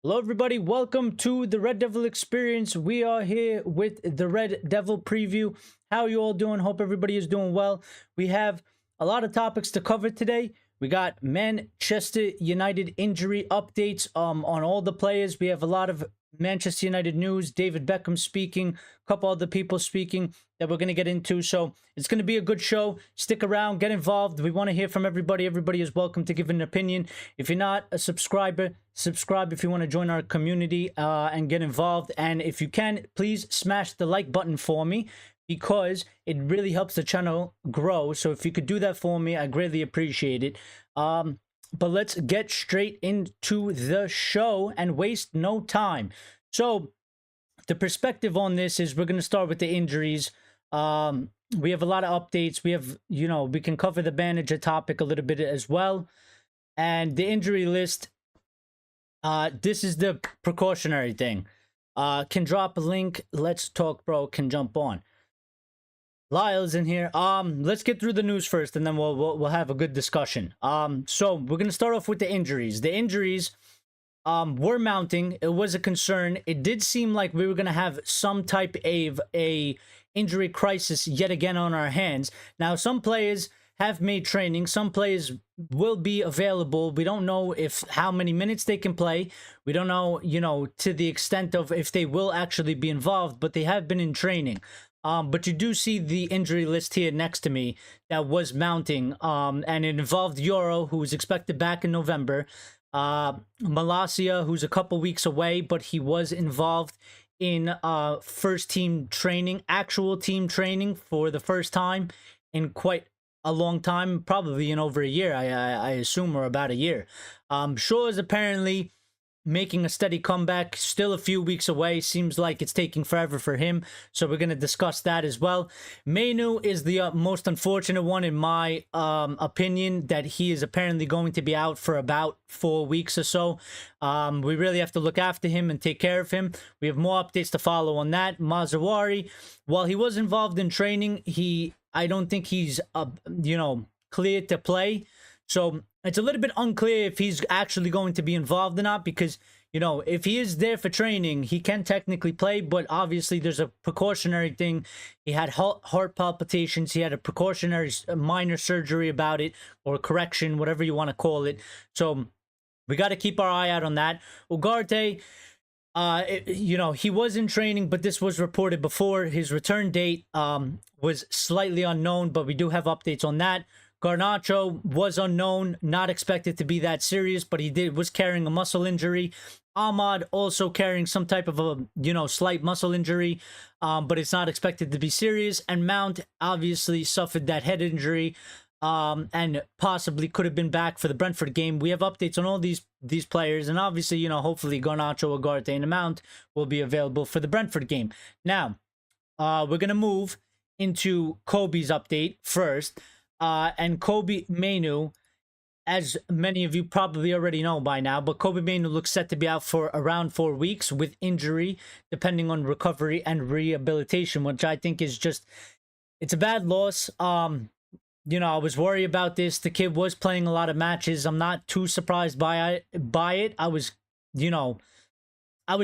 Hello, everybody. Welcome to the Red Devil Experience. We are here with the Red Devil preview. How are you all doing? Hope everybody is doing well. We have a lot of topics to cover today. We got Manchester United injury updates on all the players. We have a lot of Manchester United news. David Beckham speaking, a couple other people speaking that we're going to get into. So it's going to be a good show. Stick around, get involved. We want to hear from everybody. Everybody is welcome to give an opinion. If you're not a subscriber, subscribe if you want to join our community and get involved. And if you can, please smash the like button for me, because it really helps the channel grow. So if you could do that for me, I greatly appreciate it. But let's get straight into the show and waste no time. So the perspective on this is we're going to start with the injuries. We have a lot of updates. We have, we can cover the manager topic a little bit as well. And the injury list, this is the precautionary thing. Can drop a link. Let's talk, bro. Can jump on. Lyle's in here. Let's get through the news first, and then we'll have a good discussion. So we're gonna start off with the injuries. The injuries were mounting. It was a concern. It did seem like we were gonna have some type of a injury crisis yet again on our hands. Now, some players have made training. Some players will be available. We don't know how many minutes they can play. We don't know, to the extent of if they will actually be involved, but they have been in training. But you do see the injury list here next to me that was mounting, and it involved Euro, who was expected back in November, Malacia, who's a couple weeks away, but he was involved in first team training, actual team training for the first time in quite a long time, probably in over a year, I assume, or about a year. Shaw is apparently making a steady comeback, still a few weeks away. Seems like it's taking forever for him, so we're going to discuss that as well. Mainu is the most unfortunate one in my opinion, that he is apparently going to be out for about 4 weeks or so. We really have to look after him and take care of him. We have more updates to follow on that. Mazawari, while he was involved in training, I don't think he's cleared to play. So it's a little bit unclear if he's actually going to be involved or not, because, if he is there for training, he can technically play, but obviously there's a precautionary thing. He had heart palpitations. He had a precautionary minor surgery about it, or correction, whatever you want to call it. So we got to keep our eye out on that. Ugarte, he was in training, but this was reported before. His return date was slightly unknown, but we do have updates on that. Garnacho was unknown, not expected to be that serious, but he was carrying a muscle injury. Ahmad also carrying some type of a, slight muscle injury, but it's not expected to be serious. And Mount obviously suffered that head injury, and possibly could have been back for the Brentford game. We have updates on all these players, and obviously, hopefully Garnacho, Ugarte, and Mount will be available for the Brentford game. Now, we're going to move into Kobe's update first. And Kobe Mainu, as many of you probably already know by now, but Kobe Mainu looks set to be out for around 4 weeks with injury, depending on recovery and rehabilitation, which I think is it's a bad loss. I was worried about this. The kid was playing a lot of matches. I'm not too surprised by it. I was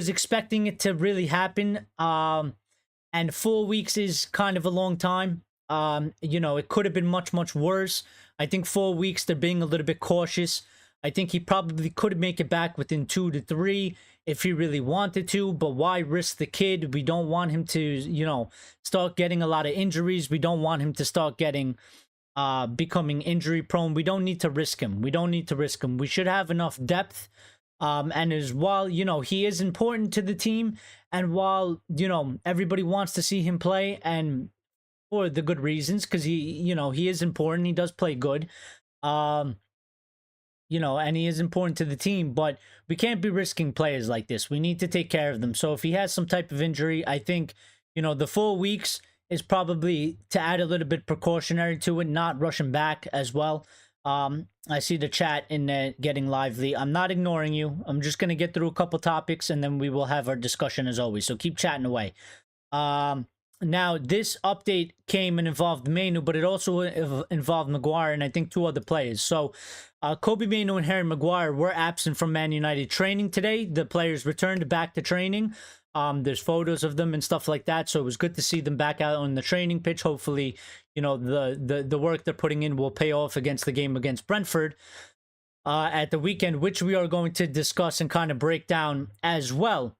expecting it to really happen. And 4 weeks is kind of a long time. It could have been much, much worse. I think 4 weeks, they're being a little bit cautious. I think he probably could make it back within 2 to 3 if he really wanted to, but why risk the kid? We don't want him to, start getting a lot of injuries. We don't want him to start becoming injury prone. We don't need to risk him. We should have enough depth. And while, he is important to the team, and while, everybody wants to see him play, and for the good reasons, because he is important. He does play good, and he is important to the team, but we can't be risking players like this. We need to take care of them. So if he has some type of injury, I think, the 4 weeks is probably to add a little bit precautionary to it, not rushing back as well. I see the chat in there getting lively. I'm not ignoring you. I'm just going to get through a couple topics, and then we will have our discussion as always. So keep chatting away. Now, this update came and involved Mainu, but it also involved Maguire and I think 2 other players. So, Kobe Mainu and Harry Maguire were absent from Man United training today. The players returned back to training. There's photos of them and stuff like that. So it was good to see them back out on the training pitch. Hopefully, you know, the work they're putting in will pay off against the game against Brentford at the weekend, which we are going to discuss and kind of break down as well.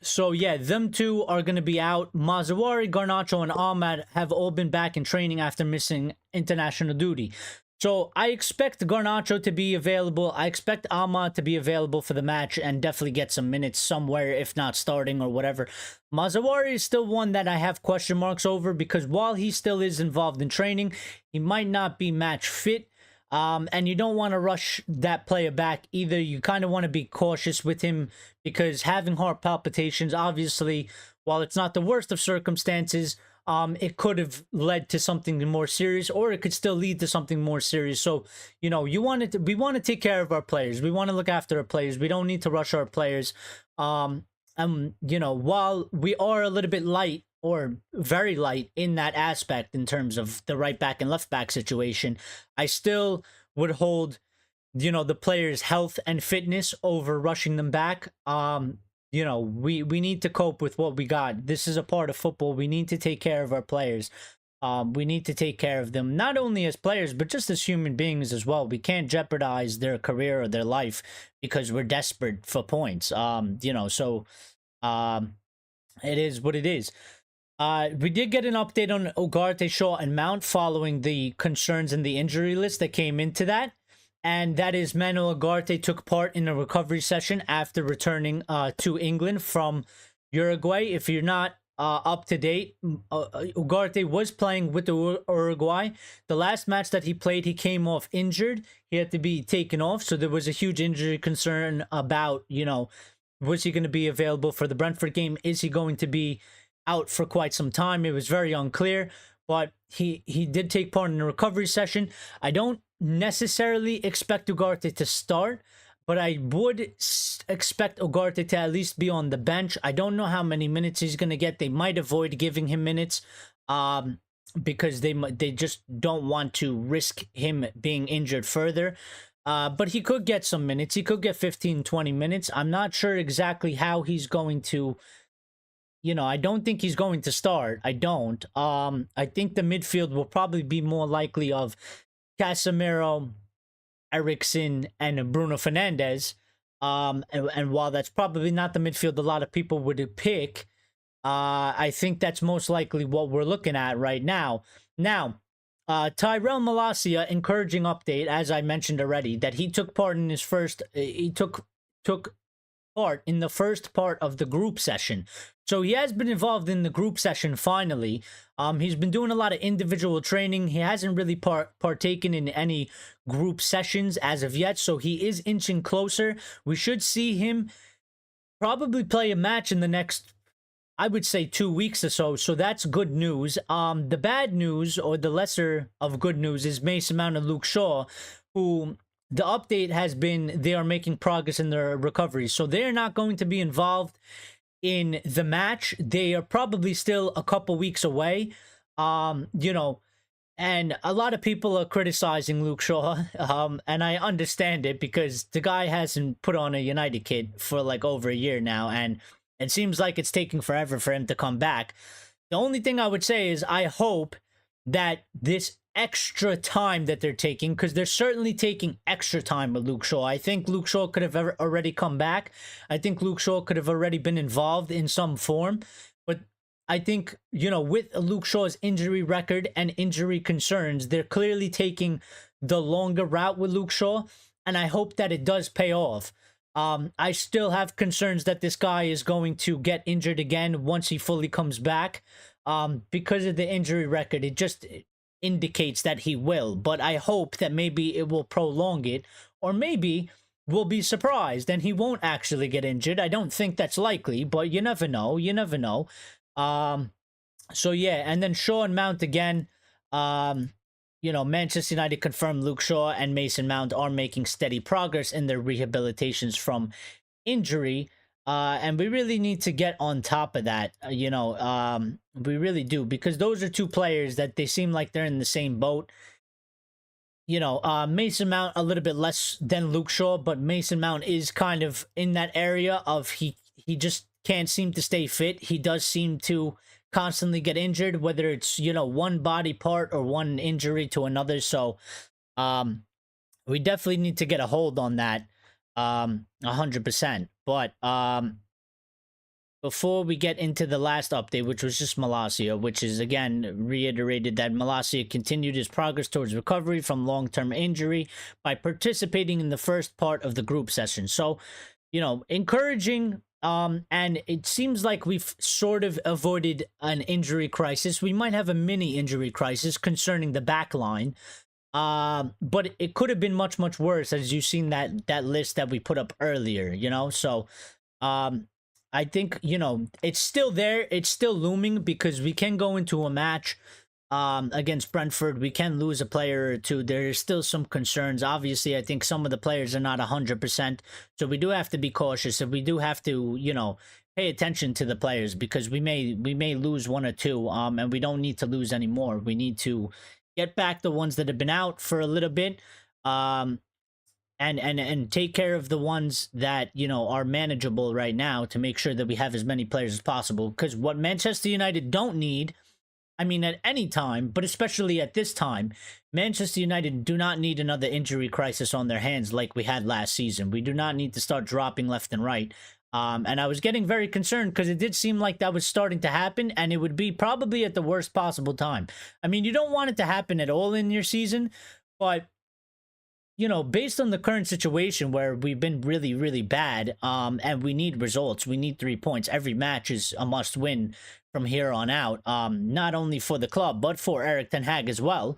So yeah, them 2 are going to be out. Mazawari, Garnacho, and Ahmad have all been back in training after missing international duty. So I expect Garnacho to be available. I expect Ahmad to be available for the match and definitely get some minutes somewhere, if not starting or whatever. Mazawari is still one that I have question marks over because while he still is involved in training, he might not be match fit. And you don't want to rush that player back either. You kind of want to be cautious with him because having heart palpitations, obviously, while it's not the worst of circumstances, it could have led to something more serious, or it could still lead to something more serious. So, you know, we want to take care of our players. We want to look after our players. We don't need to rush our players. You know, while we are a little bit light or very light in that aspect in terms of the right back and left back situation, I still would hold, you know, the players' health and fitness over rushing them back. You know, we need to cope with what we got. This is a part of football. We need to take care of our players. We need to take care of them, not only as players, but just as human beings as well. We can't jeopardize their career or their life because we're desperate for points. You know, so it is what it is. We did get an update on Ugarte, Shaw, and Mount following the concerns in the injury list that came into that. And that is Manuel Ugarte took part in a recovery session after returning to England from Uruguay. If you're not up to date, Ugarte was playing with the Uruguay. The last match that he played, he came off injured. He had to be taken off. So there was a huge injury concern about, you know, was he going to be available for the Brentford game? Is he going to be out for quite some time? It was very unclear, but he did take part in a recovery session. I don't necessarily expect Ugarte to start, but I would expect Ugarte to at least be on the bench. I don't know how many minutes he's going to get. They might avoid giving him minutes because they just don't want to risk him being injured further. But he could get some minutes. He could get 15, 20 minutes. I'm not sure exactly how he's going to, you know, I don't think he's going to start. I don't. I think the midfield will probably be more likely of Casemiro, Eriksen, and Bruno Fernandes. And while that's probably not the midfield a lot of people would pick, I think that's most likely what we're looking at right now. Now, Tyrell Malacia, encouraging update, as I mentioned already, that he took part in his first, he took part in the first part of the group session. So he has been involved in the group session finally. He's been doing a lot of individual training. He hasn't really partaken in any group sessions as of yet, so he is inching closer. We should see him probably play a match in the next, I would say, 2 weeks or so. So that's good news. The bad news, or the lesser of good news, is Mason Mount and Luke Shaw, who the update has been they are making progress in their recovery. So they're not going to be involved in the match. They are probably still a couple weeks away. You know, and a lot of people are criticizing Luke Shaw, and I understand it because the guy hasn't put on a United kit for like over a year now, and it seems like it's taking forever for him to come back. The only thing I would say is I hope that this extra time that they're taking, because they're certainly taking extra time with Luke Shaw. I think Luke Shaw could have already come back. I think Luke Shaw could have already been involved in some form. But I think, you know, with Luke Shaw's injury record and injury concerns, they're clearly taking the longer route with Luke Shaw. And I hope that it does pay off. I still have concerns that this guy is going to get injured again once he fully comes back. Because of the injury record, it just indicates that he will. But I hope that maybe it will prolong it, or maybe we'll be surprised and he won't actually get injured. I don't think that's likely, but you never know. You never know. So yeah, and then Shaw and Mount again. You know, Manchester United confirmed Luke Shaw and Mason Mount are making steady progress in their rehabilitations from injury. And we really need to get on top of that. We really do, because those are two players that they seem like they're in the same boat. Mason Mount a little bit less than Luke Shaw, but Mason Mount is kind of in that area of he just can't seem to stay fit. He does seem to constantly get injured, whether it's, one body part or one injury to another. So we definitely need to get a hold on that 100%. But before we get into the last update, which was just Malacia, which is again reiterated that Malacia continued his progress towards recovery from long-term injury by participating in the first part of the group session. So, encouraging. And it seems like we've sort of avoided an injury crisis. We might have a mini injury crisis concerning the back line. But it could have been much, much worse, as you've seen that list that we put up earlier, So, I think, it's still there. It's still looming, because we can go into a match against Brentford. We can lose a player or two. There's still some concerns. Obviously, I think some of the players are not 100%. So we do have to be cautious, and we do have to, pay attention to the players, because we may lose one or two, and we don't need to lose any more. We need to get back the ones that have been out for a little bit, and take care of the ones that, are manageable right now, to make sure that we have as many players as possible. Because what Manchester United don't need, I mean, at any time, but especially at this time, Manchester United do not need another injury crisis on their hands like we had last season. We do not need to start dropping left and right. And I was getting very concerned, because it did seem like that was starting to happen, and it would be probably at the worst possible time. I mean, you don't want it to happen at all in your season, but, based on the current situation where we've been really, really bad, and we need results, we need 3 points. Every match is a must win from here on out, not only for the club, but for Erik ten Hag as well.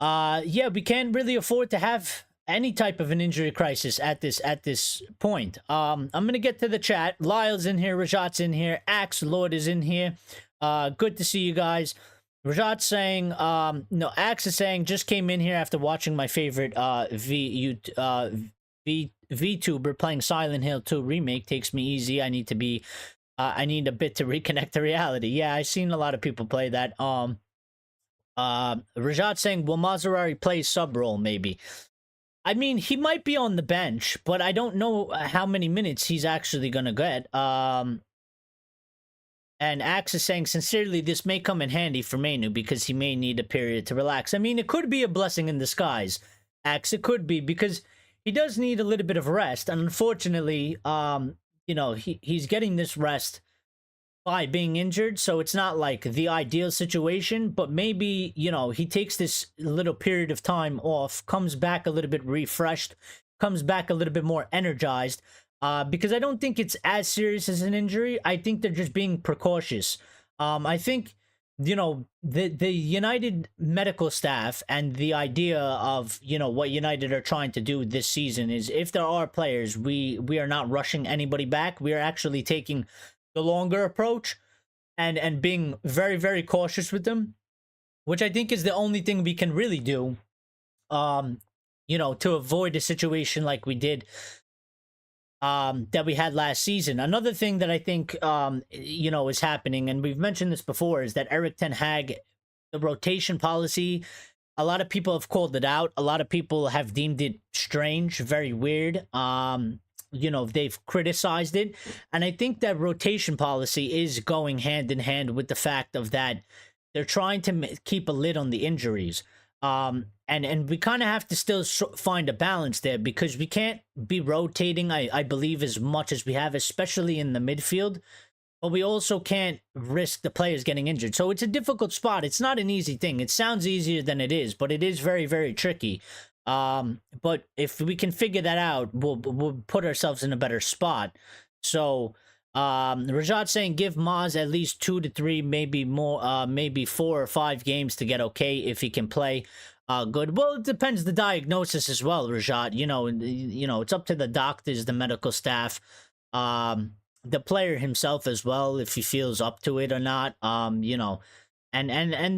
Yeah, we can't really afford to have any type of an injury crisis at this point. I'm gonna get to the chat. Lyle's in here, Rajat's in here, Axe Lord is in here. Good to see you guys. Rajat's saying, no, Axe is saying, just came in here after watching my favorite VTuber playing Silent Hill 2 remake. Takes me easy. I need a bit to reconnect to reality. Yeah, I've seen a lot of people play that. Rajat saying, will Maserati play sub role maybe? I mean, he might be on the bench, but I don't know how many minutes he's actually gonna get. And Axe is saying, sincerely, this may come in handy for Manu, because he may need a period to relax. I mean, it could be a blessing in disguise, Axe. It could be, because he does need a little bit of rest. And unfortunately, he's getting this rest by being injured, so it's not like the ideal situation. But maybe, he takes this little period of time off, comes back a little bit refreshed, comes back a little bit more energized, because I don't think it's as serious as an injury. I think they're just being precautious. I think, the United medical staff, and the idea of, what United are trying to do this season is, if there are players, we are not rushing anybody back. We are actually taking the longer approach, and being very, very cautious with them, which I think is the only thing we can really do, to avoid a situation like we did, that we had last season. Another thing that I think, is happening, and we've mentioned this before, is that Erik ten Hag, the rotation policy, a lot of people have called it out. A lot of people have deemed it strange, very weird. They've criticized it. And I think that rotation policy is going hand in hand with the fact of that they're trying to keep a lid on the injuries. And we kind of have to still find a balance there, because we can't be rotating, I believe, as much as we have, especially in the midfield. But we also can't risk the players getting injured. So it's a difficult spot. It's not an easy thing. It sounds easier than it is, but it is very, very tricky. But if we can figure that out, we'll put ourselves in a better spot. So, Rajat saying, give Maz at least 2 to 3, maybe more, maybe 4 or 5 games to get okay if he can play. Good. Well, it depends the diagnosis as well, Rajat. It's up to the doctors, the medical staff, the player himself as well, if he feels up to it or not. And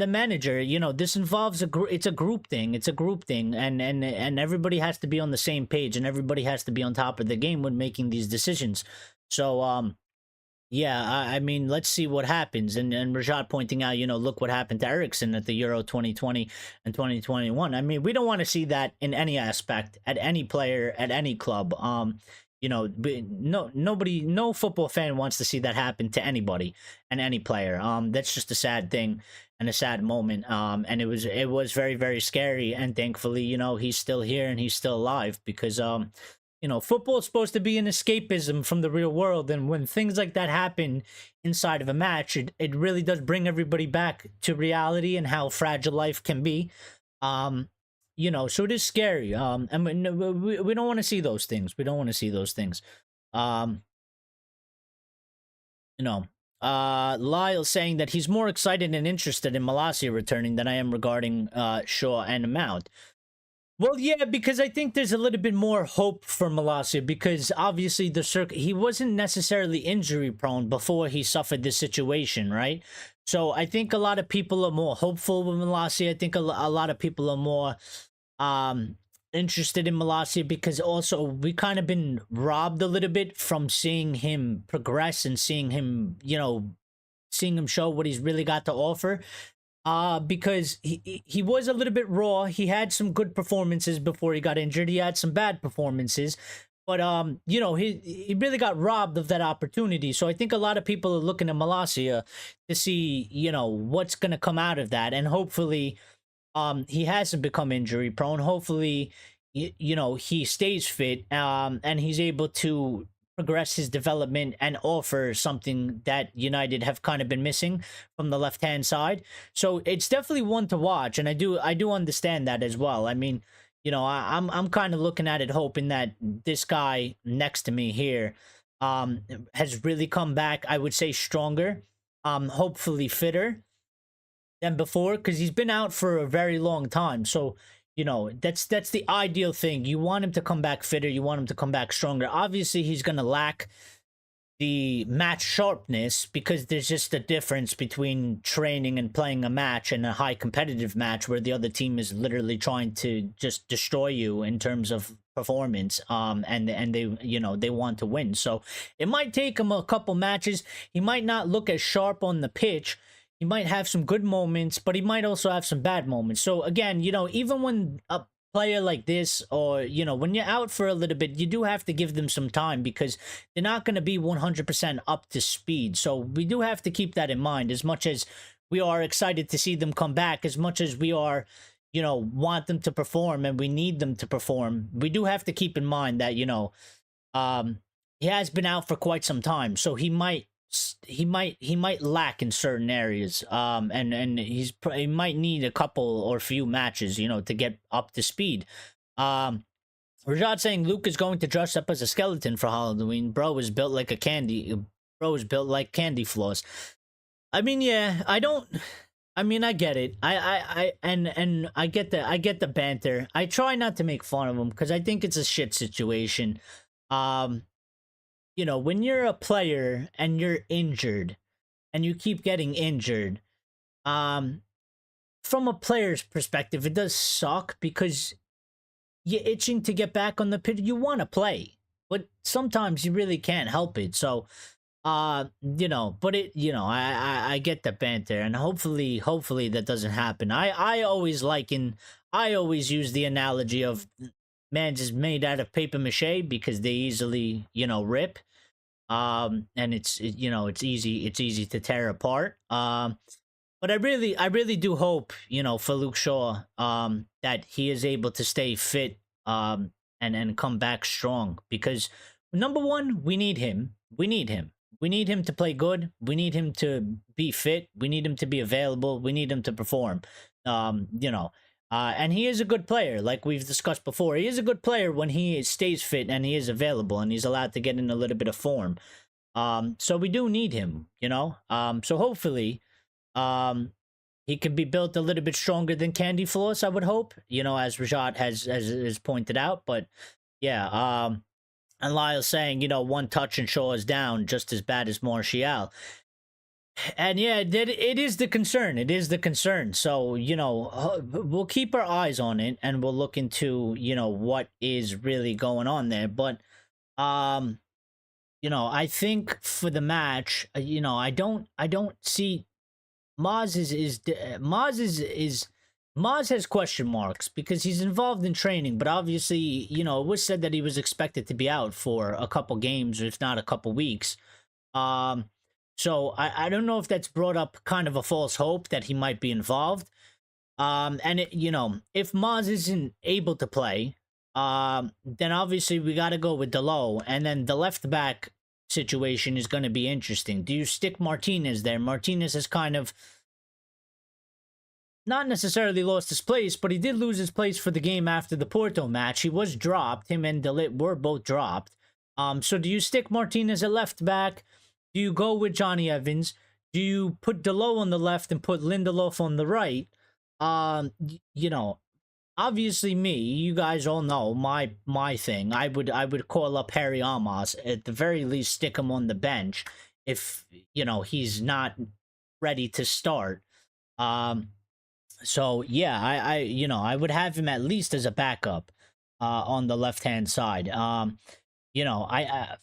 the manager, this involves it's a group thing. It's a group thing, and everybody has to be on the same page, and everybody has to be on top of the game when making these decisions. So yeah, I mean, let's see what happens. And Rajat pointing out, look what happened to Ericsson at the Euro 2020 and 2021. I mean, we don't want to see that in any aspect, at any player, at any club. No football fan wants to see that happen to anybody and any player. That's just a sad thing and a sad moment. And it was very, very scary. And thankfully, he's still here and he's still alive because football is supposed to be an escapism from the real world. And when things like that happen inside of a match, it really does bring everybody back to reality and how fragile life can be. So it is scary. I mean, we don't want to see those things. We don't want to see those things. Um, you know, Lyle saying that he's more excited and interested in Malacia returning than I am regarding Shaw and Mount. Well, yeah, because I think there's a little bit more hope for Malacia because obviously he wasn't necessarily injury prone before he suffered this situation, right? So I think a lot of people are more hopeful with Malacia. I think a lot of people are more interested in Malacia because also we kind of been robbed a little bit from seeing him progress and seeing him, seeing him show what he's really got to offer. Because he was a little bit raw. He had some good performances before he got injured. He had some bad performances, but he really got robbed of that opportunity. So I think a lot of people are looking at Malacia to see what's gonna come out of that, and hopefully, he hasn't become injury prone. Hopefully, he stays fit, and he's able to progress his development and offer something that United have kind of been missing from the left-hand side. So it's definitely one to watch, and I do understand that as well. I mean, I'm kind of looking at it hoping that this guy next to me here has really come back, I would say stronger, hopefully fitter than before, because he's been out for a very long time. So that's the ideal thing. You want him to come back fitter. You want him to come back stronger. Obviously, he's going to lack the match sharpness because there's just a difference between training and playing a match and a high competitive match where the other team is literally trying to just destroy you in terms of performance. And they want to win. So it might take him a couple matches. He might not look as sharp on the pitch. He might have some good moments, but he might also have some bad moments. So again, even when a player like this, or when you're out for a little bit, you do have to give them some time because they're not going to be 100% up to speed. So we do have to keep that in mind. As much as we are excited to see them come back, as much as we are, want them to perform and we need them to perform, we do have to keep in mind that he has been out for quite some time, so he might lack in certain areas, and he might need a couple or few matches to get up to speed. Rajat saying Luke is going to dress up as a skeleton for Halloween. Bro is built like candy floss. I mean, yeah, I get it. I get the banter. I try not to make fun of him because I think it's a shit situation. When you're a player and you're injured and you keep getting injured, from a player's perspective, it does suck because you're itching to get back on the pitch. You want to play, but sometimes you really can't help it. So, but I get the banter, and hopefully that doesn't happen. I always use the analogy of man's is made out of paper mache because they easily, rip. And it's easy to tear apart. But I really do hope, for Luke Shaw, that he is able to stay fit, and come back strong because number one, we need him. We need him to play good. We need him to be fit. We need him to be available. We need him to perform. And he is a good player, like we've discussed before. He is a good player when he stays fit and he is available and he's allowed to get in a little bit of form. So we do need him, So hopefully, he can be built a little bit stronger than Candy Floss, I would hope, as Rajat has pointed out. But yeah, and Lyle's saying, one touch and Shaw is down just as bad as Martial. And yeah, it is the concern. It is the concern. So, we'll keep our eyes on it and we'll look into, what is really going on there. But, I think for the match, I don't see Maz Maz has question marks because he's involved in training, but obviously, it was said that he was expected to be out for a couple games, if not a couple weeks. Um, so I don't know if that's brought up kind of a false hope that he might be involved. And if Maz isn't able to play, then obviously we got to go with Delo, and then the left back situation is going to be interesting. Do you stick Martinez there? Martinez has kind of not necessarily lost his place, but he did lose his place for the game after the Porto match. He was dropped. Him and Delit were both dropped. So do you stick Martinez at left back? Do you go with Johnny Evans? Do you put Delo on the left and put Lindelof on the right? Um, you know, obviously you guys all know my thing. I would call up Harry Amos, at the very least stick him on the bench if he's not ready to start. Um, so yeah, I would have him at least as a backup on the left hand side. You know, I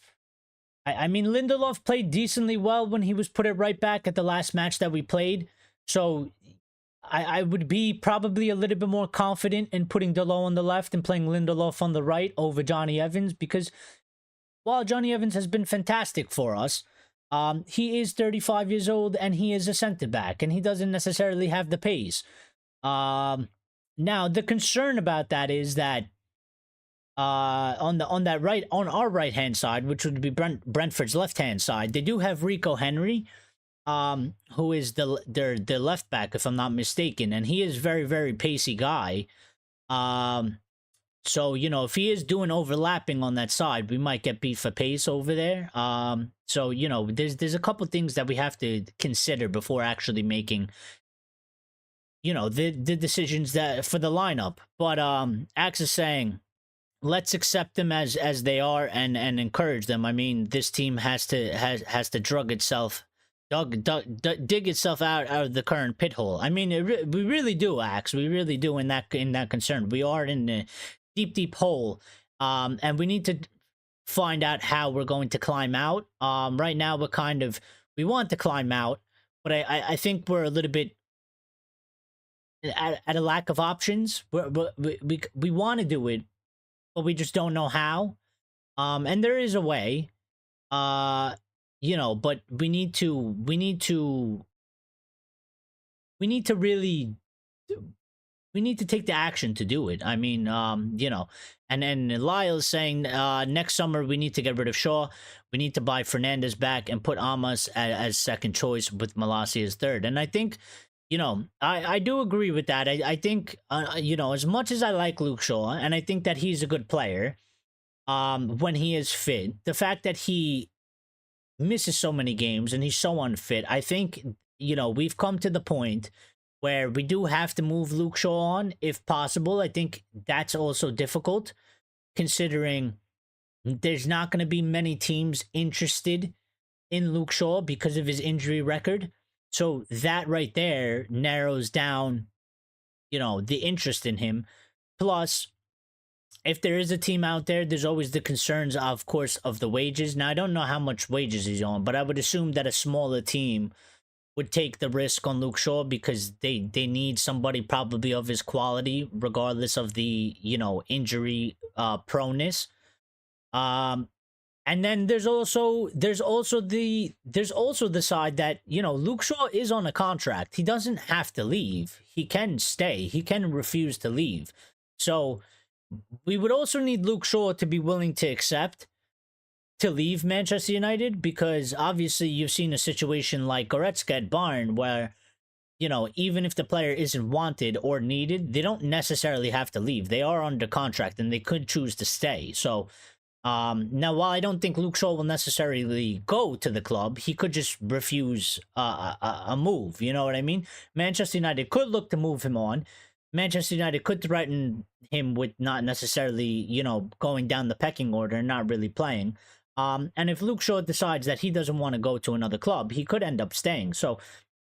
mean Lindelof played decently well when he was put it right back at the last match that we played. So I would be probably a little bit more confident in putting Delo on the left and playing Lindelof on the right over Johnny Evans, because while Johnny Evans has been fantastic for us, he is 35 years old and he is a center back and he doesn't necessarily have the pace. Now the concern about that is that on our right hand side, which would be Brentford's left hand side, they do have Rico Henry, who is their left back, if I'm not mistaken, and he is very, very pacey guy. So if he is doing overlapping on that side, we might get beat for pace over there. So there's a couple things that we have to consider before actually making the decisions that for the lineup. But Axe is saying, let's accept them as they are and encourage them. I mean, this team has to dig itself out of the current pit hole. I mean, we really do, Axe. We really do in that concern. We are in a deep hole, and we need to find out how we're going to climb out. Right now we want to climb out, but I think we're a little bit at a lack of options. We want to do it, but we just don't know how. And there is a way, but we need to really, we need to take the action to do it. I mean, and then Lyle's saying next summer we need to get rid of Shaw. We need to buy Fernandez back and put Amos as second choice with Malassi as third. And I think, I do agree with that. I think, as much as I like Luke Shaw, and I think that he's a good player when he is fit, the fact that he misses so many games and he's so unfit, I think, we've come to the point where we do have to move Luke Shaw on if possible. I think that's also difficult considering there's not going to be many teams interested in Luke Shaw because of his injury record. So that right there narrows down, the interest in him. Plus, if there is a team out there, there's always the concerns, of course, of the wages. Now, I don't know how much wages he's on, but I would assume that a smaller team would take the risk on Luke Shaw because they need somebody probably of his quality, regardless of the, injury proneness. And then there's also the side that, Luke Shaw is on a contract. He doesn't have to leave. He can stay. He can refuse to leave. So we would also need Luke Shaw to be willing to accept to leave Manchester United, because obviously you've seen a situation like Goretzka at Bayern where, even if the player isn't wanted or needed, they don't necessarily have to leave. They are under contract and they could choose to stay. So now, while I don't think Luke Shaw will necessarily go to the club, he could just refuse a move. You know what I mean? Manchester United could look to move him on. Manchester United could threaten him with not necessarily, going down the pecking order and not really playing. And if Luke Shaw decides that he doesn't want to go to another club, he could end up staying. So,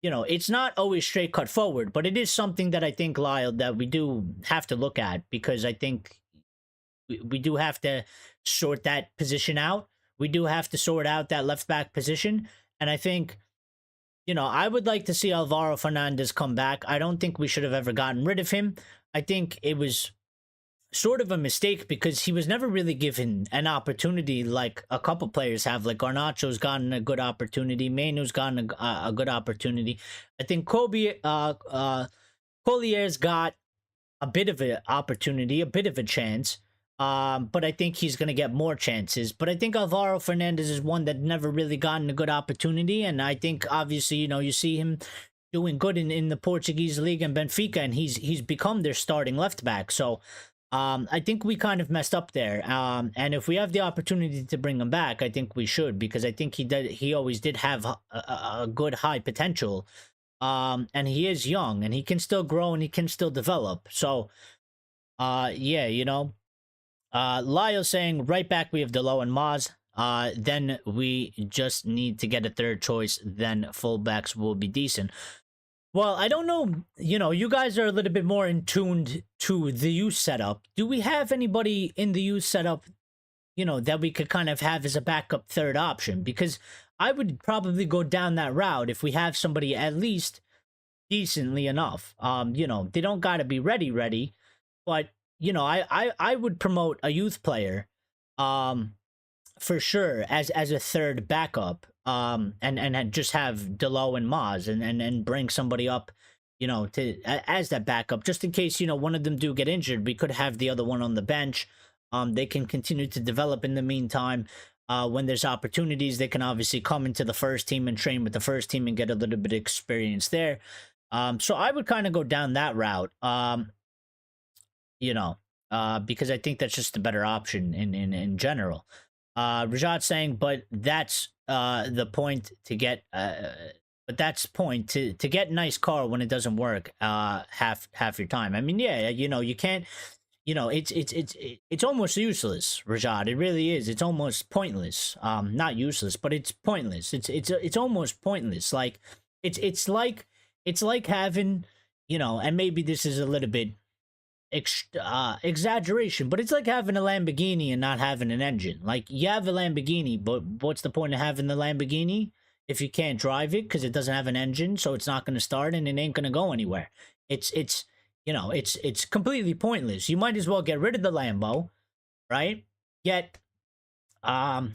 it's not always straight cut forward, but it is something that I think, Lyle, that we do have to look at, because I think we do have to sort that position out we do have to sort out that left back position. And I think, I would like to see Alvaro Fernandez come back. I don't think we should have ever gotten rid of him. I think it was sort of a mistake because he was never really given an opportunity like a couple players have. Like Garnacho's gotten a good opportunity, Mainu's gotten a good opportunity. I think Collier's got a bit of an opportunity, a bit of a chance. But I think he's going to get more chances. But I think Alvaro Fernandez is one that never really gotten a good opportunity. And I think, obviously, you see him doing good in the Portuguese league and Benfica, and he's become their starting left back. So I think we kind of messed up there. And if we have the opportunity to bring him back, I think we should, because I think he always did have a good high potential. And he is young, and he can still grow, and he can still develop. So, yeah, Lyle saying right back we have Delo and Maz. Then we just need to get a third choice. Then fullbacks will be decent. Well, I don't know. You guys are a little bit more in tuned to the youth setup. Do we have anybody in the youth setup, that we could kind of have as a backup third option? Because I would probably go down that route if we have somebody at least decently enough. They don't got to be ready, but I would promote a youth player, for sure, as a third backup, and just have Delo and Maz, and bring somebody up, as that backup, just in case, one of them do get injured. We could have the other one on the bench. They can continue to develop in the meantime. When there's opportunities, they can obviously come into the first team and train with the first team and get a little bit of experience there. So I would kind of go down that route. Because I think that's just a better option in general. Rajat saying, but that's the point to get. But that's point to get nice car when it doesn't work half your time. I mean, yeah, you can't. It's almost useless, Rajat. It really is. It's almost pointless. Not useless, but it's pointless. It's almost pointless. Like it's like having, and maybe this is a little bit exaggeration, but it's like having a Lamborghini and not having an engine. Like, you have a Lamborghini, but what's the point of having the Lamborghini if you can't drive it because it doesn't have an engine? So it's not going to start and it ain't going to go anywhere. It's completely pointless. You might as well get rid of the Lambo, right? Get I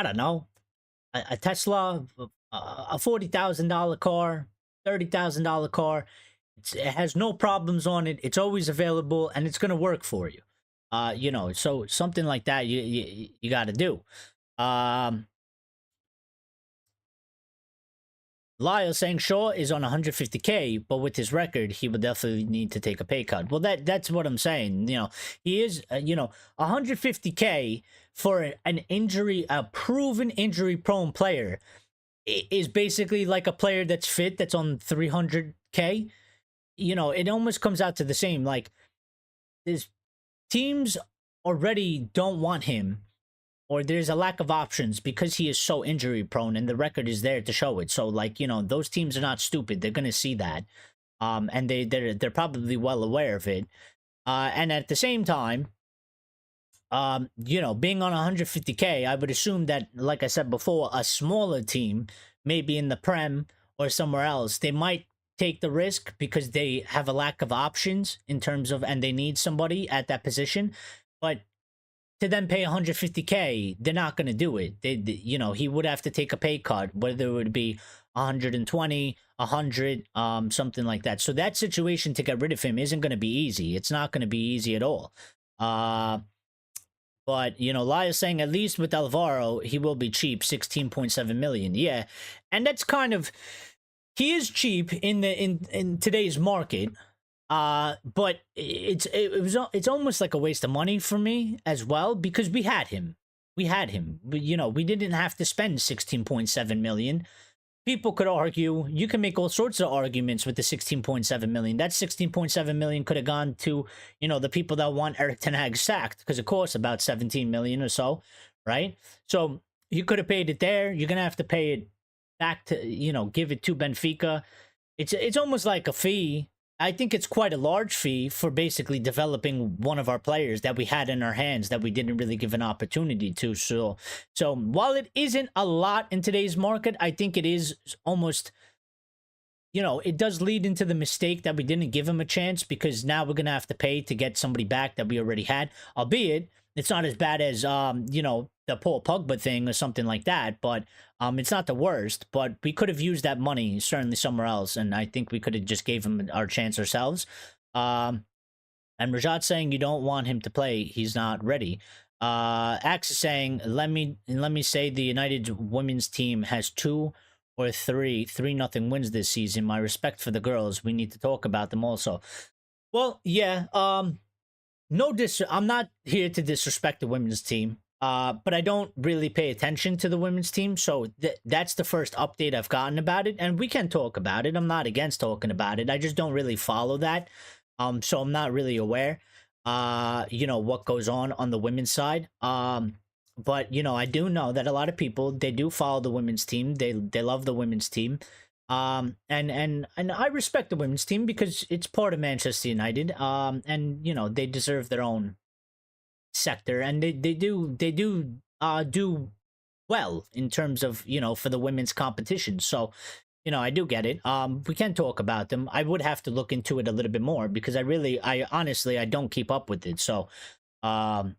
don't know, a Tesla, a $40,000 car, $30,000 car. It has no problems on it. It's always available, and it's going to work for you. So something like that you got to do. Lyle saying Shaw is on 150K, but with his record, he would definitely need to take a pay cut. Well, that's what I'm saying. He is, 150K for a proven injury-prone player is basically like a player that's fit, that's on 300K. It almost comes out to the same. Like, there's teams already don't want him, or there's a lack of options because he is so injury prone, and the record is there to show it. So, like, those teams are not stupid. They're gonna see that, and they're probably well aware of it. And at the same time, being on 150K, I would assume that, like I said before, a smaller team, maybe in the Prem or somewhere else, they might take the risk because they have a lack of options in terms of, and they need somebody at that position. But to then pay 150K, they're not going to do it. He would have to take a pay cut, whether it would be 120, 100, something like that. So that situation to get rid of him isn't going to be easy. It's not going to be easy at all. But, Laya's saying at least with Alvaro, he will be cheap, 16.7 million. Yeah. And that's kind of, he is cheap in today's market. But it's almost like a waste of money for me as well, because we had him. But, we didn't have to spend 16.7 million. People could argue, you can make all sorts of arguments with the 16.7 million. That 16.7 million could have gone to, the people that want Eric Ten Hag sacked, because it costs about 17 million or so, right? So you could have paid it there. You're going to have to pay it back to, give it to Benfica. It's almost like a fee I think it's quite a large fee for basically developing one of our players that we had in our hands that we didn't really give an opportunity to. So while it isn't a lot in today's market, I think it is almost, it does lead into the mistake that we didn't give him a chance, because now we're going to have to pay to get somebody back that we already had, albeit it's not as bad as, the Paul Pogba thing or something like that, but it's not the worst. But we could have used that money certainly somewhere else, and I think we could have just gave him our chance ourselves. And Rajat saying you don't want him to play, he's not ready. Axe is saying, let me say the United women's team has 2 or 3-0 wins this season. My respect for the girls. We need to talk about them also. Well, yeah. I'm not here to disrespect the women's team. But I don't really pay attention to the women's team, so that's the first update I've gotten about it, and we can talk about it. I'm not against talking about it. I just don't really follow that, so I'm not really aware, what goes on the women's side. But I do know that a lot of people, they do follow the women's team. They love the women's team. And I respect the women's team because it's part of Manchester United. And they deserve their own sector, and they do well in terms of for the women's competition. So I do get it. We can talk about them. I would have to look into it a little bit more because I honestly I don't keep up with it. So it's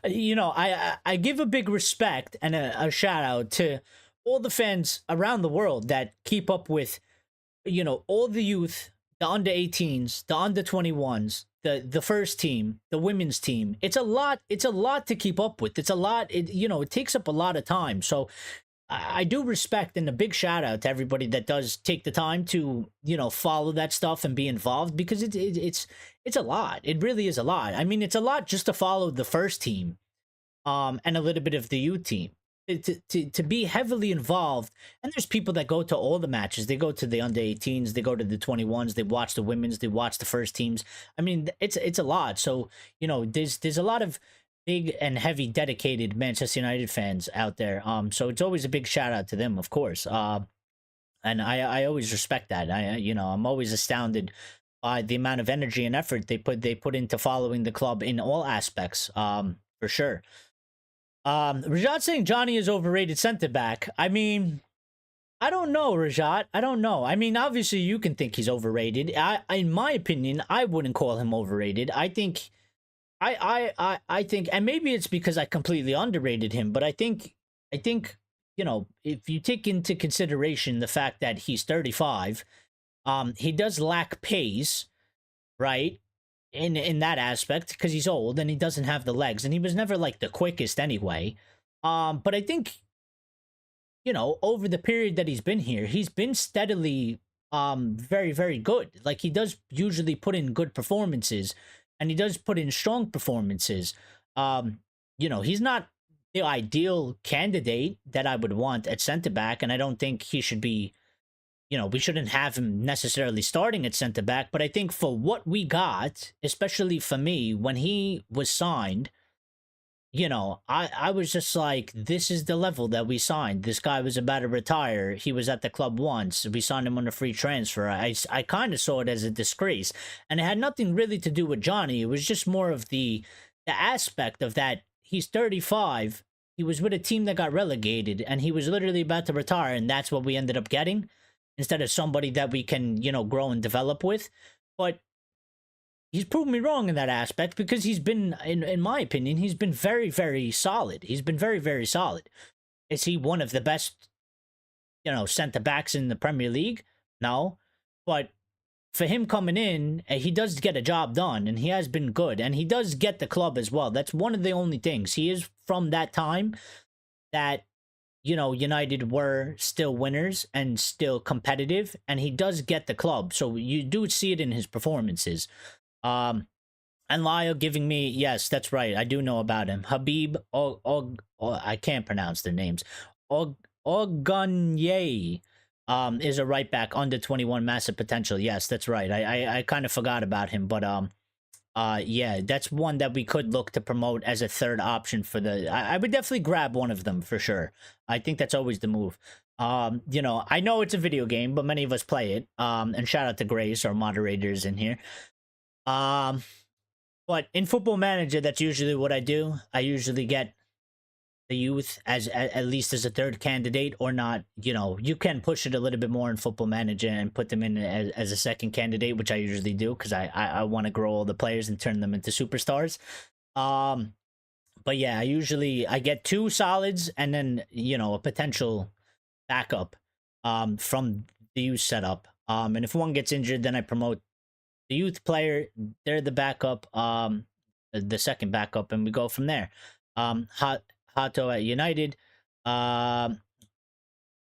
I give a big respect and a shout out to all the fans around the world that keep up with all the youth, the under 18s, the under 21s, the first team, the women's team. It's a lot to keep up with. It's a lot. It takes up a lot of time. So I do respect, and a big shout out to everybody that does take the time to follow that stuff and be involved, because it's a lot. It really is a lot. I mean, it's a lot just to follow the first team, and a little bit of the youth team. To be heavily involved, and there's people that go to all the matches. They go to the under 18s, they go to the 21s, they watch the women's, they watch the first teams. I mean, it's a lot. So there's a lot of big and heavy dedicated Manchester United fans out there. So it's always a big shout out to them, of course. And I always respect that. I'm always astounded by the amount of energy and effort they put into following the club in all aspects. For sure. Rajat saying Johnny is overrated center back. I mean, I don't know, Rajat. I don't know. I mean, obviously you can think he's overrated. In my opinion, I wouldn't call him overrated. I think, I think, and maybe it's because I completely underrated him, but I think, if you take into consideration the fact that he's 35, he does lack pace, right? In that aspect, because he's old and he doesn't have the legs, and he was never like the quickest anyway. But I think over the period that he's been here, he's been steadily very, very good. Like, he does usually put in good performances, and he does put in strong performances. He's not the ideal candidate that I would want at center back, and I don't think he should be, we shouldn't have him necessarily starting at center back. But I think for what we got, especially for me, when he was signed, I was just like, this is the level that we signed. This guy was about to retire. He was at the club once. We signed him on a free transfer. I kind of saw it as a disgrace. And it had nothing really to do with Johnny. It was just more of the aspect of that he's 35. He was with a team that got relegated, and he was literally about to retire, and that's what we ended up getting, instead of somebody that we can, grow and develop with. But he's proven me wrong in that aspect, because he's been, in my opinion, he's been very, very solid. He's been very, very solid. Is he one of the best, center-backs in the Premier League? No. But for him coming in, he does get a job done, and he has been good, and he does get the club as well. That's one of the only things. He is from that time that United were still winners and still competitive, and he does get the club. So you do see it in his performances. And Lyle giving me, yes, that's right. I do know about him. Habib, I can't pronounce their names. Oganye is a right back, under 21, massive potential. Yes, that's right. I kind of forgot about him, but yeah, that's one that we could look to promote as a third option for the. I would definitely grab one of them for sure. I think that's always the move. You know, I know it's a video game, but many of us play it. And shout out to Grace, our moderators in here. Um, but in Football Manager, that's usually what I do. I usually get the youth as at least as a third candidate, or not. You know, you can push it a little bit more in Football Manager and put them in as a second candidate, which I usually do because I want to grow all the players and turn them into superstars. Um, but yeah, I get two solids and then, you know, a potential backup from the youth setup. And if one gets injured, then I promote the youth player. They're the backup, the second backup, and we go from there. Hato at United.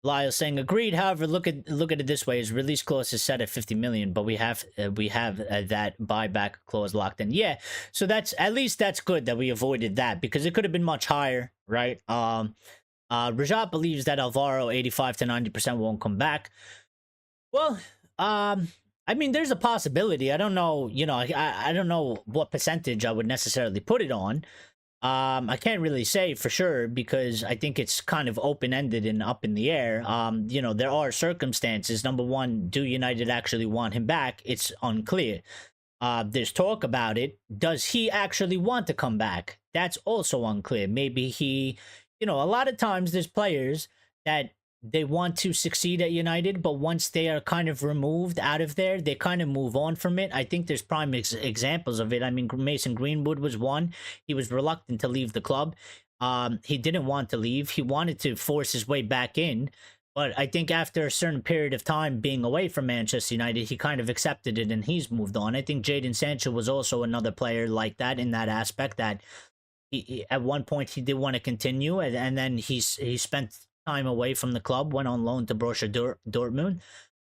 Lyle saying agreed. However, look at it this way: his release clause is set at 50 million, but we have that buyback clause locked in. Yeah, so that's at least that's good that we avoided that because it could have been much higher, right? Rajat believes that Alvaro 85 to 90% won't come back. Well, I mean, there's a possibility. I don't know. You know, I don't know what percentage I would necessarily put it on. I can't really say for sure because I think it's kind of open-ended and up in the air. You know, there are circumstances. Number one, do United actually want him back? It's unclear. There's talk about it. Does he actually want to come back? That's also unclear. Maybe he, you know, a lot of times there's players that they want to succeed at United, but once they are kind of removed out of there, they kind of move on from it. I think there's prime examples of it. I mean, Mason Greenwood was one. He was reluctant to leave the club. He didn't want to leave. He wanted to force his way back in. But I think after a certain period of time being away from Manchester United, he kind of accepted it and he's moved on. I think Jadon Sancho was also another player like that in that aspect, that he at one point he did want to continue, and then he spent time away from the club, went on loan to Borussia Dortmund.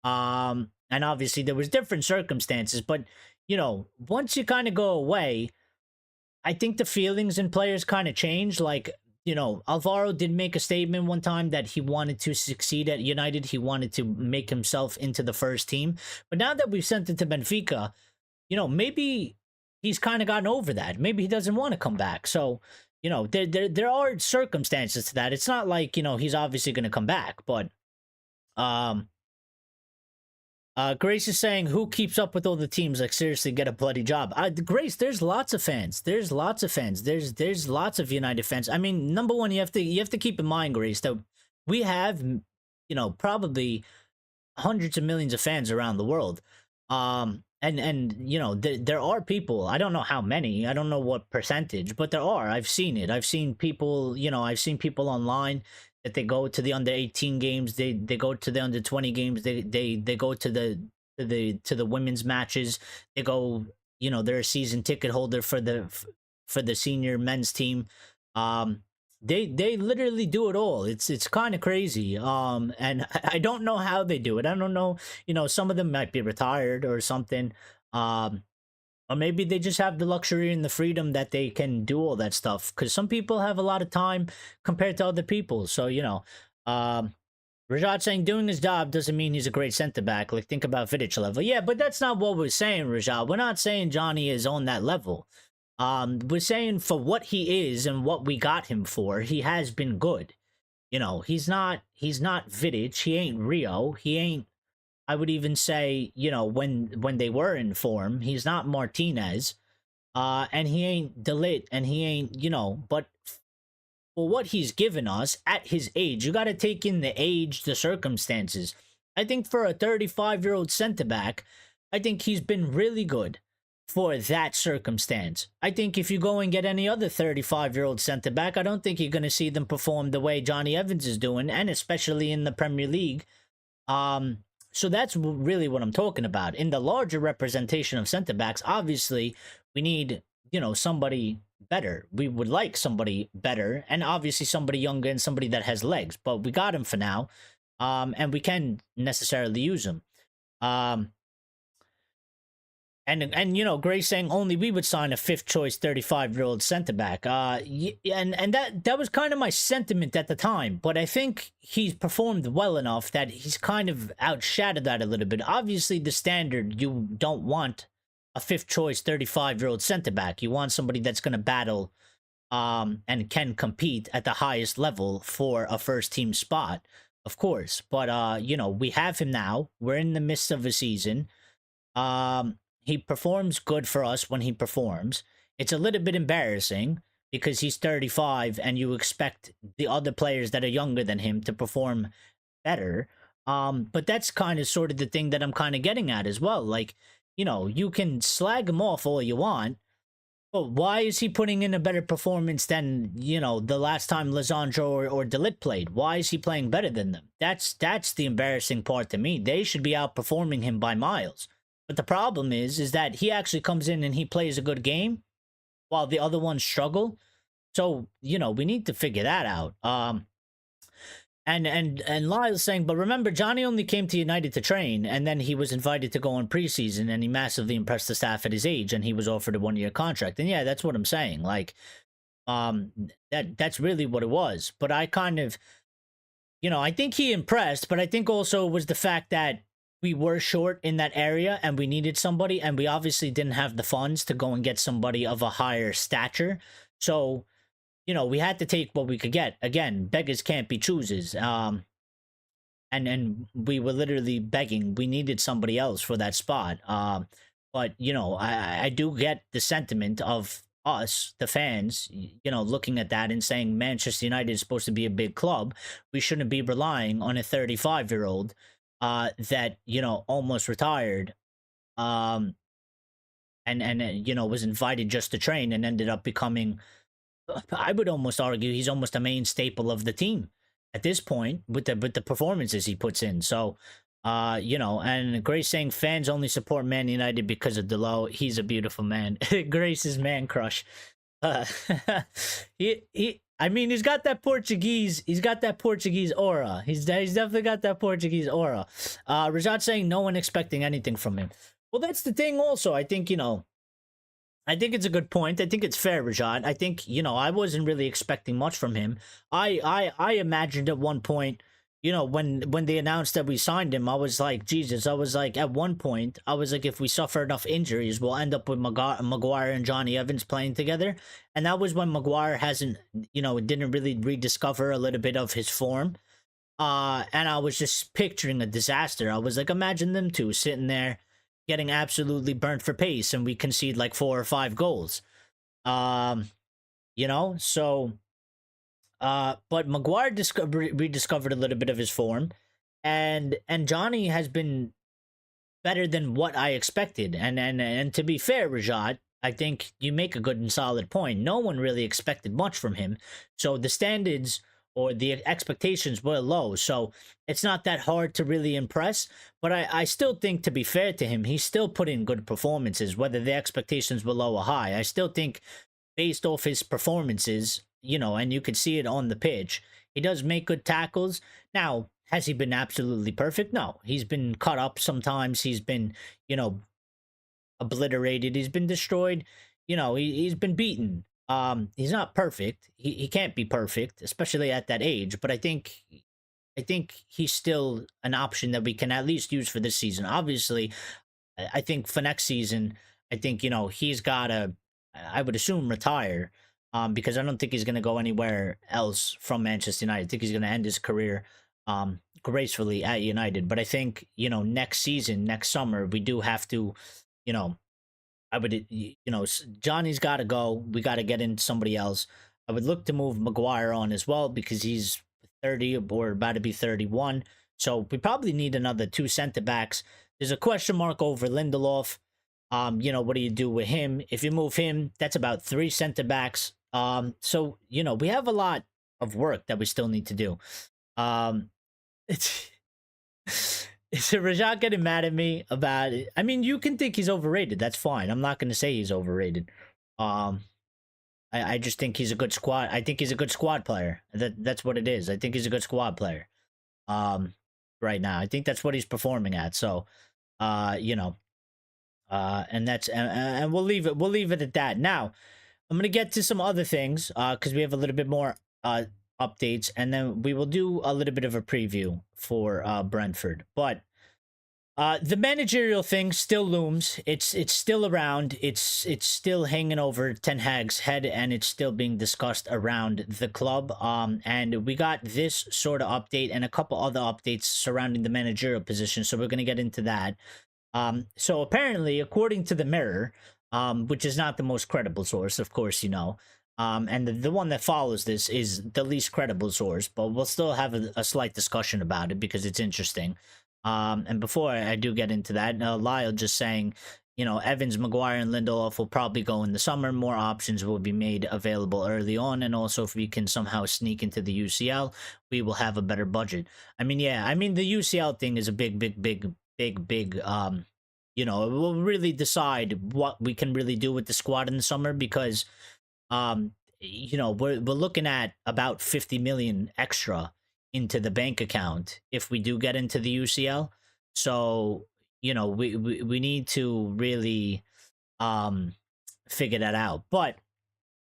And obviously there was different circumstances, but you know, once you kind of go away, I think the feelings in players kind of change. Like, you know, Alvaro did make a statement one time that he wanted to succeed at United. He wanted to make himself into the first team. But now that we've sent it to Benfica, you know, maybe he's kind of gotten over that. Maybe he doesn't want to come back. So, you know, there are circumstances to that. It's not like, you know, he's obviously going to come back, but Grace is saying, who keeps up with all the teams? Like, seriously, get a bloody job. Grace, there's lots of fans. There's lots of fans. There's lots of United fans. I mean, number one, you have to keep in mind, Grace, that we have, you know, probably hundreds of millions of fans around the world. And you know, there are people, I don't know how many, I don't know what percentage, but there are. I've seen it. I've seen people, you know, I've seen people online that they go to the under 18 games, they go to the under 20 games, they go to the women's matches, they go, you know, they're a season ticket holder for the senior men's team. They literally do it all. It's kind of crazy. And I don't know how they do it. I don't know, you know, some of them might be retired or something. Or maybe they just have the luxury and the freedom that they can do all that stuff. Because some people have a lot of time compared to other people. So, you know, Rajat saying doing his job doesn't mean he's a great center back. Like, think about Vidic level. Yeah, but that's not what we're saying, Rajat. We're not saying Johnny is on that level. We're saying for what he is and what we got him for, he has been good. You know, he's not Vidic. He ain't Rio. He ain't, I would even say, you know, when they were in form, he's not Martinez. And he ain't De Ligt, and he ain't, you know, but for what he's given us at his age, you got to take in the age, the circumstances. I think for a 35-year-old center back, I think he's been really good for that circumstance. I think if you go and get any other 35-year-old center back, I don't think you're going to see them perform the way Johnny Evans is doing, and especially in the Premier League. So that's really what I'm talking about. In the larger representation of center backs, obviously, we need, you know, somebody better. We would like somebody better, and obviously somebody younger and somebody that has legs. But we got him for now, and we can necessarily use him. And you know, Grace saying only we would sign a fifth choice 35-year-old center back. And that was kind of my sentiment at the time, but I think he's performed well enough that he's kind of outshadowed that a little bit. Obviously, the standard, you don't want a fifth choice 35-year-old center back. You want somebody that's going to battle and can compete at the highest level for a first team spot. of course. But you know, we have him now. We're in the midst of a season. He performs good for us when he performs. It's a little bit embarrassing because he's 35 and you expect the other players that are younger than him to perform better. But that's kind of sort of the thing that I'm kind of getting at as well. Like, you know, you can slag him off all you want, but why is he putting in a better performance than, you know, the last time Lizandro or Delit played? Why is he playing better than them? That's the embarrassing part to me. They should be outperforming him by miles. But the problem is that he actually comes in and he plays a good game while the other ones struggle. So, you know, we need to figure that out. And Lyle's saying, but remember, Johnny only came to United to train, and then he was invited to go on preseason, and he massively impressed the staff at his age, and he was offered a 1-year contract. And yeah, that's what I'm saying. Like, that's really what it was. But I kind of, you know, I think he impressed, but I think also it was the fact that we were short in that area, and we needed somebody, and we obviously didn't have the funds to go and get somebody of a higher stature. So, you know, we had to take what we could get. Again, beggars can't be choosers. And we were literally begging. We needed somebody else for that spot. But you know, I do get the sentiment of us, the fans, you know, looking at that and saying Manchester United is supposed to be a big club. We shouldn't be relying on a 35-year-old that, you know, almost retired. And you know, was invited just to train and ended up becoming, I would almost argue he's almost a main staple of the team at this point with the performances he puts in. So, you know, and Grace saying fans only support Man United because of Delo. He's a beautiful man. Grace's man crush. Uh, I mean, he's got that Portuguese aura. He's definitely got that Portuguese aura. Rajat saying no one expecting anything from him. Well, that's the thing. Also, I think, you know, I think it's a good point. I think it's fair, Rajat. I think, you know, I wasn't really expecting much from him. I imagined at one point, you know, when they announced that we signed him, I was like, Jesus. I was like, at one point, I was like, if we suffer enough injuries, we'll end up with Maguire and Johnny Evans playing together. And that was when Maguire hasn't, you know, didn't really rediscover a little bit of his form. And I was just picturing a disaster. I was like, imagine them two sitting there getting absolutely burnt for pace, and we concede like 4 or 5 goals. You know, so but Maguire rediscovered a little bit of his form, and Johnny has been better than what I expected. And to be fair, Rajat, I think you make a good and solid point. No one really expected much from him, so the standards or the expectations were low. So it's not that hard to really impress. But I still think, to be fair to him, he still put in good performances, whether the expectations were low or high. I still think, based off his performances, you know, and you could see it on the pitch, he does make good tackles. Now, has he been absolutely perfect? No. He's been cut up sometimes. He's been, you know, obliterated. He's been destroyed. You know, he's been beaten. He's not perfect. He can't be perfect, especially at that age. But I think he's still an option that we can at least use for this season. Obviously, I think for next season, I think, you know, he's got to, I would assume, retire. Because I don't think he's going to go anywhere else from Manchester United. I think he's going to end his career gracefully at United. But I think, you know, next season, next summer, we do have to, you know, I would, you know, Johnny's got to go. We got to get in somebody else. I would look to move Maguire on as well because he's 30 or about to be 31. So we probably need another 2 center backs. There's a question mark over Lindelof. You know, what do you do with him? If you move him, that's about 3 center backs. So, you know, we have a lot of work that we still need to do. It's Rajat getting mad at me about it. I mean, you can think he's overrated. That's fine. I'm not going to say he's overrated. I just think he's a good squad. I think he's a good squad player. That's what it is. I think he's a good squad player. Right now, I think that's what he's performing at. So, you know, and that's and we'll leave it at that. Now, I'm gonna get to some other things because we have a little bit more updates, and then we will do a little bit of a preview for Brentford. But The managerial thing still looms. It's still around. It's still hanging over Ten Hag's head, and it's still being discussed around the club. And we got this sort of update and a couple other updates surrounding the managerial position. So we're gonna get into that. So apparently, according to the Mirror, which is not the most credible source, of course, and the one that follows this is the least credible source, but we'll still have a slight discussion about it because it's interesting. And before I do get into that, Lyle just saying, Evans, Maguire, and Lindelof will probably go in the summer. More options will be made available early on. And also, if we can somehow sneak into the UCL, we will have a better budget. I mean, yeah, the UCL thing is a big, it will really decide what we can really do with the squad in the summer because, we're looking at about 50 million extra into the bank account if we do get into the UCL. So, we need to really figure that out. But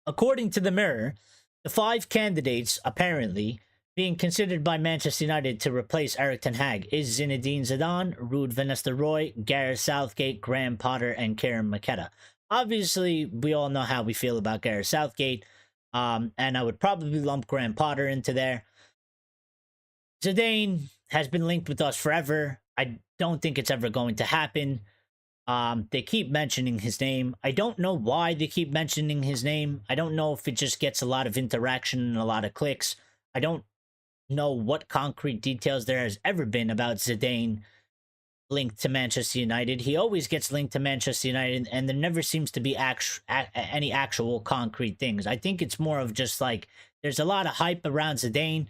according to the Mirror, the 5 candidates apparently being considered by Manchester United to replace Erik ten Hag is Zinedine Zidane, Ruud van Nistelrooy, Gareth Southgate, Graham Potter, and Kieran McKenna. Obviously, we all know how we feel about Gareth Southgate, and I would probably lump Graham Potter into there. Zidane has been linked with us forever. I don't think it's ever going to happen. They keep mentioning his name. I don't know why they keep mentioning his name. I don't know if it just gets a lot of interaction and a lot of clicks. I don't know what concrete details there has ever been about Zidane linked to Manchester United. He always gets linked to Manchester United, and there never seems to be any actual concrete things. I think it's more of just like there's a lot of hype around Zidane.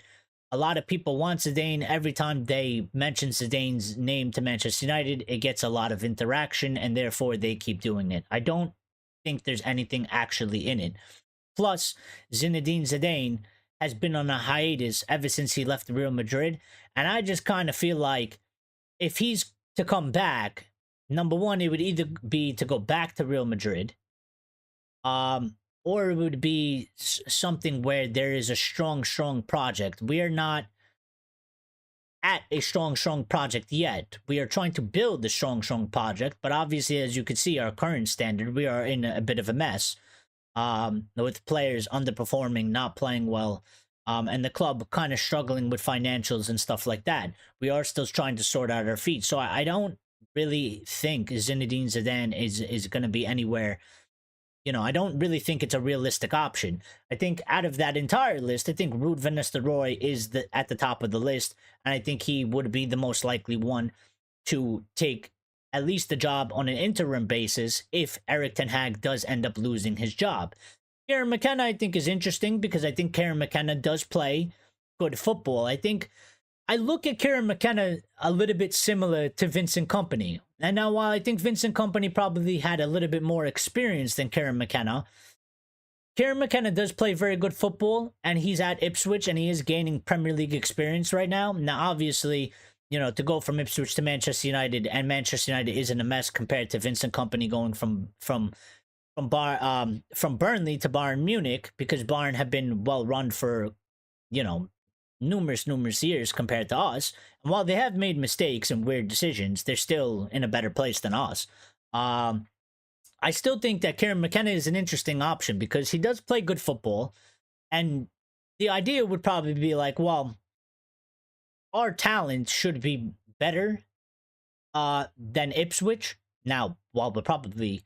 A lot of people want Zidane. Every time they mention Zidane's name to Manchester United, it gets a lot of interaction, and therefore they keep doing it. I don't think there's anything actually in it. Plus, Zinedine Zidane has been on a hiatus ever since he left Real Madrid, and I just kind of feel like if he's to come back, number one, it would either be to go back to Real Madrid, or it would be something where there is a strong project. We are not at a strong project yet. We are trying to build the strong project, but obviously, as you can see, our current standard, we are in a bit of a mess, with players underperforming, not playing well, and the club kind of struggling with financials and stuff like that. We are still trying to sort out our feet. So I don't really think Zinedine Zidane is going to be anywhere. I don't really think it's a realistic option. I think out of that entire list, I think Ruud van Nistelrooy is at the top of the list, and I think he would be the most likely one to take at least the job on an interim basis if Erik ten Hag does end up losing his job. Kieran McKenna, I think, is interesting because I think Kieran McKenna does play good football. I look at Kieran McKenna a little bit similar to Vincent Kompany. And now, while I think Vincent Kompany probably had a little bit more experience than Kieran McKenna does play very good football, and he's at Ipswich, and he is gaining Premier League experience right now. Now, obviously, to go from Ipswich to Manchester United, and Manchester United isn't a mess compared to Vincent Kompany going from Burnley to Bayern Munich, because Bayern have been well run for, numerous years compared to us. And while they have made mistakes and weird decisions, they're still in a better place than us. I still think that Kieran McKenna is an interesting option because he does play good football. And the idea would probably be like, well, our talent should be better than Ipswich. Now, while we're probably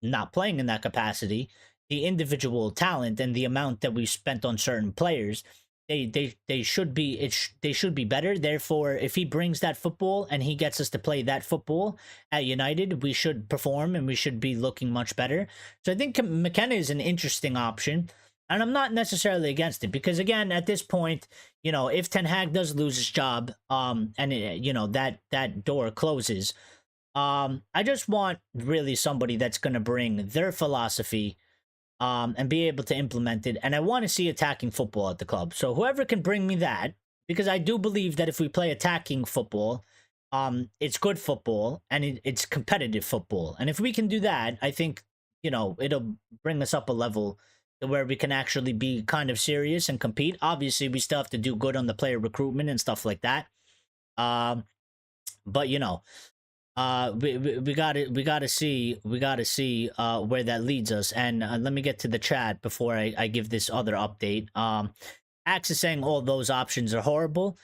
not playing in that capacity, the individual talent and the amount that we spent on certain players, they should be better. Therefore, if he brings that football and he gets us to play that football at United, we should perform and we should be looking much better. So I think McKenna is an interesting option, and I'm not necessarily against it because, again, at this point, if Ten Hag does lose his job, and that door closes, I just want really somebody that's going to bring their philosophy and be able to implement it. And I want to see attacking football at the club. So whoever can bring me that, because I do believe that if we play attacking football, it's good football and it's competitive football. And if we can do that, I think, it'll bring us up a level to where we can actually be kind of serious and compete. Obviously, we still have to do good on the player recruitment and stuff like that. But, We gotta see where that leads us. And let me get to the chat before I give this other update. Axe is saying all those options are horrible,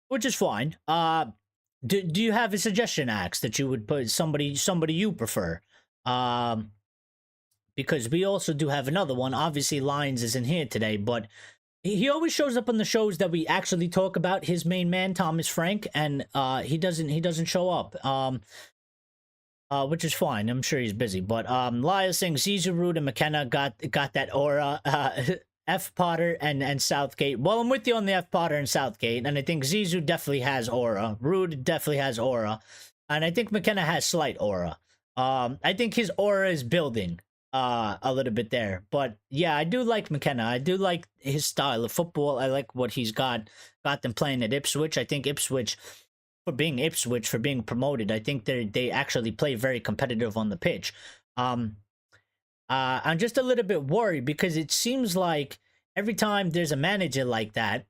which is fine. Do you have a suggestion, Axe, that you would put somebody you prefer? Because we also do have another one. Obviously, Lyons isn't here today, but he always shows up on the shows that we actually talk about. His main man, Thomas Frank, and he doesn't show up. Which is fine. I'm sure he's busy. But Lyle saying Zizou, Rude, and McKenna got that aura. F. Potter and Southgate. Well, I'm with you on the F. Potter and Southgate, and I think Zizou definitely has aura. Rude definitely has aura, and I think McKenna has slight aura. I think his aura is building a little bit there. But yeah, I do like McKenna. I do like his style of football. I like what he's got them playing at Ipswich. I think Ipswich, for being promoted, I think they actually play very competitive on the pitch. I'm just a little bbit worried because it seems like every time there's a manager like that,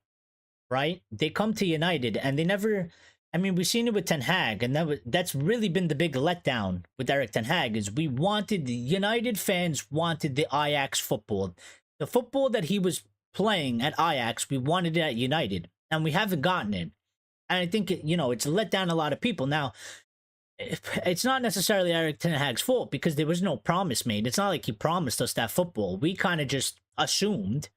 right? They come to United and they never. I mean, we've seen it with Ten Hag, and that's really been the big letdown with Eric Ten Hag. Is the United fans wanted the Ajax football, the football that he was playing at Ajax. We wanted it at United, and we haven't gotten it. And I think it's let down a lot of people. Now, it's not necessarily Eric Ten Hag's fault because there was no promise made. It's not like he promised us that football. We kind of just assumed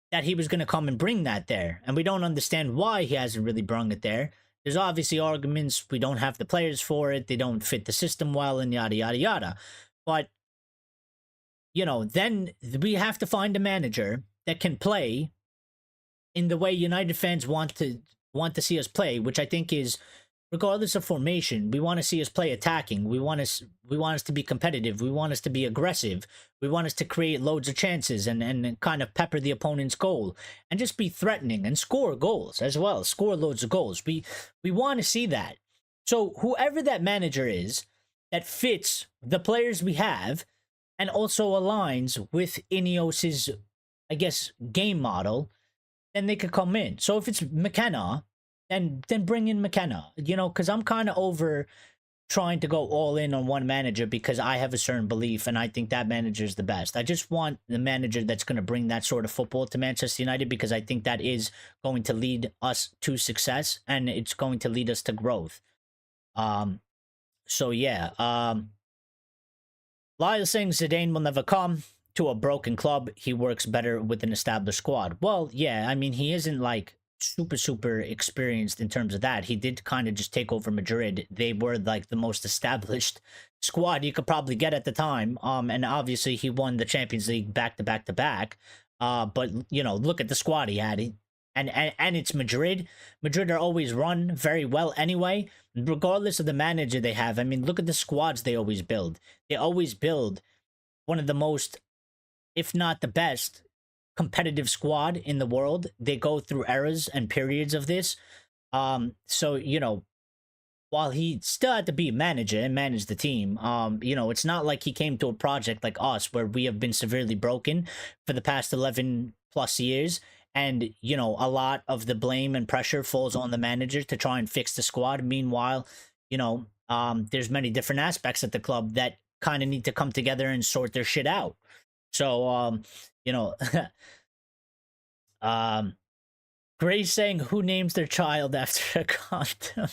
that he was going to come and bring that there. And we don't understand why he hasn't really brung it there. There's obviously arguments. We don't have the players for it. They don't fit the system well and yada, yada, yada. But, then we have to find a manager that can play in the way United fans want to see us play, which I think is, regardless of formation, we want to see us play attacking. We want us to be competitive. We want us to be aggressive. We want us to create loads of chances and kind of pepper the opponent's goal and just be threatening and score goals as well. Score loads of goals. We want to see that. So whoever that manager is that fits the players we have and also aligns with Ineos's, I guess, game model, then they could come in. So if it's McKenna, then bring in McKenna, because I'm kind of over trying to go all in on one manager because I have a certain belief and I think that manager is the best. I just want the manager that's going to bring that sort of football to Manchester United because I think that is going to lead us to success and it's going to lead us to growth. So yeah, Lyle saying Zidane will never come to a broken club. He works better with an established squad. Well, yeah, I mean, he isn't like super experienced in terms of that. He did kind of just take over Madrid. They were like the most established squad you could probably get at the time. And obviously he won the Champions League back to back. But look at the squad he had. And it's Madrid. Madrid are always run very well anyway, regardless of the manager they have. I mean, look at the squads they always build. They always build one of the most, if not the best, competitive squad in the world. They go through eras and periods of this. So, while he still had to be a manager and manage the team, it's not like he came to a project like us where we have been severely broken for the past 11 plus years. And, a lot of the blame and pressure falls on the manager to try and fix the squad. Meanwhile, there's many different aspects at the club that kind of need to come together and sort their shit out. So, Grace saying who names their child after a condom.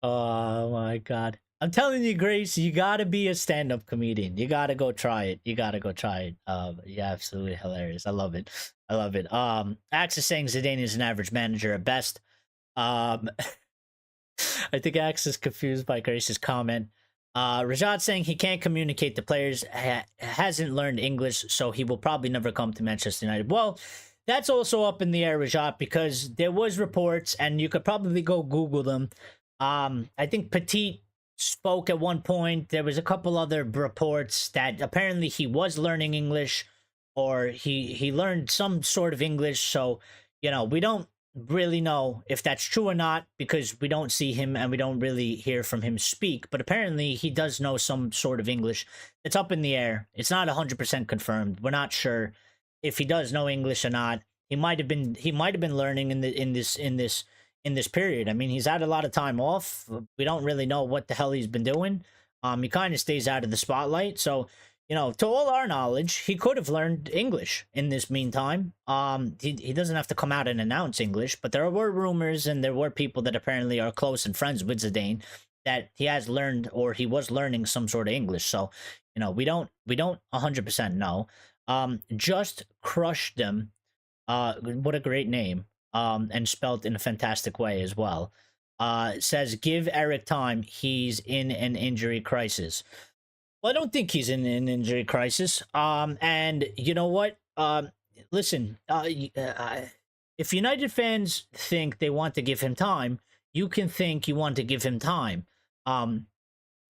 Oh my god. I'm telling you, Grace, you gotta be a stand-up comedian. You gotta go try it. Yeah, absolutely hilarious. I love it. Axe is saying Zidane is an average manager at best. I think Axe is confused by Grace's comment. Rajat saying he can't communicate to players, hasn't learned English, so he will probably never come to Manchester United. Well, that's also up in the air, Rajat, because there was reports, and you could probably go Google them. I think Petit spoke at one point. There was a couple other reports that apparently he was learning English, or he learned some sort of English. So, we don't really know if that's true or not because we don't see him and we don't really hear from him speak, but apparently he does know some sort of English. It's up in the air. It's not 100% confirmed. We're not sure if he does know English or not. He might have been learning in this in this period. I mean, he's had a lot of time off. We don't really know what the hell he's been doing. He kind of stays out of the spotlight. So, to all our knowledge, he could have learned English in this meantime. He doesn't have to come out and announce English, but there were rumors and there were people that apparently are close and friends with Zidane that he has learned or he was learning some sort of English. So, we don't 100% know. Just crushed them. What a great name. And spelt in a fantastic way as well. Says, give Eric time. He's in an injury crisis. Well, I don't think he's in an injury crisis. And you know what? Listen, if United fans think they want to give him time, you can think you want to give him time.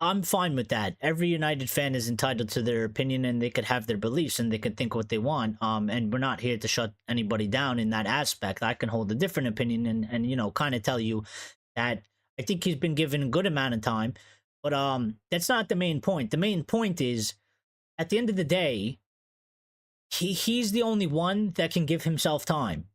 I'm fine with that. Every United fan is entitled to their opinion and they could have their beliefs and they can think what they want. And we're not here to shut anybody down in that aspect. I can hold a different opinion and kind of tell you that I think he's been given a good amount of time. But that's not the main point. The main point is, at the end of the day, he's the only one that can give himself time.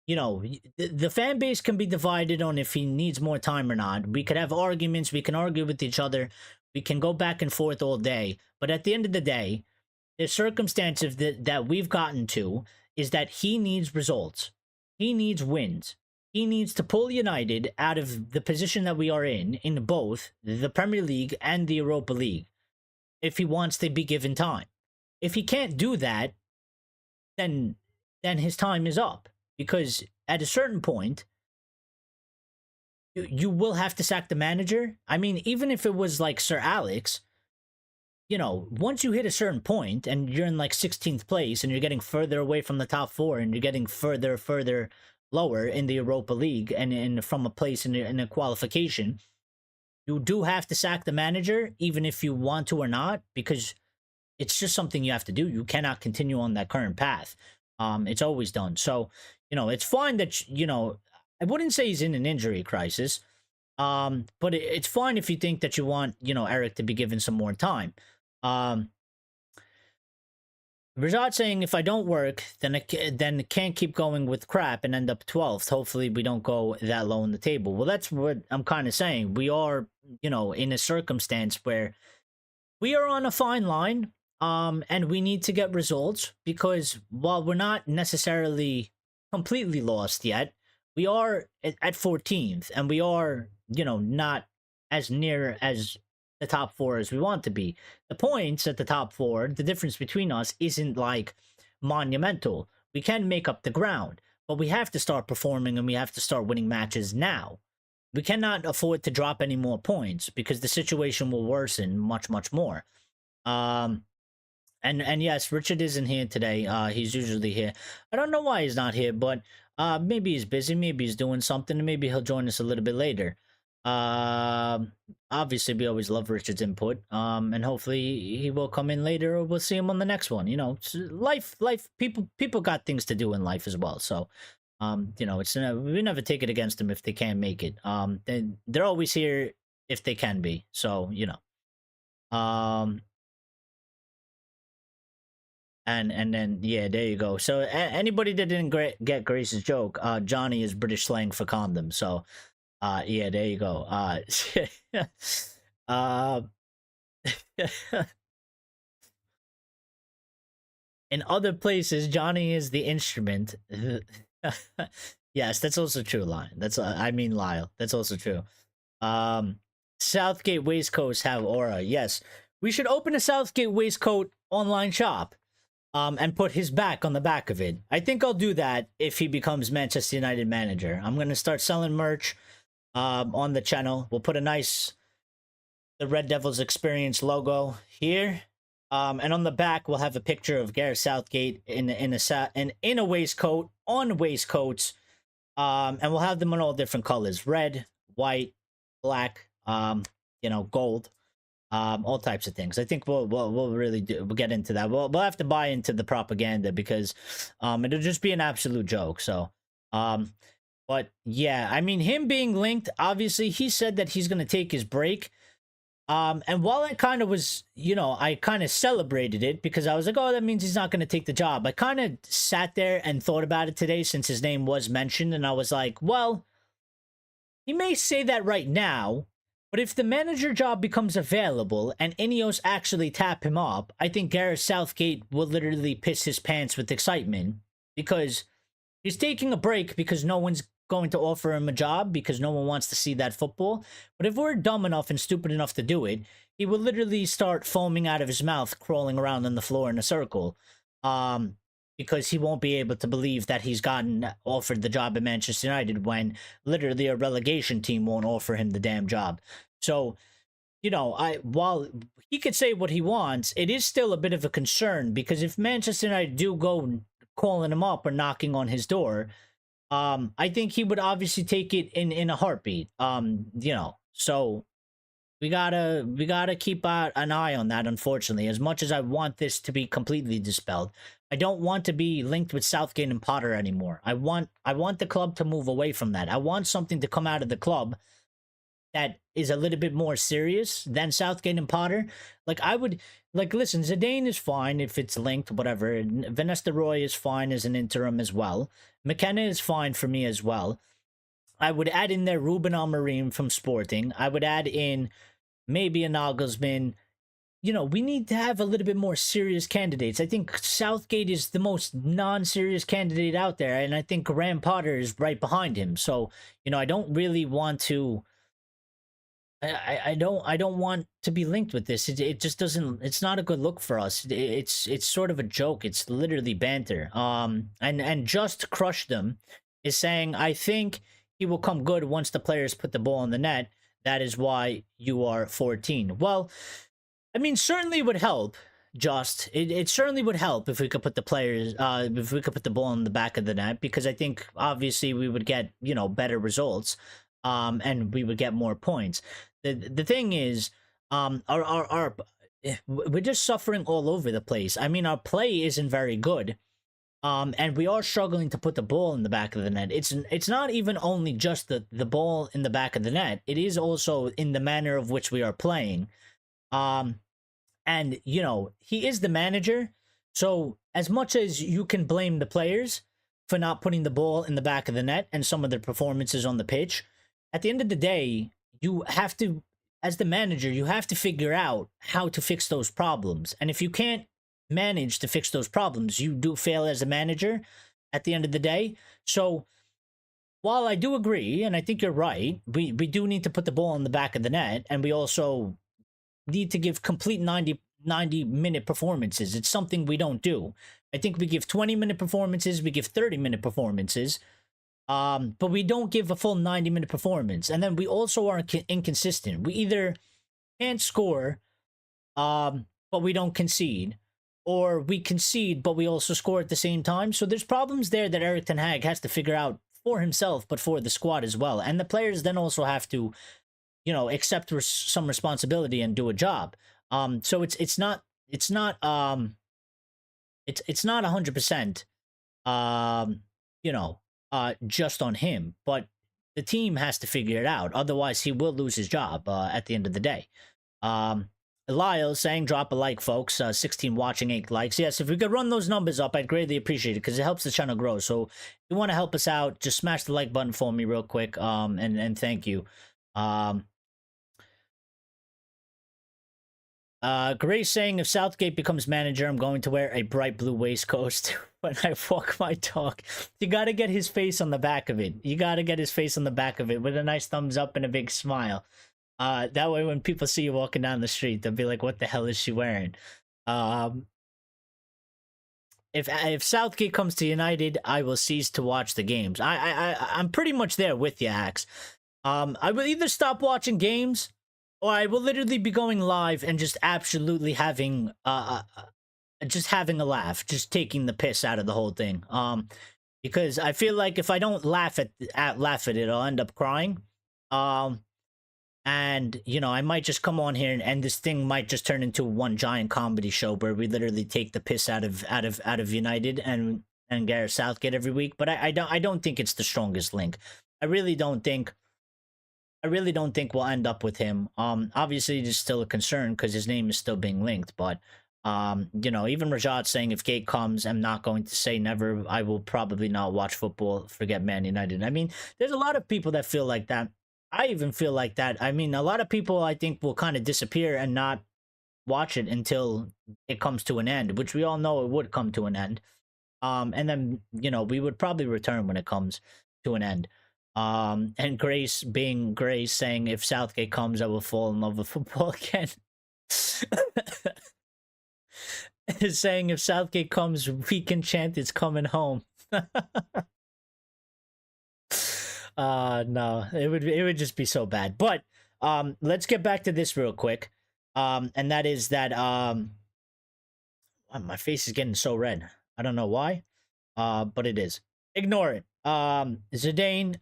The fan base can be divided on if he needs more time or not. We could have arguments. We can argue with each other. We can go back and forth all day. But at the end of the day, the circumstances that we've gotten to is that he needs results. He needs wins. He needs to pull United out of the position that we are in both the Premier League and the Europa League, if he wants to be given time. If he can't do that, then his time is up. Because at a certain point, you will have to sack the manager. I mean, even if it was like Sir Alex, once you hit a certain point and you're in like 16th place and you're getting further away from the top four and you're getting further lower in the Europa League and from a place in a qualification, you do have to sack the manager, even if you want to or not, because it's just something you have to do. You cannot continue on that current path. It's always done. So, it's fine that, I wouldn't say he's in an injury crisis. But it's fine if you think that you want, Eric to be given some more time. Rajat saying, if I don't work, then can't keep going with crap and end up 12th. Hopefully we don't go that low in the table. Well, that's what I'm kind of saying. We are, in a circumstance where we are on a fine line. And we need to get results because while we're not necessarily completely lost yet, we are at 14th and we are, not as near as the top four as we want to be. The points at the top four, the difference between us isn't like monumental. We can make up the ground, but we have to start performing and we have to start winning matches now. We cannot afford to drop any more points because the situation will worsen much, much more. And yes, Richard isn't here today. He's usually here. I don't know why he's not here, but maybe he's busy. Maybe he's doing something. And maybe he'll join us a little bit later. Obviously, we always love Richard's input. And hopefully he will come in later or we'll see him on the next one. Life, people got things to do in life as well. So, it's we never take it against them if they can't make it. They're always here if they can be. So, And then, yeah, there you go. So anybody that didn't get Grace's joke, Johnny is British slang for condom. So, yeah, there you go. In other places, Johnny is the instrument. Yes, that's also true, Lyle. Lyle. That's also true. Southgate waistcoats have aura. Yes, we should open a Southgate waistcoat online shop. And put his back on the back of it. I think I'll do that if he becomes Manchester United manager. I'm going to start selling merch on the channel. We'll put the Red Devils Experience logo here. And on the back, we'll have a picture of Gareth Southgate in a waistcoat, on waistcoats. And we'll have them in all different colors. Red, white, black, gold. All types of things. I think we'll really we'll get into that. We'll have to buy into the propaganda because it'll just be an absolute joke. So but yeah, I mean, him being linked, obviously he said that he's gonna take his break. And while I kind of was, I kind of celebrated it because I was like, oh, that means he's not gonna take the job. I kind of sat there and thought about it today since his name was mentioned, and I was like, well, he may say that right now, but if the manager job becomes available and Ineos actually tap him up, I think Gareth Southgate will literally piss his pants with excitement because he's taking a break because no one's going to offer him a job because no one wants to see that football. But if we're dumb enough and stupid enough to do it, he will literally start foaming out of his mouth, crawling around on the floor in a circle. Because he won't be able to believe that he's gotten offered the job at Manchester United when literally a relegation team won't offer him the damn job. So, while he could say what he wants, it is still a bit of a concern because if Manchester United do go calling him up or knocking on his door, I think he would obviously take it in a heartbeat. So we gotta keep an eye on that. Unfortunately, as much as I want this to be completely dispelled, I don't want to be linked with Southgate and Potter anymore. I want the club to move away from that. I want something to come out of the club that is a little bit more serious than Southgate and Potter. Listen, Zidane is fine if it's linked, whatever. Van Nistelrooy is fine as an interim as well. McKenna is fine for me as well. I would add in there Ruben Amorim from Sporting. I would add in maybe a Nagelsmann. We need to have a little bit more serious candidates. I think Southgate is the most non-serious candidate out there, and I think Graham Potter is right behind him. So, I don't really want to... I don't want to be linked with this. It just doesn't. It's not a good look for us. It's sort of a joke. It's literally banter. And just crush them is saying, I think he will come good once the players put the ball in the net. That is why you are 14. Well, I mean, certainly would help. It certainly would help if we could put the players, if we could put the ball in the back of the net, because I think obviously we would get better results. And we would get more points. The thing is, we're just suffering all over the place. I mean, our play isn't very good. And we are struggling to put the ball in the back of the net. It's not even only just the ball in the back of the net. It is also in the manner of which we are playing. And he is the manager. So as much as you can blame the players for not putting the ball in the back of the net and some of their performances on the pitch, at the end of the day, you have to, as the manager, you have to figure out how to fix those problems. And if you can't manage to fix those problems, you do fail as a manager at the end of the day. So while I do agree, and I think you're right, we do need to put the ball in the back of the net, and we also need to give complete 90-minute performances. It's something we don't do. I think we give 20-minute performances, we give 30-minute performances, but we don't give a full 90-minute performance. And then we also are inconsistent. We either can't score, but we don't concede, or we concede, but we also score at the same time. So there's problems there that Erik ten Hag has to figure out for himself, but for the squad as well. And the players then also have to, accept some responsibility and do a job. So it's not 100%, just on him, but the team has to figure it out. Otherwise, he will lose his job at the end of the day. Lyle saying, drop a like, folks. 16 watching, 8 likes. Yes, if we could run those numbers up, I'd greatly appreciate it because it helps the channel grow. So if you want to help us out, just smash the like button for me real quick. And thank you. Grace saying, if Southgate becomes manager, I'm going to wear a bright blue waistcoat when I walk my dog. You got to get his face on the back of it. You got to get his face on the back of it with a nice thumbs up and a big smile. That way when people see you walking down the street, they'll be like, what the hell is she wearing? If Southgate comes to United, I will cease to watch the games. I'm pretty much there with you, Axe. I will either stop watching games, or I will literally be going live and just absolutely having just having a laugh, just taking the piss out of the whole thing. Because I feel like if I don't laugh at it, I'll end up crying. And I might just come on here and this thing might just turn into one giant comedy show where we literally take the piss out of United and Gareth Southgate every week. But I don't think it's the strongest link. I really don't think we'll end up with him. Obviously it is still a concern because his name is still being linked, but even Rajat saying, if Gate comes, I'm not going to say never. I will probably not watch football, forget Man United. I mean, there's a lot of people that feel like that. I even feel like that. I mean, a lot of people I think will kind of disappear and not watch it until it comes to an end, which we all know it would come to an end. And then we would probably return when it comes to an end. And Grace being Grace saying, if Southgate comes, I will fall in love with football again. Is saying if Southgate comes, we can chant it's coming home. No, it would just be so bad. But let's get back to this real quick. And that is that my face is getting so red. I don't know why. But it is. Ignore it. Zidane,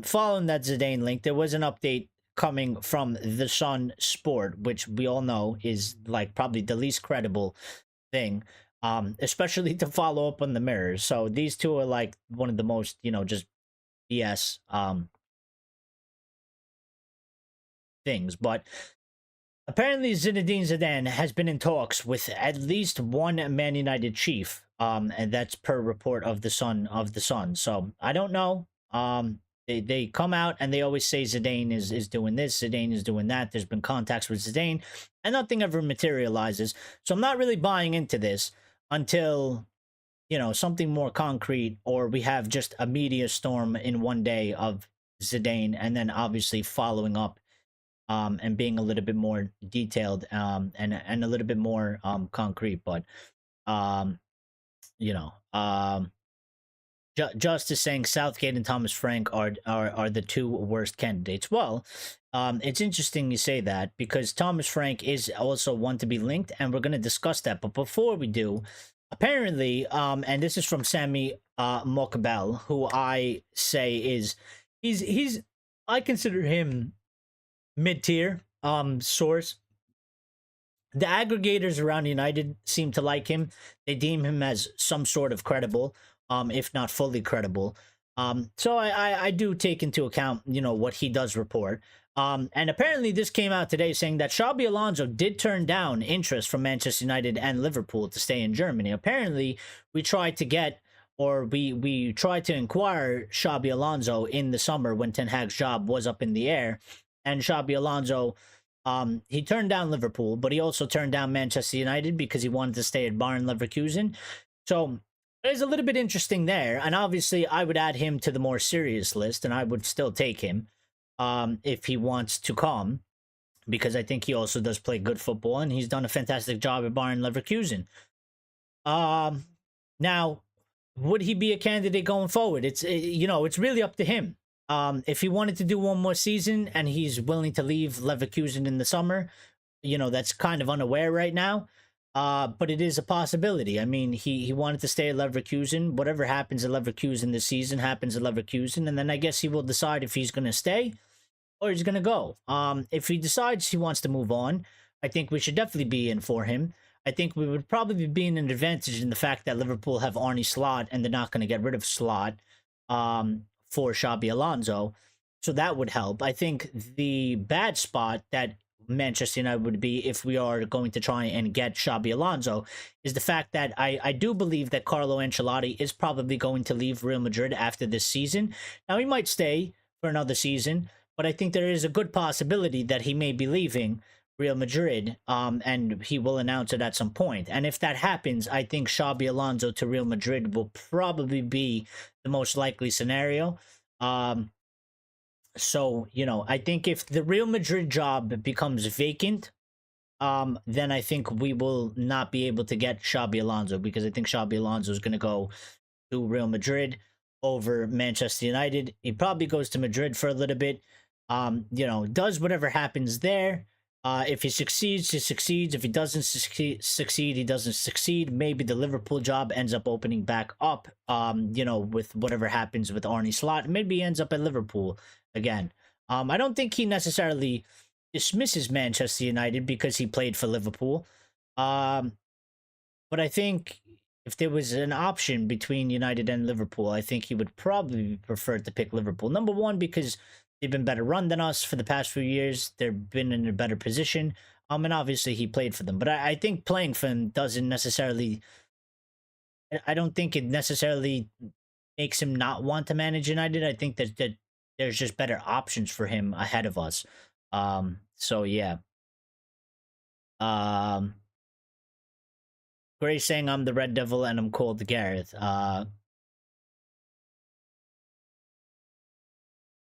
following that Zidane link, there was an update coming from The Sun Sport, which we all know is like probably the least credible thing, especially to follow up on the Mirror. So these two are like one of the most, just BS things. But apparently Zinedine Zidane has been in talks with at least one Man United chief, and that's per report of the Sun. So I don't know. They come out and they always say Zidane is doing this, Zidane is doing that. There's been contacts with Zidane, and nothing ever materializes. So I'm not really buying into this until something more concrete, or we have just a media storm in one day of Zidane, and then obviously following up and being a little bit more detailed and a little bit more concrete. But Justice saying Southgate and Thomas Frank are the two worst candidates. Well, it's interesting you say that, because Thomas Frank is also one to be linked, and we're going to discuss that. But before we do, apparently, and this is from Sammy Mokabel, who I say is he's I consider him mid-tier source. The aggregators around United seem to like him. They deem him as some sort of credible, if not fully credible. So I do take into account, what he does report. And apparently this came out today saying that Xabi Alonso did turn down interest from Manchester United and Liverpool to stay in Germany. Apparently we tried to get, or we tried to inquire Xabi Alonso in the summer when Ten Hag's job was up in the air. And Xabi Alonso, he turned down Liverpool, but he also turned down Manchester United because he wanted to stay at Bayern Leverkusen. So there's a little bit interesting there. And obviously, I would add him to the more serious list, and I would still take him if he wants to come, because I think he also does play good football, and he's done a fantastic job at Bayern Leverkusen. Now, would he be a candidate going forward? It's really up to him. If he wanted to do one more season and he's willing to leave Leverkusen in the summer, that's kind of unaware right now. But it is a possibility. I mean, he wanted to stay at Leverkusen. Whatever happens at Leverkusen this season happens at Leverkusen. And then I guess he will decide if he's going to stay or he's going to go. If he decides he wants to move on, I think we should definitely be in for him. I think we would probably be in an advantage in the fact that Liverpool have Arne Slot and they're not going to get rid of Slot. For Xabi Alonso, so that would help. I think the bad spot that Manchester United would be if we are going to try and get Xabi Alonso is the fact that I do believe that Carlo Ancelotti is probably going to leave Real Madrid after this season. Now, he might stay for another season, but I think there is a good possibility that he may be leaving Real Madrid, and he will announce it at some point. And if that happens, I think Xabi Alonso to Real Madrid will probably be the most likely scenario. So, I think if the Real Madrid job becomes vacant, then I think we will not be able to get Xabi Alonso, because I think Xabi Alonso is going to go to Real Madrid over Manchester United. He probably goes to Madrid for a little bit, does whatever happens there. If he succeeds, he succeeds. If he doesn't succeed, he doesn't succeed. Maybe the Liverpool job ends up opening back up, with whatever happens with Arne Slot. Maybe he ends up at Liverpool again. I don't think he necessarily dismisses Manchester United because he played for Liverpool. But I think if there was an option between United and Liverpool, I think he would probably prefer to pick Liverpool. Number one, because they've been better run than us for the past few years. They've been in a better position. And obviously he played for them. But I think playing for him doesn't necessarily... I don't think it necessarily makes him not want to manage United. I think that there's just better options for him ahead of us. So yeah. Um, Gray saying I'm the Red Devil and I'm called Gareth.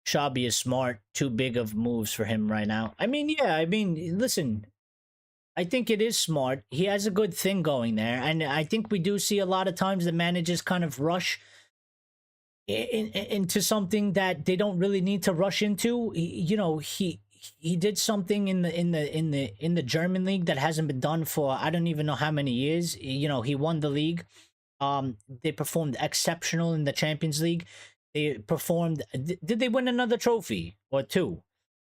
Shabby is smart. Too big of moves for him right now. I mean, yeah. I mean, listen. I think it is smart. He has a good thing going there, and I think we do see a lot of times the managers kind of rush into something that they don't really need to rush into. You know, he did something in the German league that hasn't been done for I don't even know how many years. You know, he won the league. They performed exceptional in the Champions League. They performed. Did they win another trophy or two?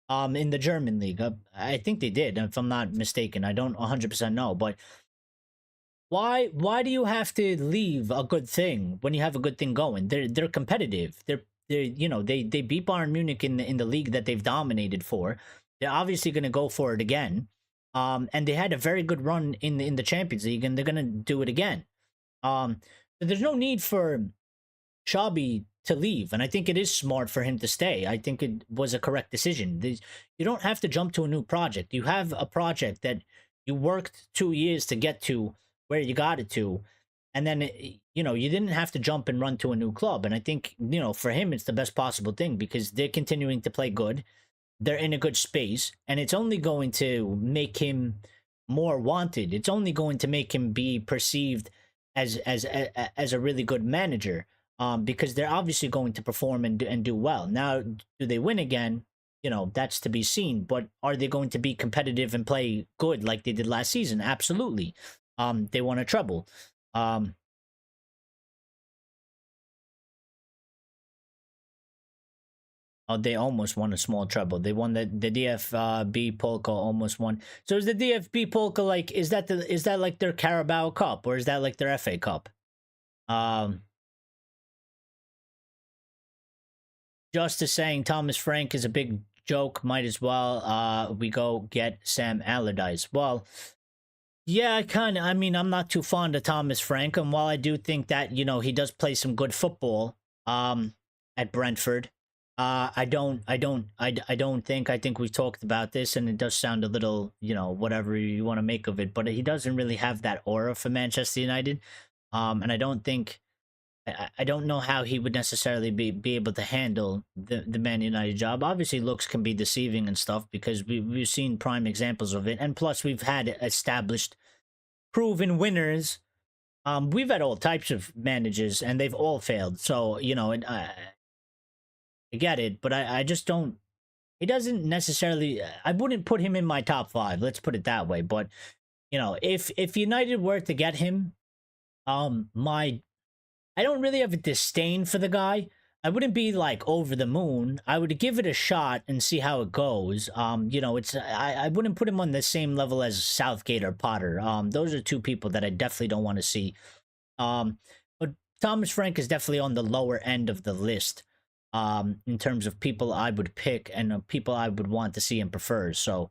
In the German league, I think they did, if I'm not mistaken. I don't 100% know, but why do you have to leave a good thing when you have a good thing going? They're competitive. They're you know they beat Bayern Munich in the league that they've dominated for. They're obviously going to go for it again. And they had a very good run in the Champions League, and they're going to do it again. So there's no need for Shabby to leave, and I think it is smart for him to stay. I think it was a correct decision. You don't have to jump to a new project. You have a project that you worked 2 years to get to where you got it to, and then you know you didn't have to jump and run to a new club. And I think for him it's the best possible thing because they're continuing to play good. They're in a good space, and it's only going to make him more wanted. It's only going to make him be perceived as a really good manager. Because they're obviously going to perform and do well. Now, do they win again? That's to be seen. But are they going to be competitive and play good like they did last season? Absolutely. They won a treble. Oh, they almost won a small treble. They won the DFB Polka almost won. So is the DFB Polka like is that like their Carabao Cup or is that like their FA Cup? Justice saying Thomas Frank is a big joke. Might as well we go get Sam Allardyce. Well, yeah, I mean, I'm not too fond of Thomas Frank, and while I do think that he does play some good football at Brentford, I think we've talked about this, and it does sound a little whatever you want to make of it, but he doesn't really have that aura for Manchester United, and I don't think. I don't know how he would necessarily be able to handle the Man United job. Obviously, looks can be deceiving and stuff because we've seen prime examples of it. And plus, we've had established, proven winners. We've had all types of managers, and they've all failed. So, I get it, but I just don't. He doesn't necessarily. I wouldn't put him in my top 5. Let's put it that way. But, if United were to get him, I don't really have a disdain for the guy. I wouldn't be like over the moon. I would give it a shot and see how it goes. I wouldn't put him on the same level as Southgate or Potter. Those are two people that I definitely don't want to see. But Thomas Frank is definitely on the lower end of the list. In terms of people I would pick and people I would want to see and prefer. So,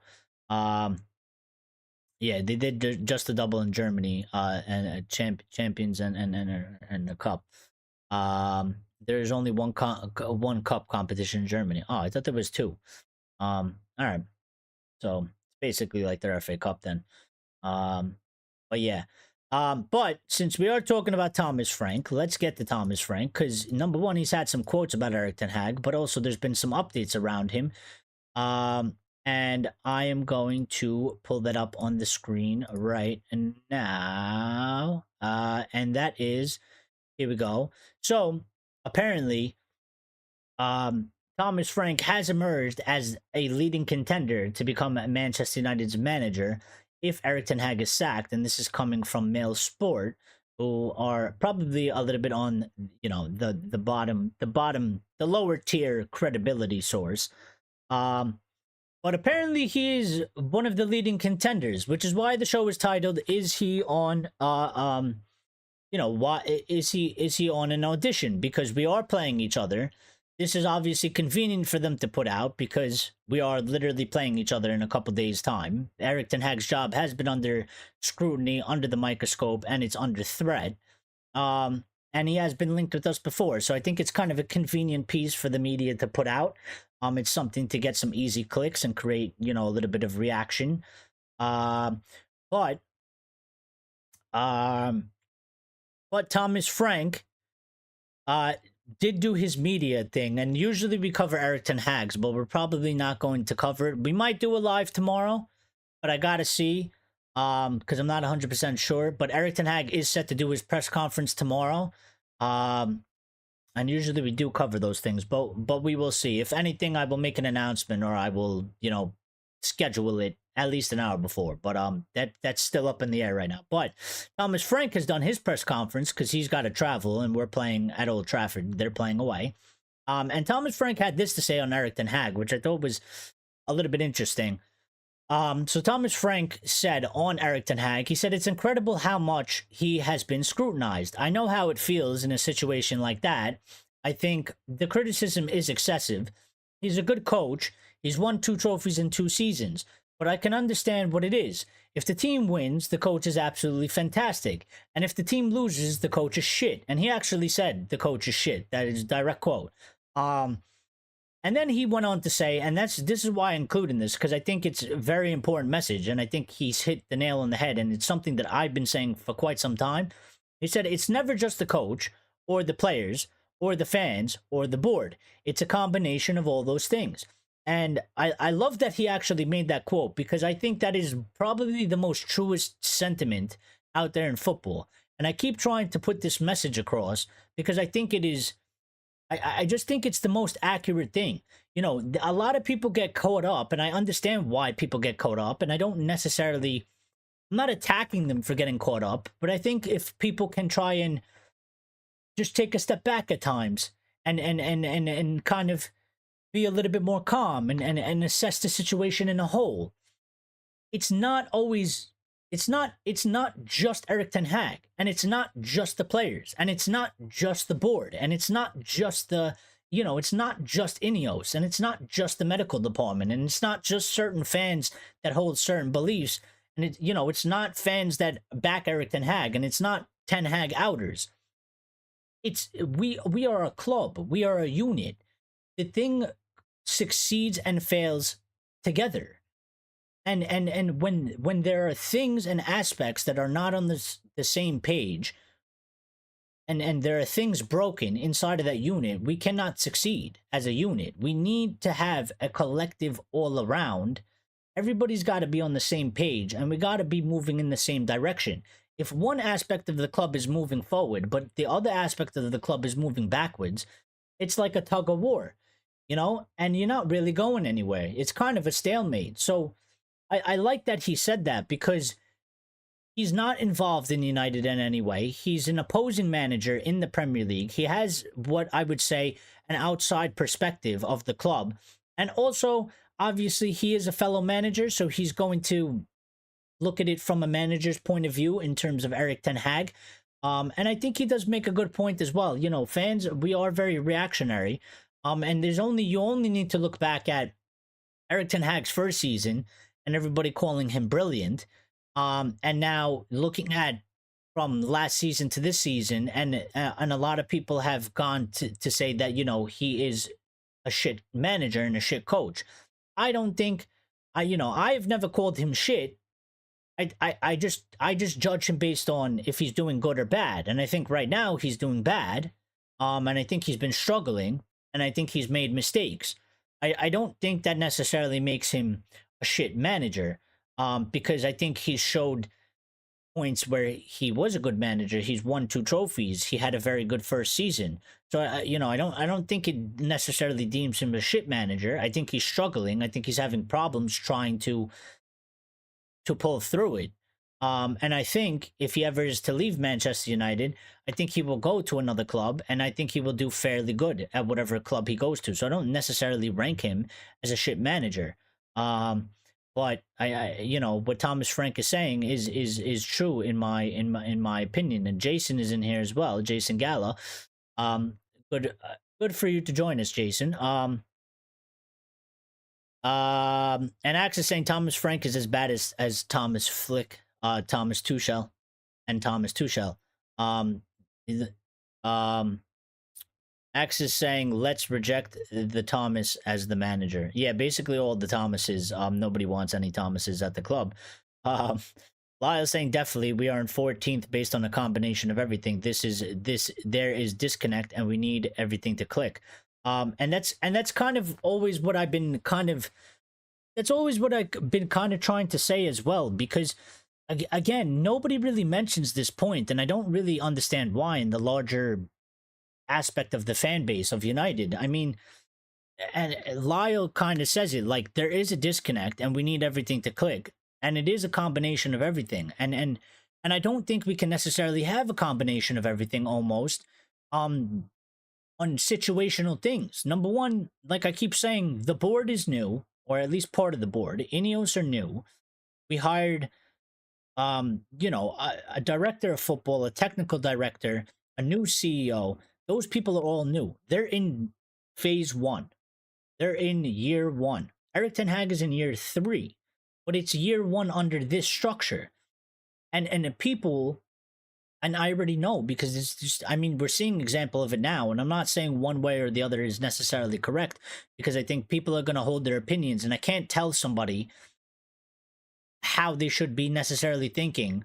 yeah, they did just a double in Germany, and champions and a cup. There's only one cup competition in Germany. Oh, I thought there was 2. All right, so it's basically like their FA Cup then. But yeah, but since we are talking about Thomas Frank, let's get to Thomas Frank because number one, he's had some quotes about Erik ten Hag, but also there's been some updates around him. And I am going to pull that up on the screen right now. And that is, here we go. So apparently, Thomas Frank has emerged as a leading contender to become Manchester United's manager if Erik ten Hag is sacked. And this is coming from Mail Sport, who are probably a little bit on, the lower tier credibility source. But apparently he is one of the leading contenders, which is why the show is titled "Is he on why is he on an audition?" Because we are playing each other. This is obviously convenient for them to put out because we are literally playing each other in a couple days' time. Erik ten Hag's job has been under scrutiny, under the microscope, and it's under threat. and he has been linked with us before. So I think it's kind of a convenient piece for the media to put out. It's something to get some easy clicks and create, a little bit of reaction. But um, but Thomas Frank did do his media thing, and usually we cover Eric Ten Hag's, but we're probably not going to cover it. We might do a live tomorrow, but I gotta see, because I'm not 100% sure. But Eric Ten Hag is set to do his press conference tomorrow, and usually we do cover those things, but we will see. If anything, I will make an announcement, or I will, schedule it at least an hour before. But that's still up in the air right now. But Thomas Frank has done his press conference because he's got to travel, and we're playing at Old Trafford. They're playing away. And Thomas Frank had this to say on Eric Ten Hag, which I thought was a little bit interesting. So Thomas Frank said on Eric Ten Hag, he said, "It's incredible how much he has been scrutinized. I know how it feels in a situation like that. I think the criticism is excessive. He's a good coach. He's won 2 trophies in 2 seasons. But I can understand what it is. If the team wins, the coach is absolutely fantastic. And if the team loses, the coach is shit." And he actually said the coach is shit. That is a direct quote. And then he went on to say, and this is why I included this, because I think it's a very important message, and I think he's hit the nail on the head, and it's something that I've been saying for quite some time. He said, "It's never just the coach, or the players, or the fans, or the board. It's a combination of all those things." And I love that he actually made that quote, because I think that is probably the most truest sentiment out there in football. And I keep trying to put this message across because I think it is, I just think it's the most accurate thing. A lot of people get caught up, and I understand why people get caught up, and I don't necessarily, I'm not attacking them for getting caught up, but I think if people can try and just take a step back at times and kind of be a little bit more calm and assess the situation in a whole. It's not just Eric Ten Hag, and it's not just the players, and it's not just the board, and it's not just it's not just Ineos, and it's not just the medical department, and it's not just certain fans that hold certain beliefs, and it's not fans that back Eric Ten Hag, and it's not Ten Hag outers. We are a club, we are a unit. The thing succeeds and fails together, and when there are things and aspects that are not on the same page, and there are things broken inside of that unit, we cannot succeed as a unit. We need to have a collective all around. Everybody's got to be on the same page, and we got to be moving in the same direction. If one aspect of the club is moving forward, but the other aspect of the club is moving backwards, it's like a tug of war. And you're not really going anywhere. It's kind of a stalemate. So I like that he said that, because he's not involved in United in any way. He's an opposing manager in the Premier League. He has what I would say an outside perspective of the club. And also, obviously, he is a fellow manager, so he's going to look at it from a manager's point of view in terms of Eric Ten Hag. And I think he does make a good point as well. Fans, we are very reactionary. And you only need to look back at Eric Ten Hag's first season and everybody calling him brilliant. And now looking at from last season to this season, and a lot of people have gone to say that, he is a shit manager and a shit coach. I don't think, I've never called him shit. I just judge him based on if he's doing good or bad. And I think right now he's doing bad. And I think he's been struggling. And I think he's made mistakes. I don't think that necessarily makes him a shit manager, because I think he showed points where he was a good manager. He's won 2 trophies. He had a very good first season. So I don't think it necessarily deems him a shit manager. I think he's struggling. I think he's having problems trying to pull through it. And I think if he ever is to leave Manchester United, I think he will go to another club, and I think he will do fairly good at whatever club he goes to. So I don't necessarily rank him as a shit manager. But I what Thomas Frank is saying is true in my opinion. And Jason is in here as well, Jason Gala. Good for you to join us, Jason. And Axe is saying Thomas Frank is as bad as Thomas Flick. Thomas Tuchel. Um, X is saying, let's reject the Thomas as the manager. Yeah, basically all the Thomases. Nobody wants any Thomases at the club. Um, Lyle saying definitely we are in 14th based on a combination of everything. There is disconnect and we need everything to click. And that's kind of always what I've been kind of that's always what I've been kind of trying to say as well, because again, nobody really mentions this point, and I don't really understand why in the larger aspect of the fan base of United. I mean, and Lyle kind of says it like there is a disconnect and we need everything to click. And it is a combination of everything. And I don't think we can necessarily have a combination of everything almost um on situational things. Number one, like I keep saying, the board is new, or at least part of the board. Ineos are new. We hired a director of football, a technical director, a new CEO. Those people are all new. They're in phase one. They're in year one. Eric Ten Hag is in year three, but it's year one under this structure. And the people, and I already know because it's just, I mean, we're seeing an example of it now. And I'm not saying one way or the other is necessarily correct because I think people are going to hold their opinions. And I can't tell somebody how they should be necessarily thinking.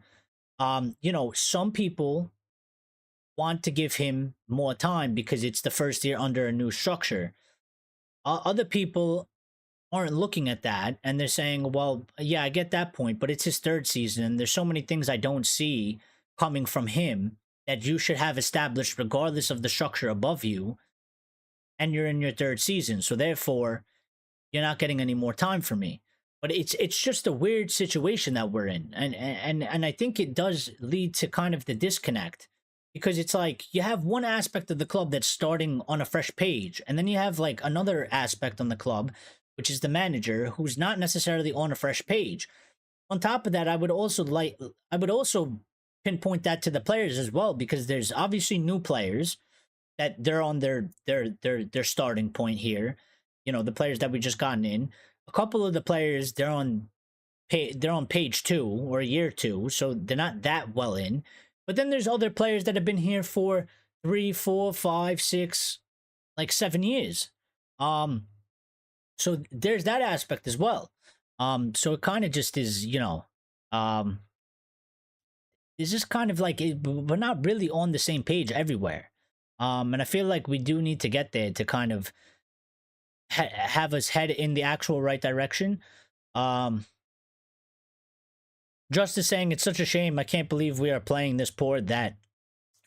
Some people want to give him more time because it's the first year under a new structure. Other people aren't looking at that and they're saying, well, yeah, I get that point, but it's his third season and there's so many things I don't see coming from him that you should have established regardless of the structure above you, and you're in your third season, so therefore you're not getting any more time from me. But it's just a weird situation that we're in, and I think it does lead to kind of the disconnect, because it's like you have one aspect of the club that's starting on a fresh page, and then you have like another aspect on the club, which is the manager, who's not necessarily on a fresh page. On top of that, I would also pinpoint that to the players as well, because there's obviously new players that they're on their starting point here. The players that we just gotten in. A couple of the players they're on page two or year two, so they're not that well in. But then there's other players that have been here for 3, 4, 5, 6, like 7 years. So there's that aspect as well. So it kind of just is, it's just kind of like we're not really on the same page everywhere. And I feel like we do need to get there to kind of have us head in the actual right direction. Um, Justice saying it's such a shame. I can't believe we are playing this poor that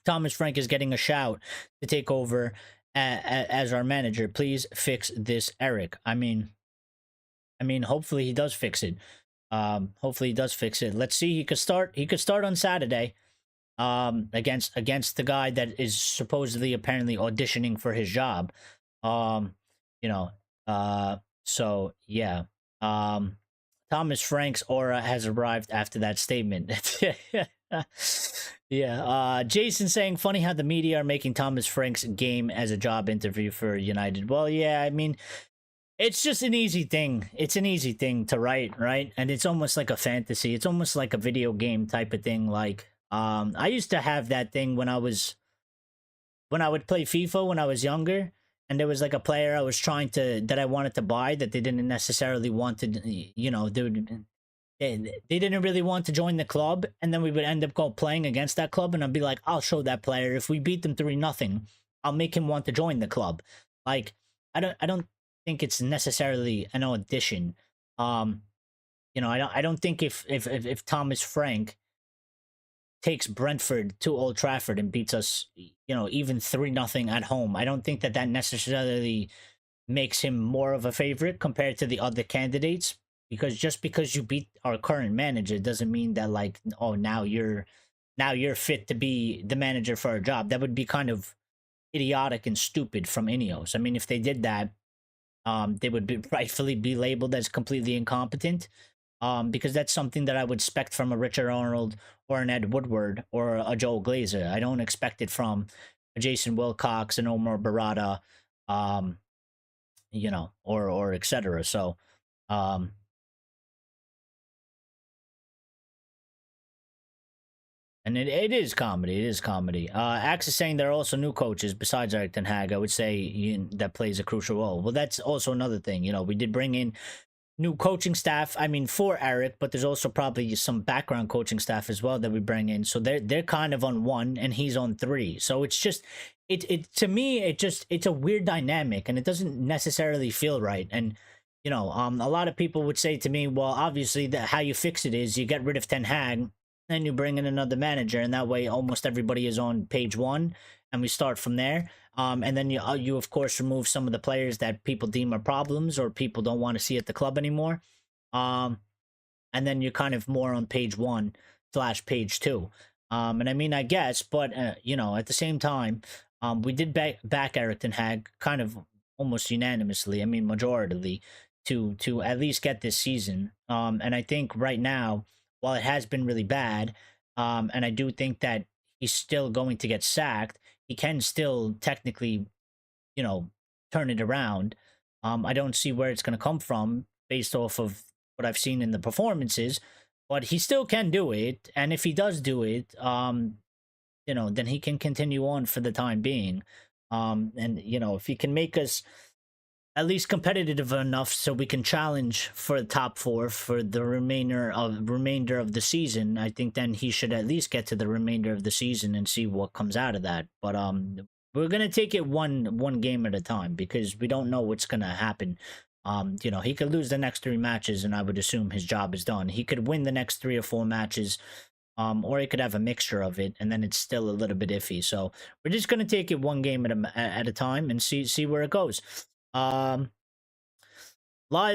Thomas Frank is getting a shout to take over as our manager. Please fix this, Eric. I mean, hopefully he does fix it. Hopefully he does fix it. Let's see. He could start. He could start on Saturday. Against the guy that is supposedly apparently auditioning for his job. Um, you know. So yeah. Thomas Frank's aura has arrived after that statement. Yeah. Jason saying, funny how the media are making Thomas Frank's game as a job interview for United. Well, yeah, I mean, it's just an easy thing. It's an easy thing to write, right? And it's almost like a fantasy. It's almost like a video game type of thing. Like, I used to have that thing when I would play FIFA when I was younger, and there was like a player that I wanted to buy that they didn't necessarily want to, they didn't really want to join the club, and then we would end up playing against that club, and I'd be like, I'll show that player, if we beat them 3-0, I'll make him want to join the club. Like, I don't think it's necessarily an audition. I don't think if Thomas Frank takes Brentford to Old Trafford and beats us, even 3-0 at home, I don't think that necessarily makes him more of a favorite compared to the other candidates. Because just because you beat our current manager doesn't mean that, like, oh, now you're fit to be the manager for our job. That would be kind of idiotic and stupid from Ineos. I mean, if they did that, they would rightfully be labeled as completely incompetent. Because that's something that I would expect from a Richard Arnold or an Ed Woodward or a Joel Glazer. I don't expect it from a Jason Wilcox and Omar Barada, or etc. So, um, And it is comedy. It is comedy. Axe is saying there are also new coaches besides Eric Ten Hag. I would say that plays a crucial role. Well, that's also another thing. We did bring in new coaching staff. I mean, for Eric, but there's also probably some background coaching staff as well that we bring in. So they're kind of on one, and he's on three. So it's just it to me it's a weird dynamic, and it doesn't necessarily feel right. And a lot of people would say to me, well, obviously how you fix it is you get rid of Ten Hag, then you bring in another manager, and that way almost everybody is on page one, and we start from there. And then you of course remove some of the players that people deem are problems or people don't want to see at the club anymore. And then you're kind of more on page one / page two. And I mean, I guess, but at the same time, we did back Eric Ten Hag kind of almost unanimously. I mean, majoritarily to at least get this season. And I think right now, while it has been really bad, and I do think that he's still going to get sacked, he can still technically, turn it around. I don't see where it's going to come from based off of what I've seen in the performances, but he still can do it. And if he does do it, then he can continue on for the time being. And if he can make us at least competitive enough so we can challenge for the top four for the remainder of the season, I think then he should at least get to the remainder of the season and see what comes out of that. But we're gonna take it one game at a time because we don't know what's gonna happen. He could lose the next 3 matches and I would assume his job is done. He could win the next 3 or 4 matches, or he could have a mixture of it, and then it's still a little bit iffy. So we're just gonna take it one game at a time and see where it goes. Lyle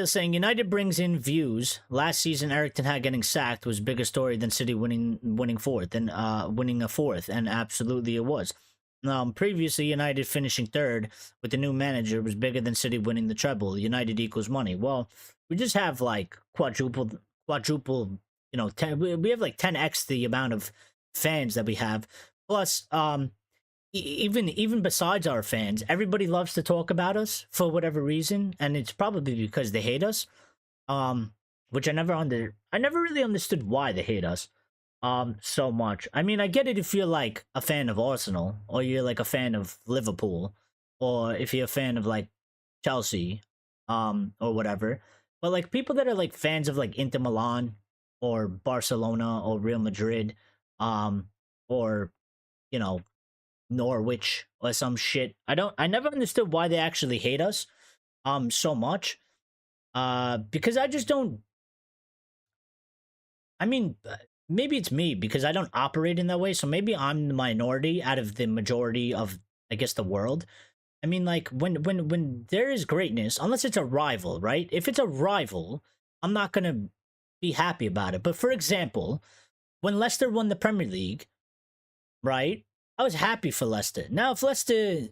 saying United brings in views. Last season, Eric Ten Hag getting sacked was a bigger story than City winning fourth and winning a fourth, and absolutely it was. Previously, United finishing third with the new manager was bigger than City winning the treble. United equals money. Well, we just have like quadruple. We have like 10x the amount of fans that we have. Plus, even besides our fans, everybody loves to talk about us for whatever reason, and it's probably because they hate us. Which I never really understood why they hate us so much. I mean, I get it if you're like a fan of Arsenal, or you're like a fan of Liverpool, or if you're a fan of like Chelsea, or whatever. But like people that are like fans of like Inter Milan or Barcelona or Real Madrid, or Norwich or some shit. I never understood why they actually hate us so much. Because I just don't. I mean, maybe it's me because I don't operate in that way, so maybe I'm the minority out of the majority of, I guess, the world. I mean, like when there is greatness, unless it's a rival, right? If it's a rival, I'm not gonna be happy about it. But for example, when Leicester won the Premier League, right? I was happy for Leicester. Now, if Leicester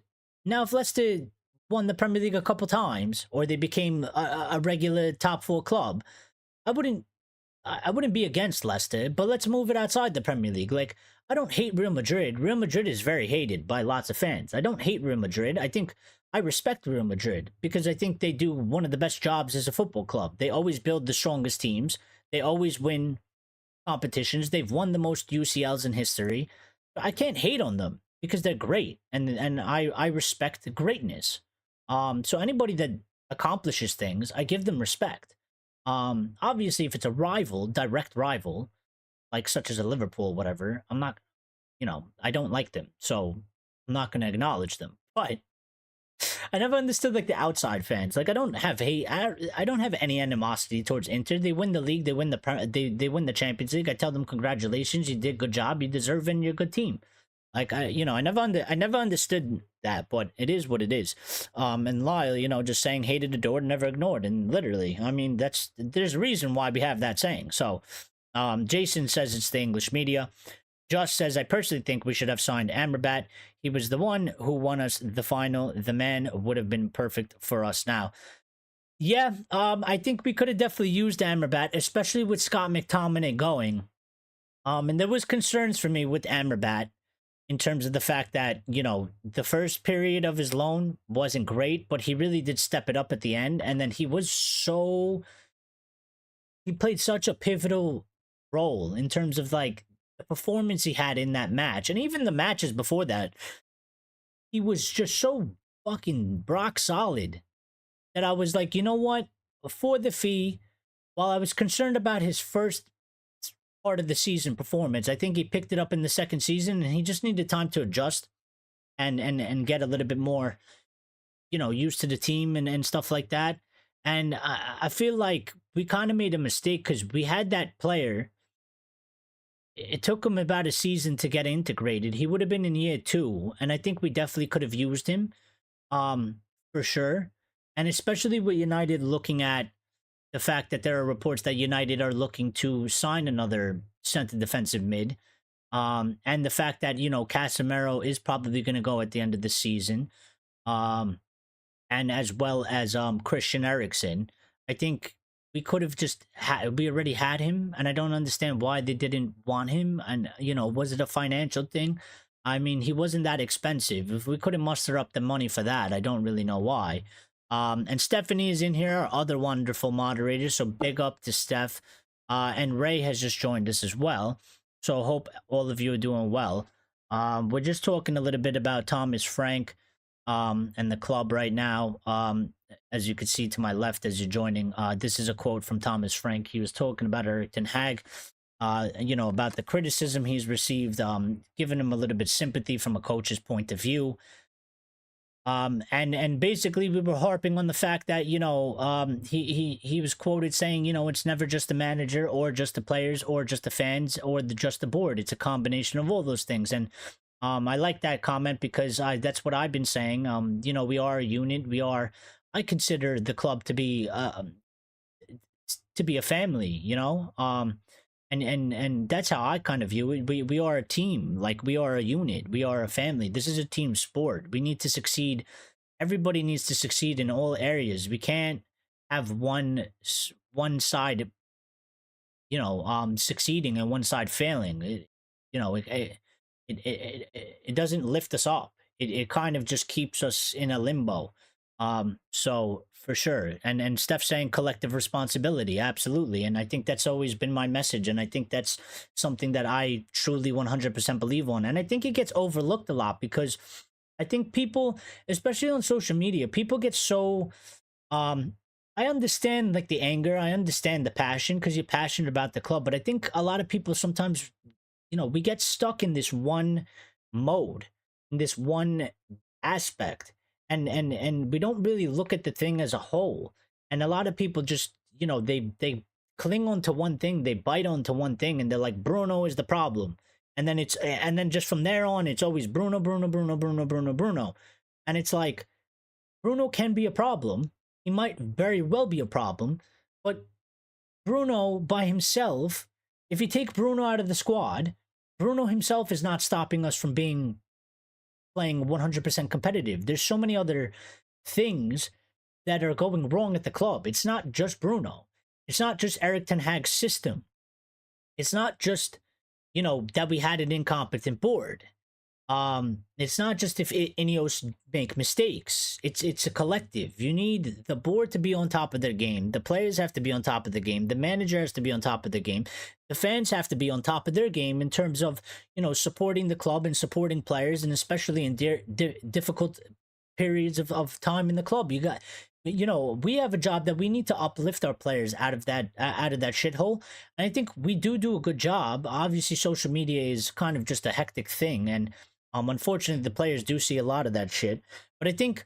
won the Premier League a couple times, or they became a regular top 4 club, I wouldn't be against Leicester. But let's move it outside the Premier League. Like, I don't hate Real Madrid. Real Madrid is very hated by lots of fans. I don't hate Real Madrid. I respect Real Madrid because I think they do one of the best jobs as a football club. They always build the strongest teams. They always win competitions. They've won the most UCLs in history. I can't hate on them because they're great, and I respect the greatness. So anybody that accomplishes things, I give them respect. Obviously, if it's a rival, direct rival, like such as a Liverpool, whatever, I'm not, I don't like them, so I'm not going to acknowledge them. But I never understood like the outside fans. Like I don't have hate. I don't have any animosity towards Inter. They win the league. They win they win the Champions League. I tell them congratulations. You did a good job. You deserve it. And you're a good team. Like I never understood that, but it is what it is. And Lyle, just saying hated, adored, never ignored, and literally, I mean there's a reason why we have that saying. So, Jason says it's the English media. Josh says, I personally think we should have signed Amrabat. He was the one who won us the final. The man would have been perfect for us now. Yeah, I think we could have definitely used Amrabat, especially with Scott McTominay going. And there was concerns for me with Amrabat in terms of the fact that, the first period of his loan wasn't great, but he really did step it up at the end. And then he played such a pivotal role in terms of like the performance he had in that match, and even the matches before that, he was just so fucking rock solid that I was like, you know what? Before the fee, while I was concerned about his first part of the season performance, I think he picked it up in the second season, and he just needed time to adjust and get a little bit more, used to the team and stuff like that. And I feel like we kind of made a mistake because we had that player. It took him about a season to get integrated. He would have been in year 2, and I think we definitely could have used him, for sure. And especially with United looking at the fact that there are reports that United are looking to sign another center defensive mid, and the fact that Casemiro is probably going to go at the end of the season, and as well as Christian Eriksen. I think we could have just we already had him, and I don't understand why they didn't want him. And was it a financial thing? I mean, he wasn't that expensive. If we couldn't muster up the money for that, I don't really know why. And Stephanie is in here, our other wonderful moderator. So big up to Steph. And Ray has just joined us as well. So hope all of you are doing well. We're just talking a little bit about Thomas Frank and the club right now. As you can see to my left as you're joining, this is a quote from Thomas Frank. He was talking about Erik ten Hag, about the criticism he's received, giving him a little bit of sympathy from a coach's point of view. And basically we were harping on the fact that, he was quoted saying, it's never just the manager or just the players or just the fans or just the board. It's a combination of all those things. And I like that comment because that's what I've been saying. We are a unit. I consider the club to be a family, and that's how I kind of view it. We are a team, like we are a unit, we are a family. This is a team sport. We need to succeed. Everybody needs to succeed in all areas. We can't have one side, succeeding and one side failing. It doesn't lift us up. It kind of just keeps us in a limbo. So for sure. And Steph saying collective responsibility. Absolutely. And I think that's always been my message. And I think that's something that I truly 100% believe on. And I think it gets overlooked a lot because I think people, especially on social media, people get so, I understand like the anger. I understand the passion because you're passionate about the club. But I think a lot of people sometimes, we get stuck in this one mode, in this one aspect. And we don't really look at the thing as a whole. And a lot of people just, they cling on to one thing, they bite onto one thing, and they're like, Bruno is the problem. And then just from there on, it's always Bruno, Bruno, Bruno, Bruno, Bruno, Bruno. And it's like, Bruno can be a problem. He might very well be a problem, but Bruno by himself, if you take Bruno out of the squad, Bruno himself is not stopping us from playing 100% competitive. There's so many other things that are going wrong at the club. It's not just Bruno. It's not just Erik ten Hag's system. It's not just, that we had an incompetent board. It's not just if Ineos make mistakes. It's a collective. You need the board to be on top of their game. The players have to be on top of the game. The manager has to be on top of the game. The fans have to be on top of their game in terms of, supporting the club and supporting players, and especially in difficult periods of time in the club. We have a job that we need to uplift our players out of that shithole. And I think we do a good job. Obviously, social media is kind of just a hectic thing, and unfortunately, the players do see a lot of that shit. But I think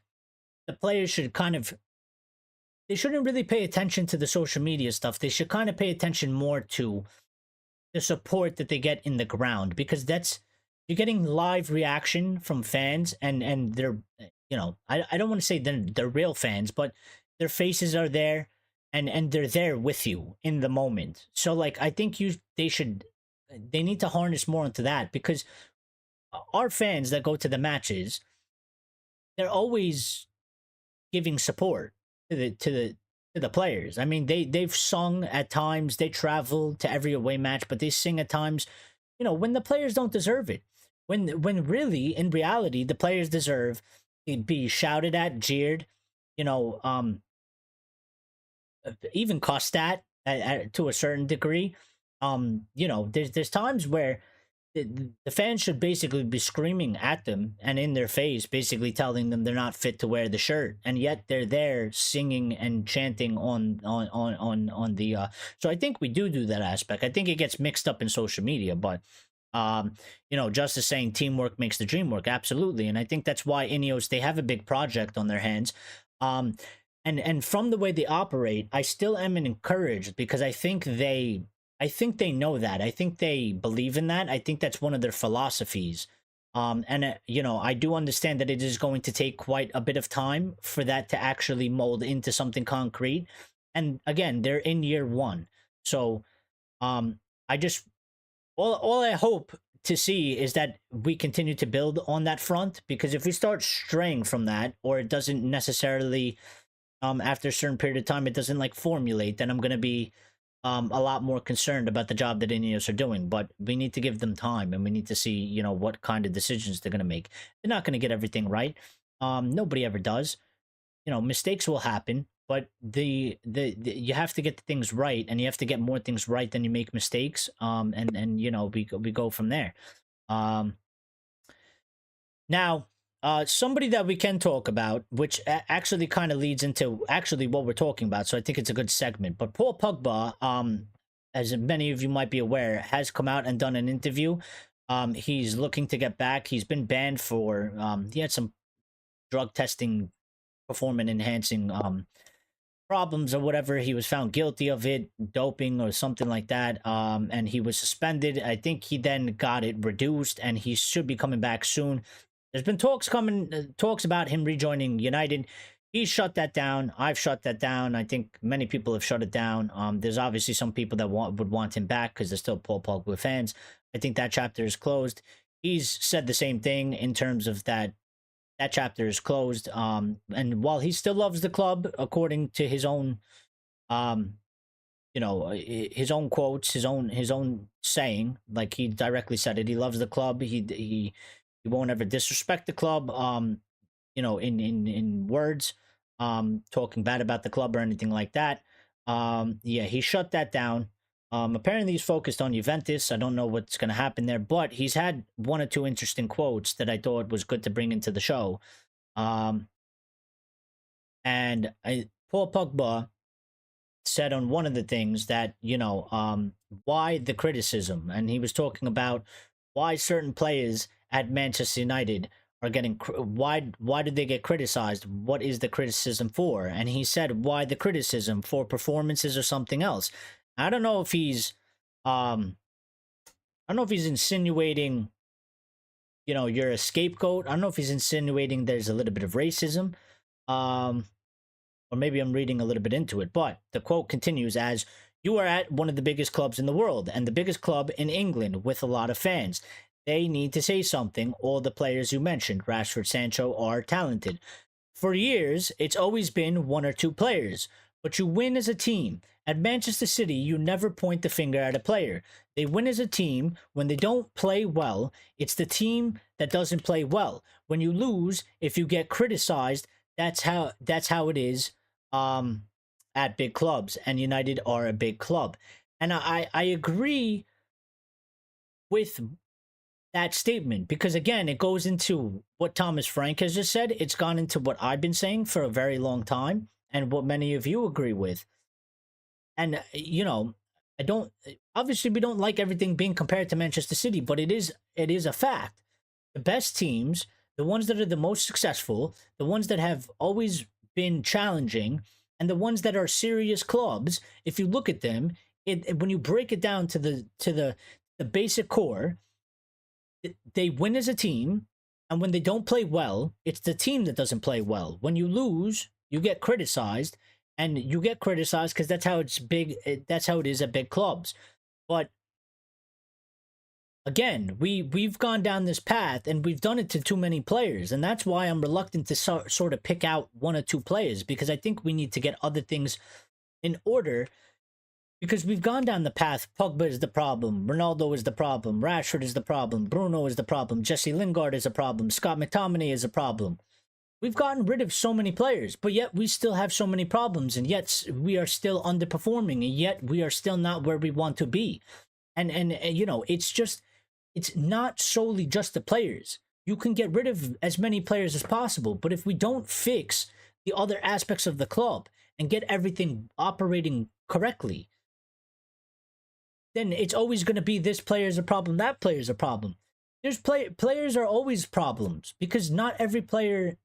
the players should they shouldn't really pay attention to the social media stuff. They should kind of pay attention more to the support that they get in the ground, because you're getting live reaction from fans, and they're, I don't want to say they're real fans, but their faces are there, and they're there with you in the moment. So like, I think they need to harness more into that, because our fans that go to the matches, they're always giving support to the players. I mean, they've sung at times, they travel to every away match, but they sing at times, when the players don't deserve it. When really, in reality, the players deserve to be shouted at, jeered, even cussed at to a certain degree. There's times where the fans should basically be screaming at them and in their face, basically telling them they're not fit to wear the shirt, and yet they're there singing and chanting on the. So I think we do that aspect. I think it gets mixed up in social media, but just as saying teamwork makes the dream work, absolutely, and I think that's why Ineos, they have a big project on their hands. And from the way they operate, I still am encouraged because I think they know that. I think they believe in that. I think that's one of their philosophies. I do understand that it is going to take quite a bit of time for that to actually mold into something concrete. And again, they're in year one. So I just all I hope to see is that we continue to build on that front, because if we start straying from that, or it doesn't necessarily after a certain period of time it doesn't like formulate, then I'm going to be a lot more concerned about the job that Ineos are doing. But we need to give them time, and we need to see, what kind of decisions they're going to make. They're not going to get everything right. Nobody ever does. Mistakes will happen, but the you have to get the things right, and you have to get more things right than you make mistakes. We go from there. Now, somebody that we can talk about, which actually kind of leads into actually what we're talking about, so I think it's a good segment. But Paul Pogba, as many of you might be aware, has come out and done an interview. He's looking to get back. He's been banned for he had some drug testing, performance enhancing problems or whatever. He was found guilty of it, doping or something like that, and he was suspended. I think he then got it reduced, and he should be coming back soon. There's been talks about him rejoining United. He's shut that down. I've shut that down. I think many people have shut it down. There's obviously some people that would want him back because they're still Paul Pogba fans. I think that chapter is closed. He's said the same thing in terms of that chapter is closed. And while he still loves the club, according to his own, his own quotes, his own saying, like he directly said it, he loves the club. He won't ever disrespect the club, in words, talking bad about the club or anything like that. He shut that down. Apparently he's focused on Juventus. I don't know what's going to happen there, but he's had one or two interesting quotes that I thought was good to bring into the show. Paul Pogba said on one of the things that, why the criticism, and he was talking about why certain players at Manchester United are getting why did they get criticized? What is the criticism for? And he said, why the criticism? For performances or something else? I don't know if he's insinuating, you're a scapegoat. I don't know if he's insinuating there's a little bit of racism, or maybe I'm reading a little bit into it. But the quote continues as, you are at one of the biggest clubs in the world and the biggest club in England with a lot of fans. They need to say something. All the players you mentioned, Rashford, Sancho, are talented. For years, it's always been one or two players, but you win as a team. At Manchester City, you never point the finger at a player. They win as a team. When they don't play well, it's the team that doesn't play well. When you lose, if you get criticized, that's how it is at big clubs, and United are a big club. And I agree with that statement, because again, it goes into what Thomas Frank has just said. It's gone into what I've been saying for a very long time, and what many of you agree with. And obviously we don't like everything being compared to Manchester City, but it is a fact. The best teams, the ones that are the most successful, the ones that have always been challenging, and the ones that are serious clubs, if you look at them, when you break it down to the basic core, they win as a team, and when they don't play well, it's the team that doesn't play well. When you lose, you get criticized, and you get criticized because that's how it's big. That's how it is at big clubs. But again, we've gone down this path, and we've done it to too many players, and that's why I'm reluctant to sort of pick out one or two players, because I think we need to get other things in order. Because we've gone down the path, Pogba is the problem, Ronaldo is the problem, Rashford is the problem, Bruno is the problem, Jesse Lingard is a problem, Scott McTominay is a problem. We've gotten rid of so many players, but yet we still have so many problems, and yet we are still underperforming, and yet we are still not where we want to be. And it's just, it's not solely just the players. You can get rid of as many players as possible, but if we don't fix the other aspects of the club and get everything operating correctly, then it's always going to be this player is a problem, that player is a problem. Players are always problems because not every player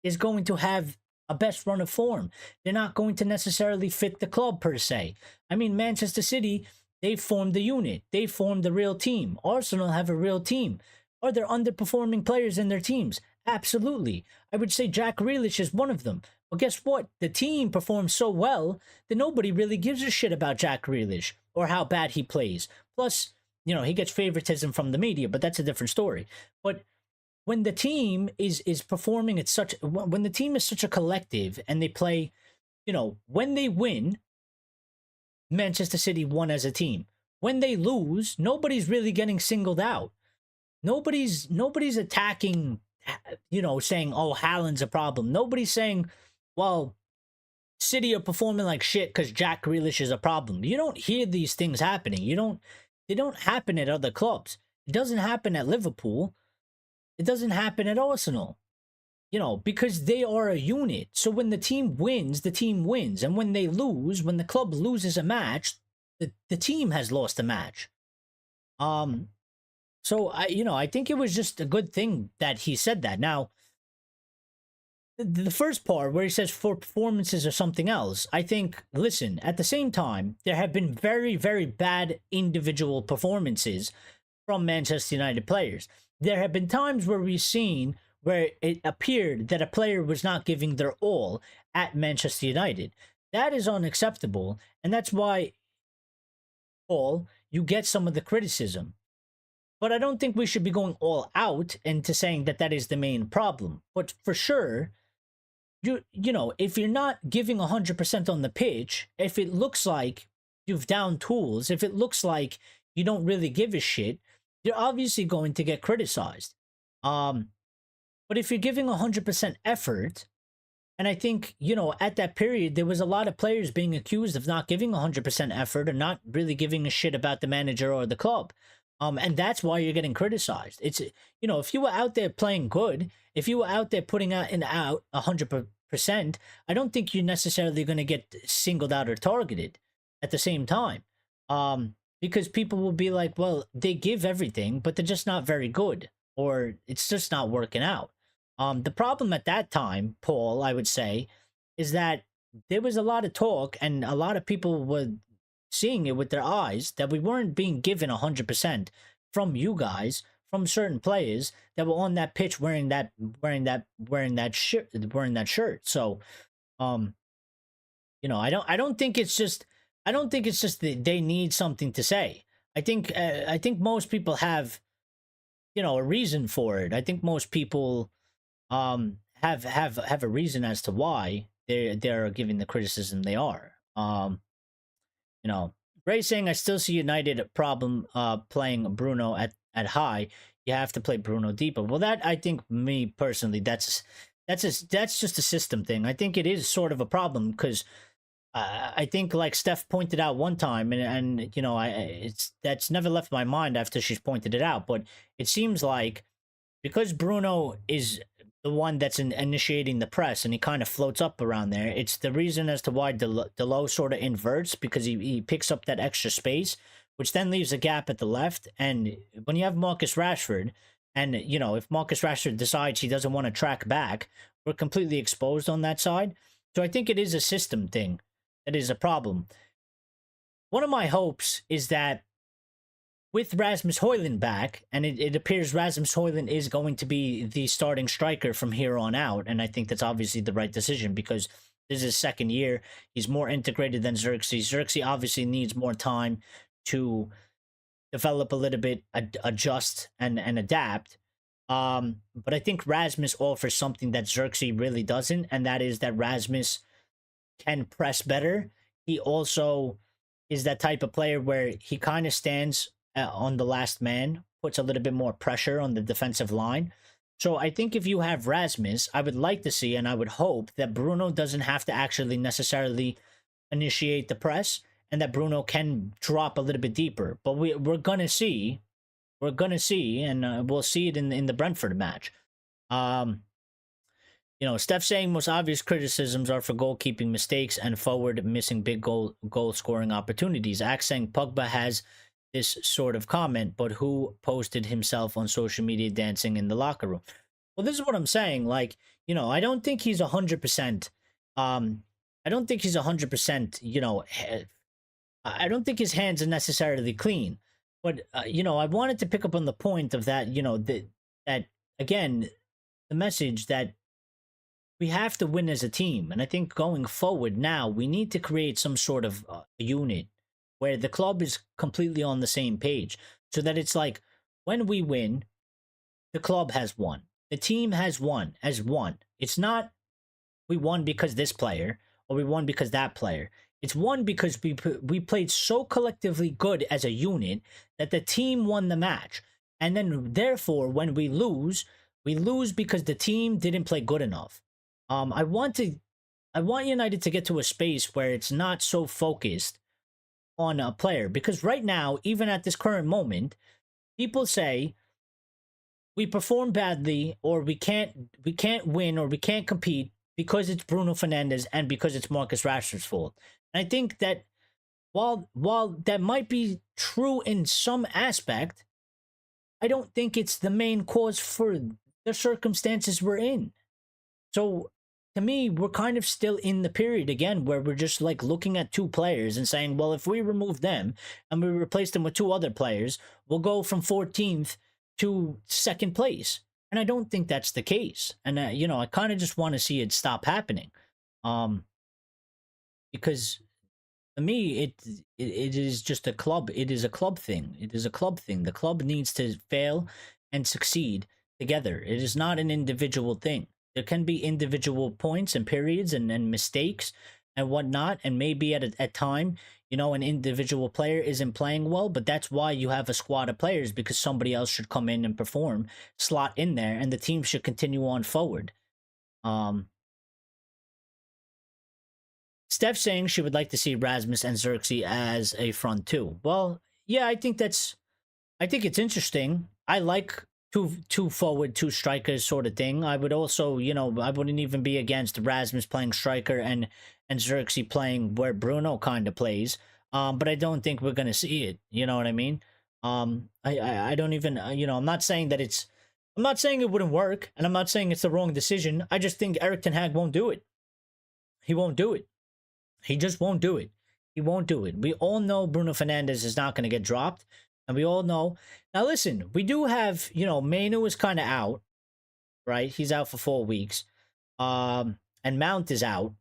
is going to have a best run of form. They're not going to necessarily fit the club per se. I mean, Manchester City, they formed the unit. They formed the real team. Arsenal have a real team. Are there underperforming players in their teams? Absolutely. I would say Jack Grealish is one of them. But guess what? The team performs so well that nobody really gives a shit about Jack Grealish or how bad he plays. Plus, you know, he gets favoritism from the media, but that's a different story. But when the team is performing at such, when the team is such a collective and they play, you know, when they win, Manchester City won as a team. When they lose, nobody's really getting singled out. Nobody's attacking, you know, saying, oh, Haaland's a problem. Nobody's saying, well, City are performing like shit because Jack Grealish is a problem. You don't hear these things happening. They don't happen at other clubs. It doesn't happen at Liverpool. It doesn't happen at Arsenal. You know, because they are a unit. So when the team wins, the team wins. And when they lose, when the club loses a match, the team has lost a match. So I think it was just a good thing that he said that. Now, the first part where he says for performances or something else, I think, listen, at the same time, there have been very, very bad individual performances from Manchester United players. There have been times where we've seen where it appeared that a player was not giving their all at Manchester United. That is unacceptable, and that's why, Paul, you get some of the criticism. But I don't think we should be going all out into saying that that is the main problem. But for sure, you know, if you're not giving 100% on the pitch, if it looks like you've down tools, if it looks like you don't really give a shit, you're obviously going to get criticized. But if you're giving 100% effort, and I think, you know, at that period, there was a lot of players being accused of not giving 100% effort or not really giving a shit about the manager or the club. And that's why you're getting criticized. It's, you know, if you were out there playing good, if you were out there putting out 100%, I don't think you're necessarily going to get singled out or targeted at the same time. Because people will be like, well, they give everything, but they're just not very good, or it's just not working out. The problem at that time, Paul, I would say, is that there was a lot of talk and a lot of people were seeing it with their eyes that we weren't being given 100% from you guys, from certain players that were on that pitch wearing that shirt. So, you know, I don't think it's just that they need something to say. I think most people have, you know, a reason for it. I think most people have a reason as to why they're giving the criticism they are. You know, Ray saying, I still see United a problem playing Bruno at high. You have to play Bruno deeper. Well, that, I think, me personally, that's just a system thing. I think it is sort of a problem because I think, like Steph pointed out one time, and you know, that's never left my mind after she's pointed it out. But it seems like because Bruno is the one that's initiating the press and he kind of floats up around there, it's the reason as to why Delo sort of inverts, because he picks up that extra space, which then leaves a gap at the left. And when you have Marcus Rashford, and, you know, if Marcus Rashford decides he doesn't want to track back, we're completely exposed on that side. So I think it is a system thing that is a problem. One of my hopes is that with Rasmus Højlund back, and it appears Rasmus Højlund is going to be the starting striker from here on out, and I think that's obviously the right decision because this is his second year. He's more integrated than Xerxes. Xerxes obviously needs more time to develop a little bit, adjust, and adapt. But I think Rasmus offers something that Xerxes really doesn't, and that is that Rasmus can press better. He also is that type of player where he kind of stands on the last man, puts a little bit more pressure on the defensive line. So I think if you have Rasmus, I would like to see and I would hope that Bruno doesn't have to actually necessarily initiate the press and that Bruno can drop a little bit deeper. But we're going to see we're gonna see, and we'll see it in the Brentford match. Um, Steph saying most obvious criticisms are for goalkeeping mistakes and forward missing big goal scoring opportunities. Axe saying Pogba has this sort of comment, but who posted himself on social media dancing in the locker room? Well, this is what I'm saying. Like, I don't think he's 100%. I don't think he's 100%. I don't think his hands are necessarily clean. But I wanted to pick up on the point of that. That again, the message that we have to win as a team. And I think going forward now, we need to create some sort of unit where the club is completely on the same page so that it's like when we win, the club has won. The team has won as one. It's not we won because this player or we won because that player. It's one because we played so collectively good as a unit that the team won the match. And then therefore, when we lose because the team didn't play good enough. I want United to get to a space where it's not so focused on a player, because right now, even at this current moment, people say we perform badly or we can't win or we can't compete because it's Bruno Fernandes and because it's Marcus Rashford's fault. And I think that while that might be true in some aspect, I don't think it's the main cause for the circumstances we're in. So to me, we're kind of still in the period again where we're just like looking at two players and saying, well, if we remove them and we replace them with two other players, we'll go from 14th to second place. And I don't think that's the case. And, I kind of just want to see it stop happening. Because to me, it is just a club. It is a club thing. It is a club thing. The club needs to fail and succeed together. It is not an individual thing. There can be individual points and periods and mistakes and whatnot. And maybe at a time, an individual player isn't playing well, but that's why you have a squad of players, because somebody else should come in and perform, slot in there, and the team should continue on forward. Steph saying she would like to see Rasmus and Xerxes as a front two. Well, yeah, I think it's interesting. I like two forward, two strikers sort of thing. I would also, I wouldn't even be against Rasmus playing striker and Xerxes playing where Bruno kind of plays. But I don't think we're gonna see it. You know what I mean? I don't even, I'm not saying that I'm not saying it wouldn't work, and I'm not saying it's the wrong decision. I just think Erik ten Hag won't do it. He won't do it. He just won't do it. He won't do it. We all know Bruno Fernandes is not going to get dropped. And we all know. Now, listen, we do have, Manu is kind of out, right? He's out for 4 weeks. And Mount is out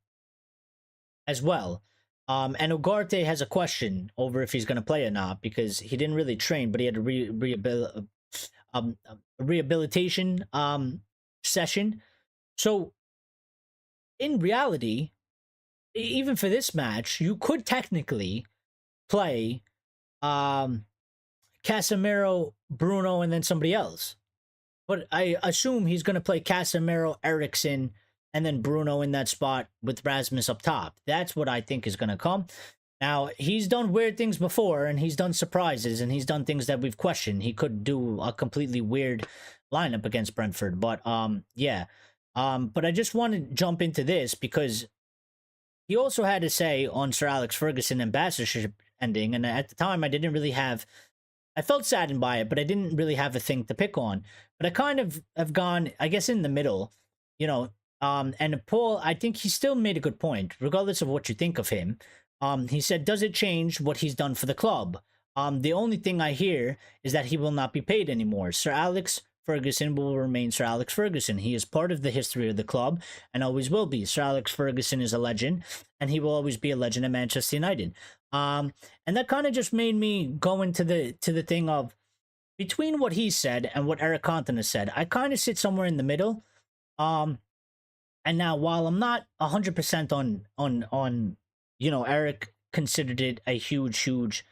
as well. And Ugarte has a question over if he's going to play or not, because he didn't really train, but he had a rehabilitation session. So, in reality, even for this match, you could technically play Casemiro, Bruno, and then somebody else. But I assume he's going to play Casemiro, Eriksen, and then Bruno in that spot with Rasmus up top. That's what I think is going to come. Now, he's done weird things before, and he's done surprises, and he's done things that we've questioned. He could do a completely weird lineup against Brentford. But, yeah. But I just want to jump into this because he also had to say on Sir Alex Ferguson ambassadorship ending, and at the time I felt saddened by it, but I didn't really have a thing to pick on. But I kind of have gone, I guess, in the middle, and Paul, I think he still made a good point, regardless of what you think of him. He said, does it change what he's done for the club? The only thing I hear is that he will not be paid anymore. Sir Alex Ferguson will remain Sir Alex Ferguson. He is part of the history of the club and always will be. Sir Alex Ferguson is a legend, and he will always be a legend at Manchester United. And that kind of just made me go into the thing of between what he said and what Eric Cantona said. I kind of sit somewhere in the middle. And now, while I'm not 100% on Eric considered it a huge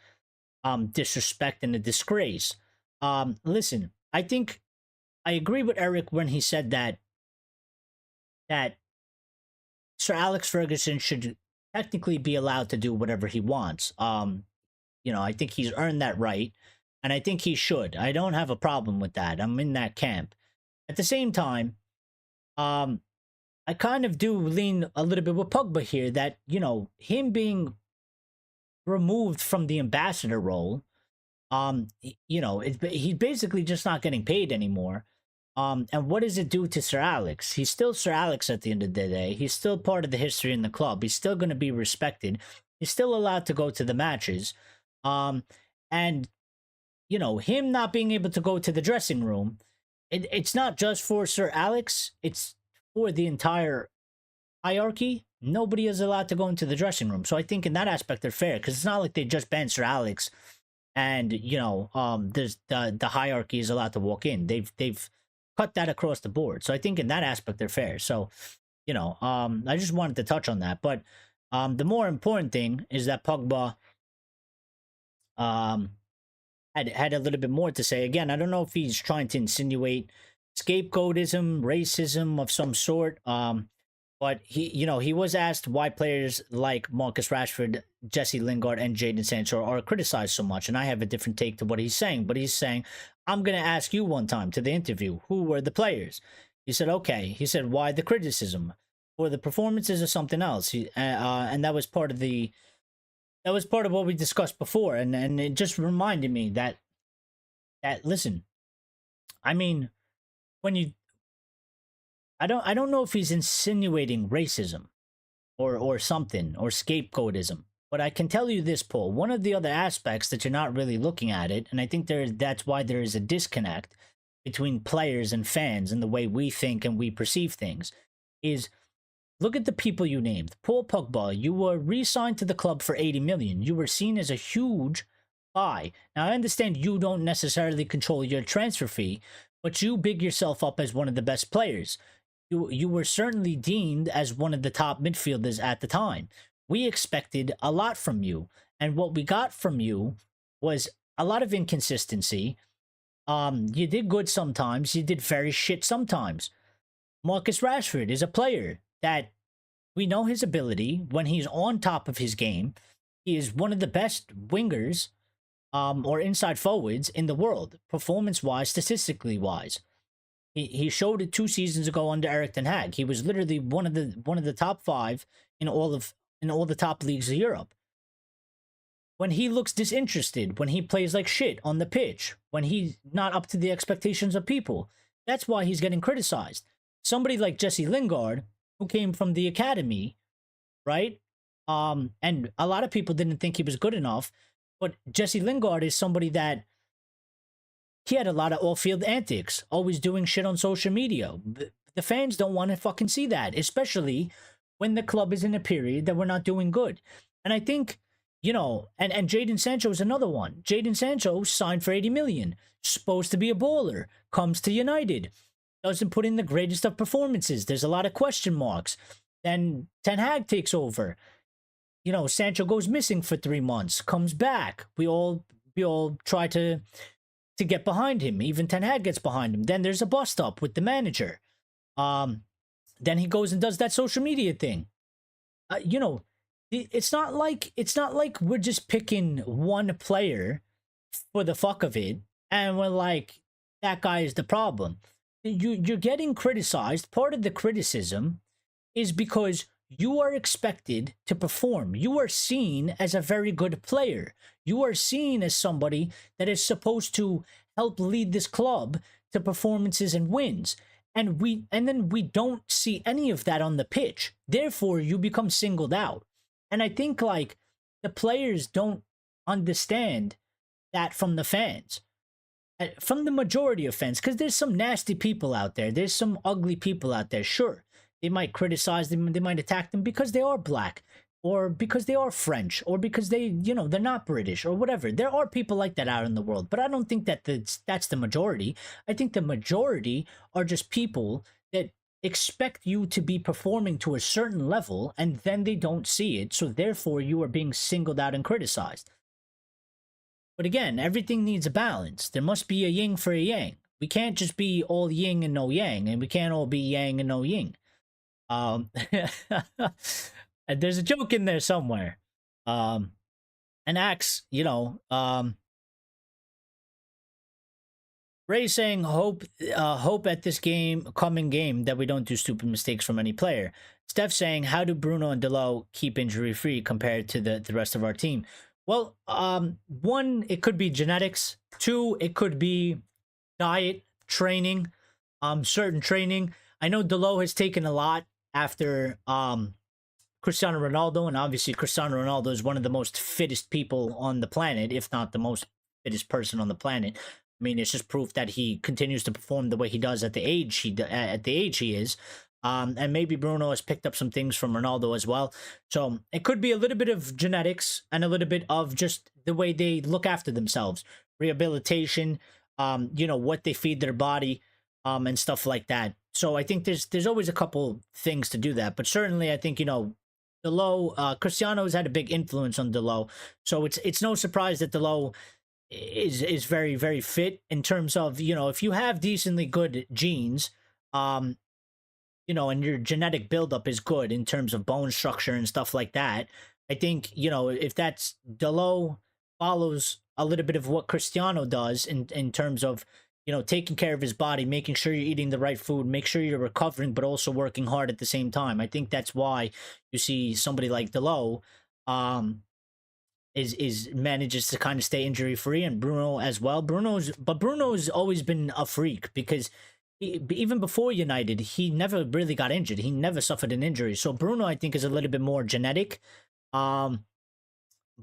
disrespect and a disgrace. Listen, I think I agree with Eric when he said that Sir Alex Ferguson should technically be allowed to do whatever he wants. I think he's earned that right. and I think he should. I don't have a problem with that. I'm in that camp. At the same time, um, I kind of do lean a little bit with Pogba here that, him being removed from the ambassador role, he's basically just not getting paid anymore. And what does it do to Sir Alex? He's still Sir Alex at the end of the day. He's still part of the history in the club. He's still going to be respected. He's still allowed to go to the matches. And him not being able to go to the dressing room, it's not just for Sir Alex, it's for the entire hierarchy. Nobody is allowed to go into the dressing room. So I think in that aspect they're fair, because it's not like they just banned Sir Alex and there's the hierarchy is allowed to walk in. They've cut that across the board. So I think in that aspect they're fair. So, I just wanted to touch on that. But the more important thing is that Pogba had a little bit more to say. Again, I don't know if he's trying to insinuate scapegoatism, racism of some sort. But he was asked why players like Marcus Rashford, Jesse Lingard, and Jadon Sancho are criticized so much. And I have a different take to what he's saying. But he's saying, I'm going to ask you one time to the interview, who were the players? He said, okay. He said, why the criticism? Or the performances or something else? And that was part of what we discussed before. And it just reminded me that listen, I mean, when I don't know if he's insinuating racism or something or scapegoatism, but I can tell you this, Paul. One of the other aspects that you're not really looking at it, and I think that's why there is a disconnect between players and fans and the way we think and we perceive things, is look at the people you named. Paul Pogba, you were re-signed to the club for 80 million. You were seen as a huge buy. Now I understand you don't necessarily control your transfer fee, but you big yourself up as one of the best players. You were certainly deemed as one of the top midfielders at the time. We expected a lot from you, and what we got from you was a lot of inconsistency. You did good sometimes, you did very shit sometimes. Marcus Rashford is a player that we know his ability when he's on top of his game. He is one of the best wingers or inside forwards in the world, performance-wise, statistically-wise. He showed it 2 seasons ago under Eric Ten Hag. He was literally one of the top 5 in all the top leagues of Europe. When he looks disinterested, when he plays like shit on the pitch, when he's not up to the expectations of people, that's why he's getting criticized. Somebody like Jesse Lingard, who came from the academy, right? And a lot of people didn't think he was good enough, but Jesse Lingard is somebody that he had a lot of off-field antics, always doing shit on social media. The fans don't want to fucking see that, especially when the club is in a period that we're not doing good. And I think, and Jadon Sancho is another one. Jadon Sancho signed for 80 million, supposed to be a baller, comes to United, doesn't put in the greatest of performances. There's a lot of question marks. Then Ten Hag takes over. Sancho goes missing for 3 months, comes back. We all try to get behind him. Even Ten Hag gets behind him. Then there's a bust up with the manager. Then he goes and does that social media thing. It's not like we're just picking one player for the fuck of it, and we're like, that guy is the problem. You're getting criticized. Part of the criticism is because you are expected to perform. You are seen as a very good player. You are seen as somebody that is supposed to help lead this club to performances and wins. And then we don't see any of that on the pitch. Therefore, you become singled out. And I think the players don't understand that from the fans. From the majority of fans, because there's some nasty people out there. There's some ugly people out there, sure. They might criticize them, they might attack them because they are black, or because they are French, or because they're not British, or whatever. There are people like that out in the world, but I don't think that that's the majority. I think the majority are just people that expect you to be performing to a certain level, and then they don't see it, so therefore you are being singled out and criticized. But again, everything needs a balance. There must be a yin for a yang. We can't just be all yin and no yang, and we can't all be yang and no yin. And there's a joke in there somewhere. And Axe, Ray saying hope at this coming game that we don't do stupid mistakes from any player. Steph saying, how do Bruno and Delo keep injury free compared to the rest of our team? Well, one, it could be genetics. Two, it could be diet, training, certain training. I know Delo has taken a lot after Cristiano Ronaldo, and obviously Cristiano Ronaldo is one of the most fittest people on the planet, if not the most fittest person on the planet. I mean, it's just proof that he continues to perform the way he does at the age he is. And maybe Bruno has picked up some things from Ronaldo as well. So it could be a little bit of genetics and a little bit of just the way they look after themselves, rehabilitation, what they feed their body, and stuff like that. So I think there's always a couple things to do that. But certainly I think, Delo, Cristiano has had a big influence on Delo. So it's no surprise that Delo is very, very fit in terms of, if you have decently good genes, and your genetic buildup is good in terms of bone structure and stuff like that. I think, if that's Delo follows a little bit of what Cristiano does in terms of, taking care of his body, making sure you're eating the right food, make sure you're recovering, but also working hard at the same time. I think that's why you see somebody like Delo, is manages to kind of stay injury free, and Bruno as well. Bruno's always been a freak because even before United, he never really got injured. He never suffered an injury. So Bruno, I think, is a little bit more genetic.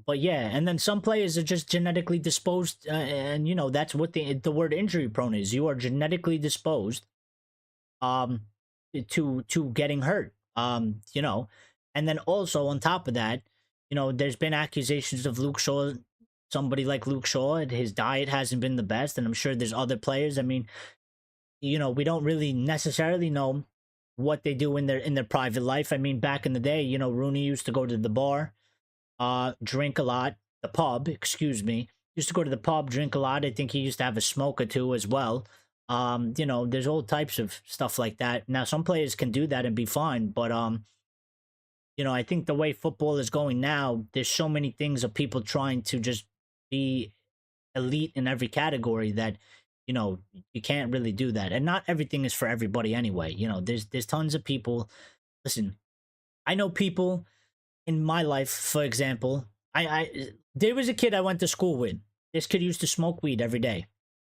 But yeah, and then some players are just genetically disposed, and that's what the word injury prone is. You are genetically disposed, to getting hurt. And then also on top of that, there's been accusations of Luke Shaw, somebody like Luke Shaw, his diet hasn't been the best, and I'm sure there's other players. I mean, we don't really necessarily know what they do in their private life. I mean, back in the day, Rooney used to go to the bar, drink a lot, the pub, excuse me, used to go to the pub, drink a lot. I think he used to have a smoke or two as well. There's all types of stuff like that. Now, some players can do that and be fine, but I think the way football is going now, there's so many things of people trying to just be elite in every category that, you can't really do that. And not everything is for everybody anyway. There's tons of people. Listen, I know people in my life, for example, there was a kid I went to school with. This kid used to smoke weed every day,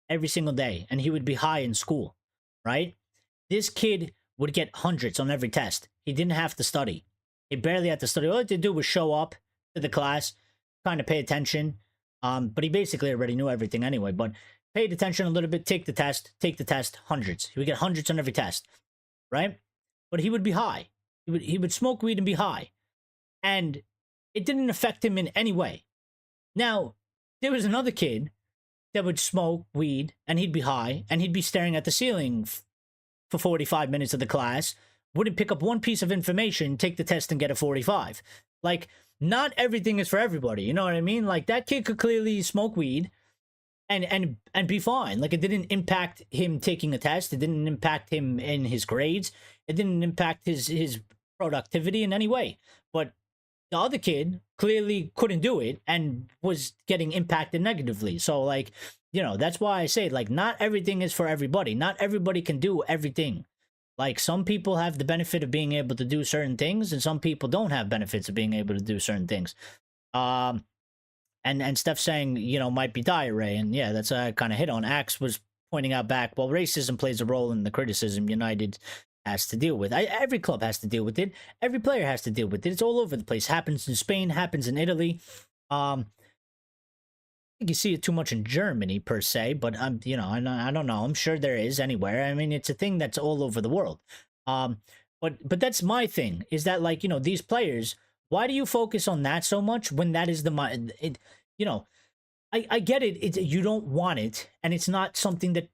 every single day, and he would be high in school, right? This kid would get hundreds on every test. He didn't have to study. He barely had to study. All he had to do was show up to the class, kind of pay attention. But he basically already knew everything anyway. But paid attention a little bit, take the test, hundreds. He would get hundreds on every test, right? But he would be high. He would smoke weed and be high. And it didn't affect him in any way. Now, there was another kid that would smoke weed and he'd be high and he'd be staring at the ceiling for 45 minutes of the class, wouldn't pick up one piece of information, take the test and get a 45. Like, not everything is for everybody. You know what I mean? Like, that kid could clearly smoke weed and be fine. Like, it didn't impact him taking a test. It didn't impact him in his grades. It didn't impact his productivity in any way. But the other kid clearly couldn't do it and was getting impacted negatively. So, like, that's why I say, like, not everything is for everybody. Not everybody can do everything. Like, some people have the benefit of being able to do certain things, and some people don't have benefits of being able to do certain things. And Steph saying, might be diarrhea. And yeah, that's kind of hit on. Axe was pointing out back, well, racism plays a role in the criticism United has to deal with. Every club has to deal with it. Every player has to deal with it. It's all over the place. Happens in Spain, happens in Italy. I think you see it too much in Germany per se, but I don't know. I'm sure there is anywhere. I mean, it's a thing that's all over the world. But that's my thing, is that, like, these players, why do you focus on that so much when that is I get it. You don't want it, and it's not something that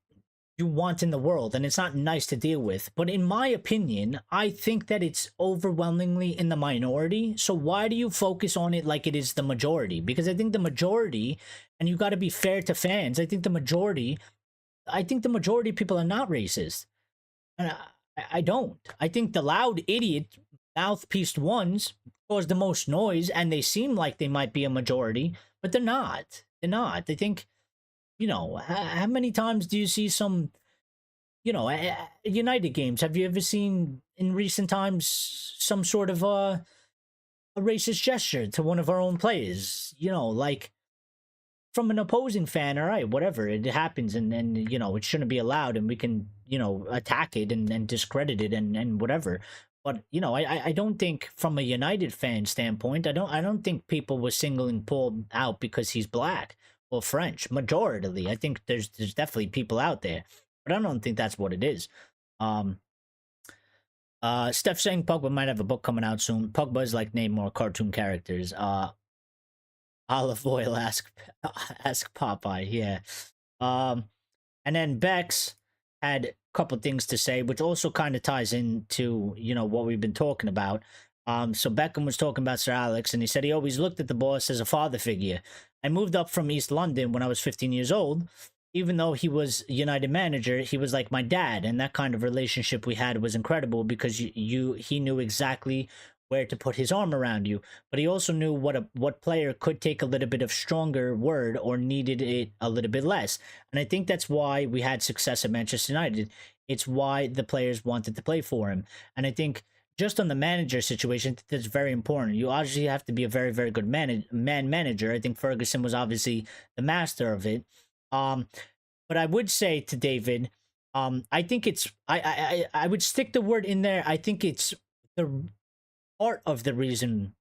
you want in the world, and it's not nice to deal with. But in my opinion, I think that it's overwhelmingly in the minority. So why do you focus on it like it is the majority? Because I think the majority, and you got to be fair to fans, I think the majority of people are not racist. And I don't. I think the loud idiot mouthpiece ones cause the most noise, and they seem like they might be a majority, but they're not. They're not. I think how many times do you see some, United games? Have you ever seen in recent times some sort of a racist gesture to one of our own players? Like from an opposing fan, all right, whatever, it happens, and it shouldn't be allowed, and we can attack it and discredit it and whatever. But I don't think from a United fan standpoint, I don't think people were singling Paul out because he's black or French. Majority, I think there's definitely people out there, but I don't think that's what it is. Um, Steph saying Pogba might have a book coming out soon. Pogba is like name more cartoon characters. Olive oil, ask Popeye. Yeah. Um, and then Bex had a couple things to say, which also kind of ties into what we've been talking about. So Beckham was talking about Sir Alex, and he said he always looked at the boss as a father figure. I moved up from East London when I was 15 years old. Even though he was United manager, he was like my dad, and that kind of relationship we had was incredible because he knew exactly where to put his arm around you, but he also knew what player could take a little bit of stronger word or needed it a little bit less. And I think that's why we had success at Manchester United. It's why the players wanted to play for him. And I think just on the manager situation, that's very important. You obviously have to be a very, very good man manager. I think Ferguson was obviously the master of it. But I would say to David, I think it's I would stick the word in there. I think it's the part of the reason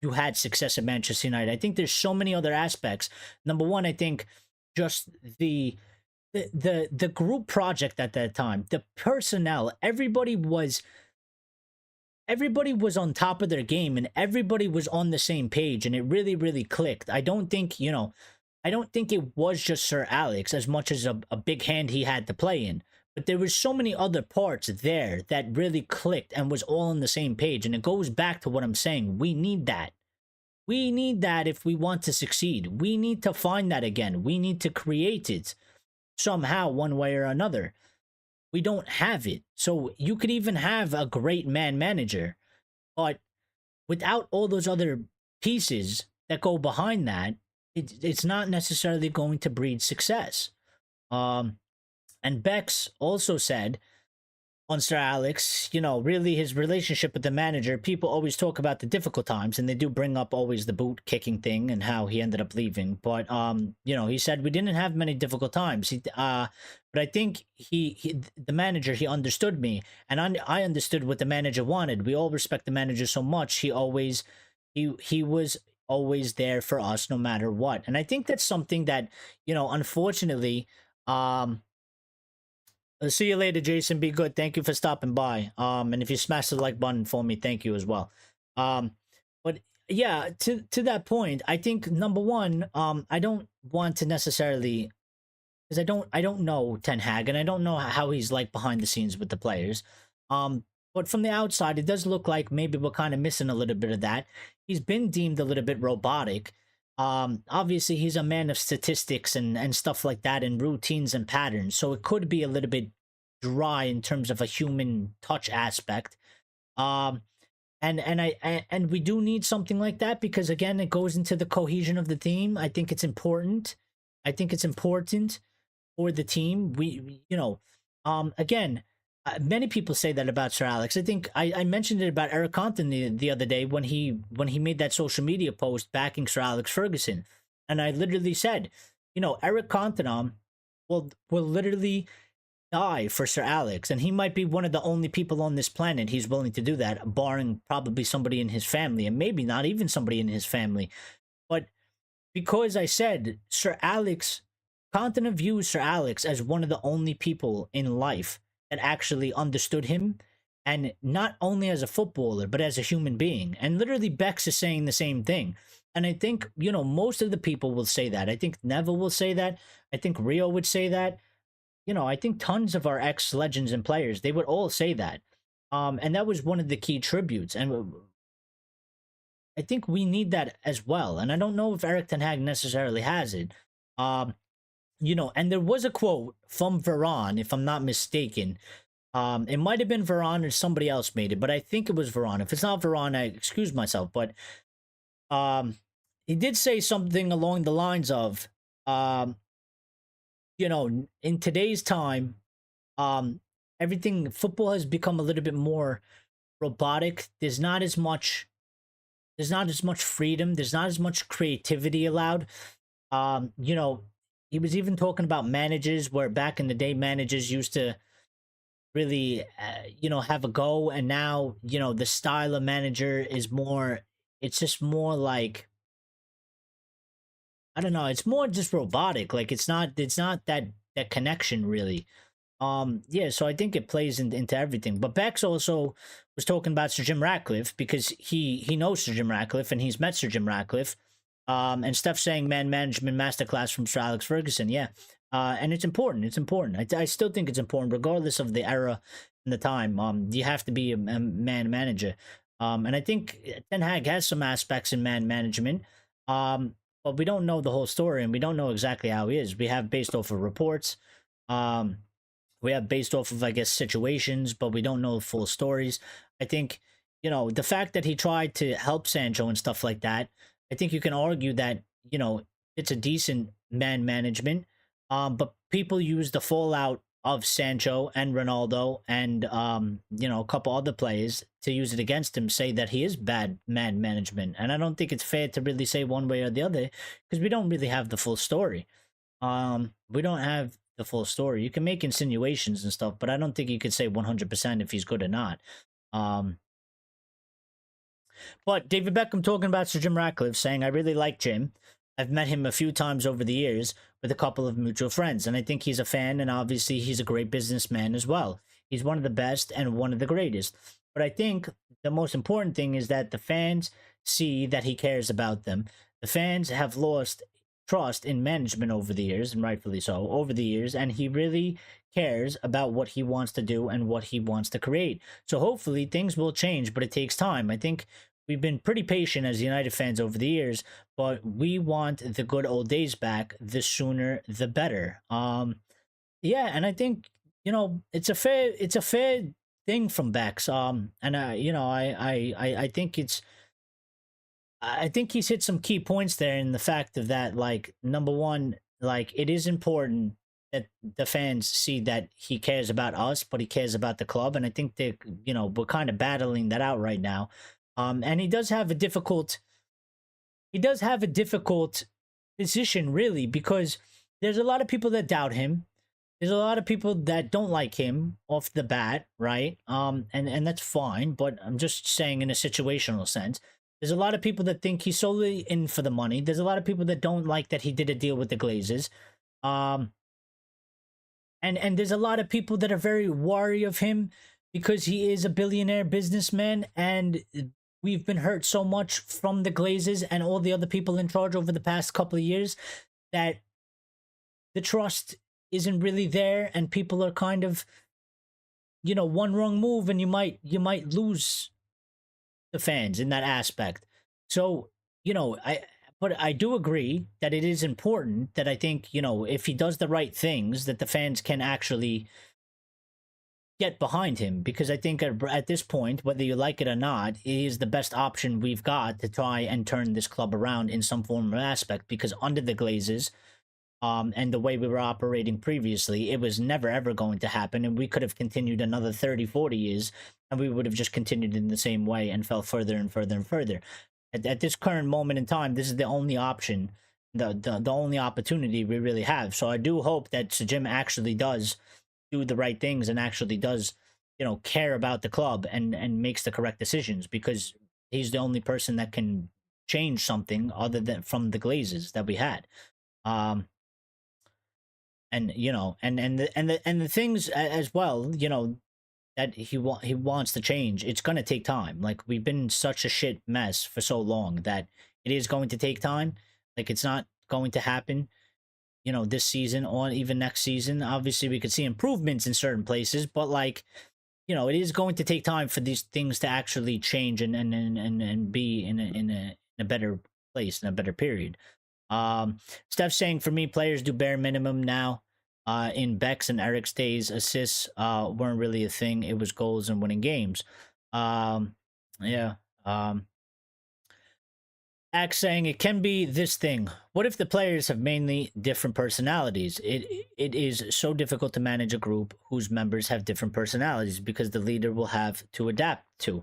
you had success at Manchester United. I think there's so many other aspects. Number one, I think just the group project at that time, the personnel, everybody was on top of their game and everybody was on the same page, and it really, really clicked. I don't think it was just Sir Alex as much as a big hand he had to play in. But there was so many other parts there that really clicked and was all on the same page. And it goes back to what I'm saying. We need that. We need that if we want to succeed. We need to find that again. We need to create it somehow, one way or another. We don't have it. So you could even have a great man manager, but without all those other pieces that go behind that, it's not necessarily going to breed success. And Bex also said on Sir Alex, really his relationship with the manager, people always talk about the difficult times, and they do bring up always the boot kicking thing and how he ended up leaving. But he said we didn't have many difficult times. But I think the manager, he understood me, and I understood what the manager wanted. We all respect the manager so much. He was always there for us no matter what. And I think that's something that, unfortunately, see you later, Jason. Be good. Thank you for stopping by. And if you smash the like button for me, thank you as well. But yeah, to that point, I think number one, I don't want to necessarily, because I don't know Ten Hag, and I don't know how he's like behind the scenes with the players. But from the outside, it does look like maybe we're kind of missing a little bit of that. He's been deemed a little bit robotic. Obviously he's a man of statistics and stuff like that, and routines and patterns, so it could be a little bit dry in terms of a human touch aspect. And we do need something like that, because again, it goes into the cohesion of the team. I think it's important for the team. Again, many people say that about Sir Alex. I think I mentioned it about Eric Cantona the other day when he made that social media post backing Sir Alex Ferguson, and I literally said, Eric Cantona will literally die for Sir Alex, and he might be one of the only people on this planet he's willing to do that, barring probably somebody in his family, and maybe not even somebody in his family. But because I said Sir Alex, Cantona views Sir Alex as one of the only people in life that actually understood him, and not only as a footballer but as a human being. And literally Bex is saying the same thing, and I think most of the people will say that. I think Neville will say that. I think Rio would say that. I think tons of our ex-legends and players, they would all say that. And that was one of the key tributes, and I think we need that as well. And I don't know if Eric Ten Hag necessarily has it. And there was a quote from Varane, if I'm not mistaken. It might have been Varane or somebody else made it, but I think it was Varane. If it's not Varane, I excuse myself. But he did say something along the lines of, in today's time, um, everything football has become a little bit more robotic. There's not as much freedom. There's not as much creativity allowed. You know, he was even talking about managers where back in the day, managers used to really, have a go. And now, the style of manager is more, it's just more like, I don't know, it's more just robotic. Like it's not that connection really. Yeah, so I think it plays into everything. But Bex also was talking about Sir Jim Ratcliffe because he knows Sir Jim Ratcliffe and he's met Sir Jim Ratcliffe. And Steph saying man management masterclass from Sir Alex Ferguson. Yeah. And it's important. It's important. I still think it's important, regardless of the era and the time. You have to be a man manager. And I think Ten Hag has some aspects in man management. But we don't know the whole story and we don't know exactly how he is. We have based off of reports. Um, we have based off of, I guess, situations, but we don't know full stories. I think, the fact that he tried to help Sancho and stuff like that, I think you can argue that, it's a decent man management. But people use the fallout of Sancho and Ronaldo and, a couple other players to use it against him, say that he is bad man management. And I don't think it's fair to really say one way or the other because we don't really have the full story. We don't have the full story. You can make insinuations and stuff, but I don't think you could say 100% if he's good or not. Um, but David Beckham talking about Sir Jim Ratcliffe saying, I really like Jim. I've met him a few times over the years with a couple of mutual friends, and I think he's a fan, and obviously he's a great businessman as well. He's one of the best and one of the greatest. But I think the most important thing is that the fans see that he cares about them. The fans have lost trust in management over the years, and rightfully so, over the years, and he really cares about what he wants to do and what he wants to create. So hopefully things will change, but it takes time. I think we've been pretty patient as United fans over the years, but we want the good old days back. The sooner, the better. Yeah, and I think it's a fair thing from Bex. And I think I think he's hit some key points there in the fact of that, like, number one, like, it is important that the fans see that he cares about us, but he cares about the club. And I think that, we're kind of battling that out right now. And he does have a difficult position, really, because there's a lot of people that doubt him. There's a lot of people that don't like him off the bat, right? And that's fine, but I'm just saying in a situational sense. There's a lot of people that think he's solely in for the money. There's a lot of people that don't like that he did a deal with the Glazers. Um, and there's a lot of people that are very wary of him because he is a billionaire businessman and we've been hurt so much from the Glazers and all the other people in charge over the past couple of years that the trust isn't really there and people are kind of, one wrong move and you might lose the fans in that aspect. So, but I do agree that it is important that I think, if he does the right things, that the fans can actually get behind him because I think at this point, whether you like it or not, he is the best option we've got to try and turn this club around in some form or aspect because under the Glazes, and the way we were operating previously, it was never ever going to happen. And we could have continued another 30, 40 years and we would have just continued in the same way and fell further and further and further. At this current moment in time, this is the only option, the only opportunity we really have. So I do hope that Sir Jim actually does do the right things and actually does, care about the club and makes the correct decisions because he's the only person that can change something other than from the Glazes that we had. And the things as well, that he wants to change. It's going to take time. Like we've been in such a shit mess for so long that it is going to take time. Like it's not going to happen, this season or even next season. Obviously, we could see improvements in certain places, but like, it is going to take time for these things to actually change and be in a better place, in a better period. Steph saying for me, players do bare minimum now. In Beck's and Eric's days, assists weren't really a thing. It was goals and winning games. Yeah. Axe saying it can be this thing. What if the players have mainly different personalities? It is so difficult to manage a group whose members have different personalities because the leader will have to adapt to.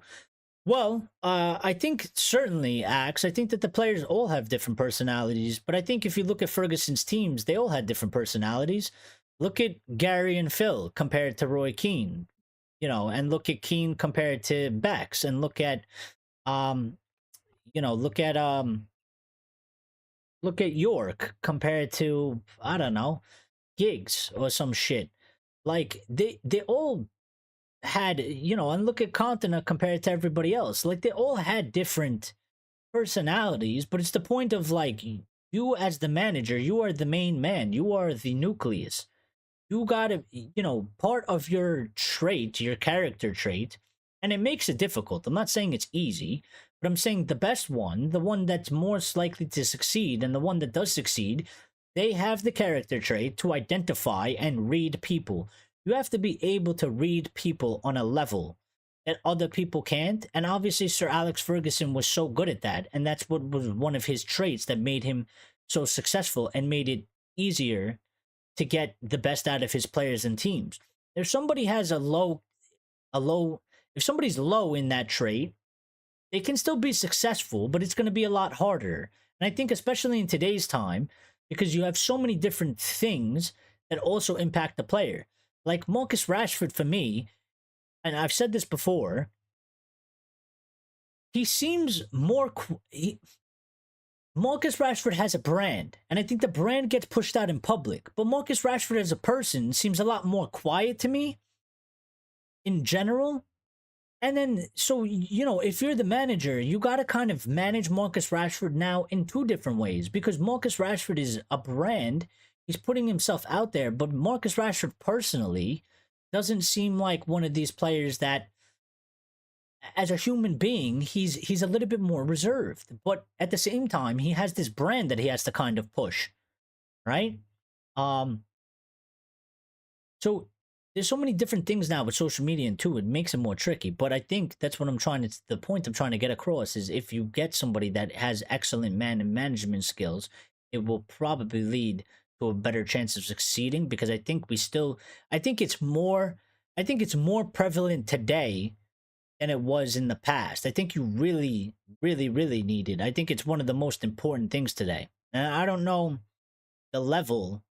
Well, I think certainly, Axe. I think that the players all have different personalities, but I think if you look at Ferguson's teams, they all had different personalities. Look at Gary and Phil compared to Roy Keane, and look at Keane compared to Bex, and um, look at York compared to, I don't know, Giggs or some shit. Like they all had, and look at Continent compared to everybody else. Like they all had different personalities, but it's the point of like you as the manager, you are the main man, you are the nucleus. You gotta, part of your trait, your character trait, and it makes it difficult. I'm not saying it's easy, but I'm saying the best one, the one that's most likely to succeed, and the one that does succeed, they have the character trait to identify and read people. You have to be able to read people on a level that other people can't. And obviously, Sir Alex Ferguson was so good at that. And that's what was one of his traits that made him so successful and made it easier to get the best out of his players and teams. If somebody has if somebody's low in that trait, they can still be successful, but it's going to be a lot harder. And I think especially in today's time, because you have so many different things that also impact the player. Like Marcus Rashford for me, and I've said this before, he seems more Marcus Rashford has a brand, and I think the brand gets pushed out in public. But Marcus Rashford as a person seems a lot more quiet to me in general. And then, so, if you're the manager, you got to kind of manage Marcus Rashford now in two different ways, because Marcus Rashford is a brand. He's putting himself out there, but Marcus Rashford personally doesn't seem like one of these players that, as a human being, he's a little bit more reserved, but at the same time, he has this brand that he has to kind of push, right? Um, so there's so many different things now with social media and too, it makes it more tricky. But I think that's what the point I'm trying to get across is if you get somebody that has excellent man and management skills, it will probably lead to a better chance of succeeding, because I think it's more prevalent today than it was in the past. I think you really, really, really need it. I think it's one of the most important things today. And I don't know the level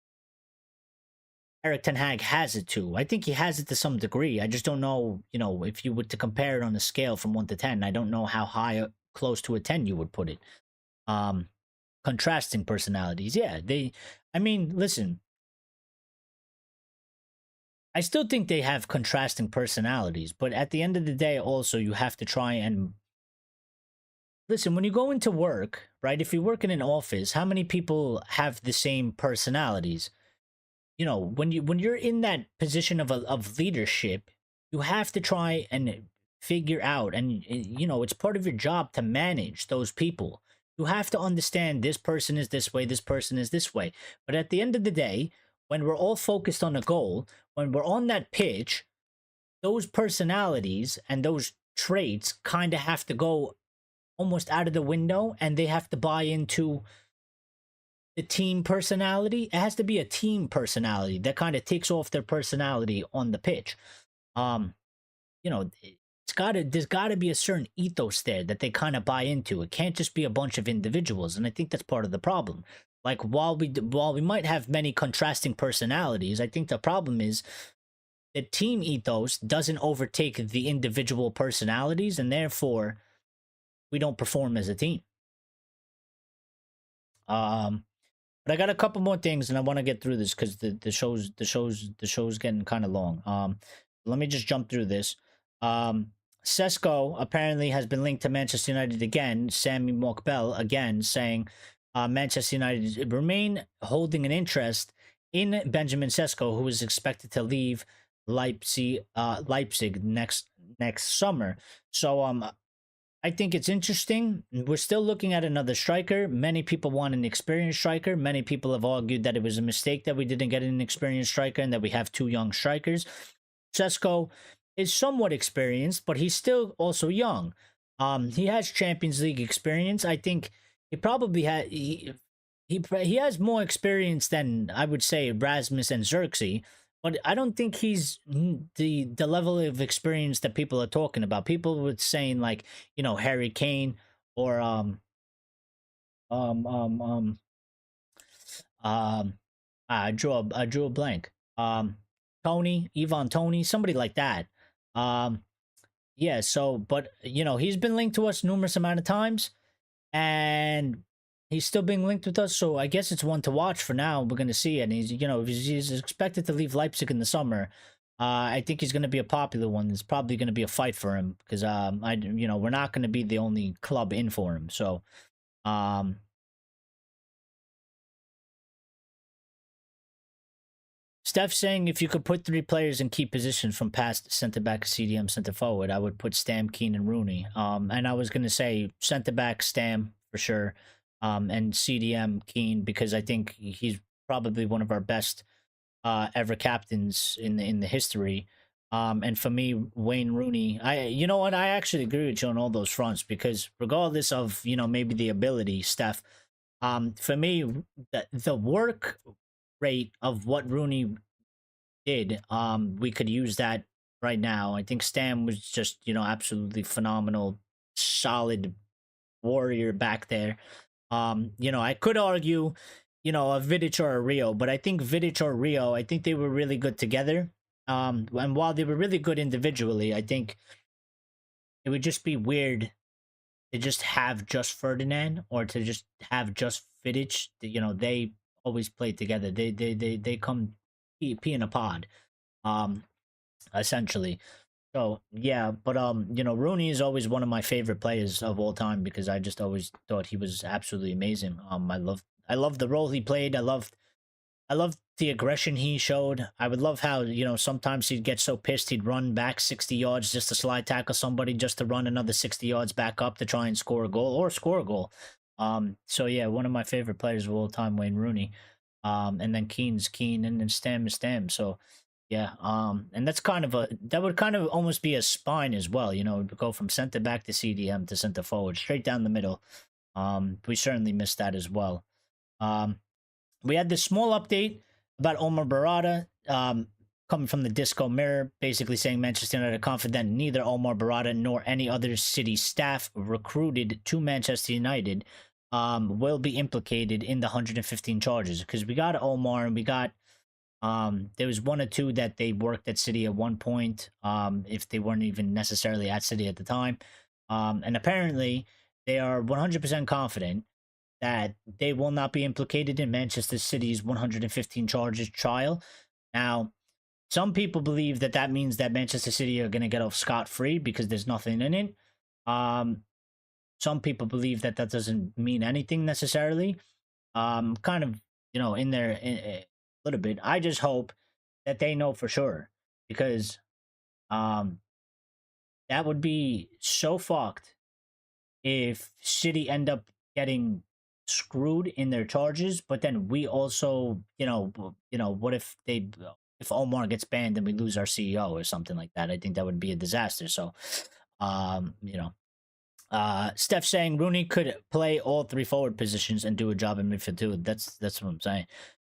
Eric Ten Hag has it to. I think he has it to some degree. I just don't know, if you were to compare it on a scale from 1 to 10, I don't know how high, close to a 10 you would put it. Contrasting personalities. Yeah, listen, I still think they have contrasting personalities, but at the end of the day, also, you have to try and listen. When you go into work, right? If you work in an office, how many people have the same personalities? When you're in that position of leadership, you have to try and figure out, and it's part of your job to manage those people. You have to understand this person is this way, this person is this way. But at the end of the day, when we're all focused on a goal, when we're on that pitch, those personalities and those traits kind of have to go almost out of the window, and they have to buy into the team personality. It has to be a team personality that kind of takes off their personality on the pitch. There's gotta be a certain ethos there that they kind of buy into. It can't just be a bunch of individuals, and I think that's part of the problem. Like while we might have many contrasting personalities, I think the problem is the team ethos doesn't overtake the individual personalities, and therefore we don't perform as a team. But I got a couple more things, and I want to get through this because the show's getting kind of long. Let me just jump through this. Sesko apparently has been linked to Manchester United again. Sammy Mokbel again saying Manchester United remain holding an interest in Benjamin Sesko, who is expected to leave Leipzig next summer. So I think it's interesting. We're still looking at another striker. Many people want an experienced striker. Many people have argued that it was a mistake that we didn't get an experienced striker and that we have two young strikers. Sesko is somewhat experienced, but he's still also young. He has Champions League experience. I think he probably he has more experience than I would say Rasmus and Xerxes, but I don't think he's the level of experience that people are talking about. People were saying like Harry Kane or um um um um I drew a blank. Tony, somebody like that. Um yeah, so but he's been linked to us numerous amount of times, and he's still being linked with us. So I guess it's one to watch for now. We're gonna see it. And he's expected to leave Leipzig in the summer. I think he's gonna be a popular one. There's probably gonna be a fight for him because we're not gonna be the only club in for him. So um Steph saying if you could put three players in key positions from past center back, CDM, center forward, I would put Stam, Keane, and Rooney. And I was gonna say center back Stam for sure, and CDM Keane because I think he's probably one of our best ever captains in the history. And for me, Wayne Rooney, you know what, I actually agree with you on all those fronts because regardless of maybe the ability, Steph, for me, the work rate of what Rooney did, we could use that right now. I think Stam was just, absolutely phenomenal, solid warrior back there. I could argue, a Vidic or a Rio, but I think Vidic or Rio, I think they were really good together. And while they were really good individually, I think it would just be weird to just have just Ferdinand or to just have just Vidic. They always play together. They come pee in a pod. Um, essentially. So yeah, but Rooney is always one of my favorite players of all time because I just always thought he was absolutely amazing. I love the role he played. I love the aggression he showed. I would love how sometimes he'd get so pissed he'd run back 60 yards just to slide tackle somebody, just to run another 60 yards back up to try and score a goal or score a goal. So yeah, one of my favorite players of all time, Wayne Rooney. And then Keane's Keane, and then Stam is Stam. So yeah, and that would kind of almost be a spine as well. It would go from center back to CDM to center forward, straight down the middle. We certainly missed that as well. We had this small update about Omar Barada, coming from the Disco Mirror, basically saying Manchester United are confident neither Omar Barada nor any other City staff recruited to Manchester United will be implicated in the 115 charges, because we got Omar and we got there was one or two that they worked at City at one point, if they weren't even necessarily at City at the time. And apparently they are 100% confident that they will not be implicated in Manchester City's 115 charges trial. Now, some people believe that that means that Manchester City are going to get off scot-free because there's nothing in it. Some people believe that that doesn't mean anything necessarily. Kind of, in there a little bit. I just hope that they know for sure, because that would be so fucked if City end up getting screwed in their charges, but then we also, what if if Omar gets banned and we lose our CEO or something like that? I think that would be a disaster. So, um, you know, Steph saying Rooney could play all three forward positions and do a job in midfield too. That's what I'm saying.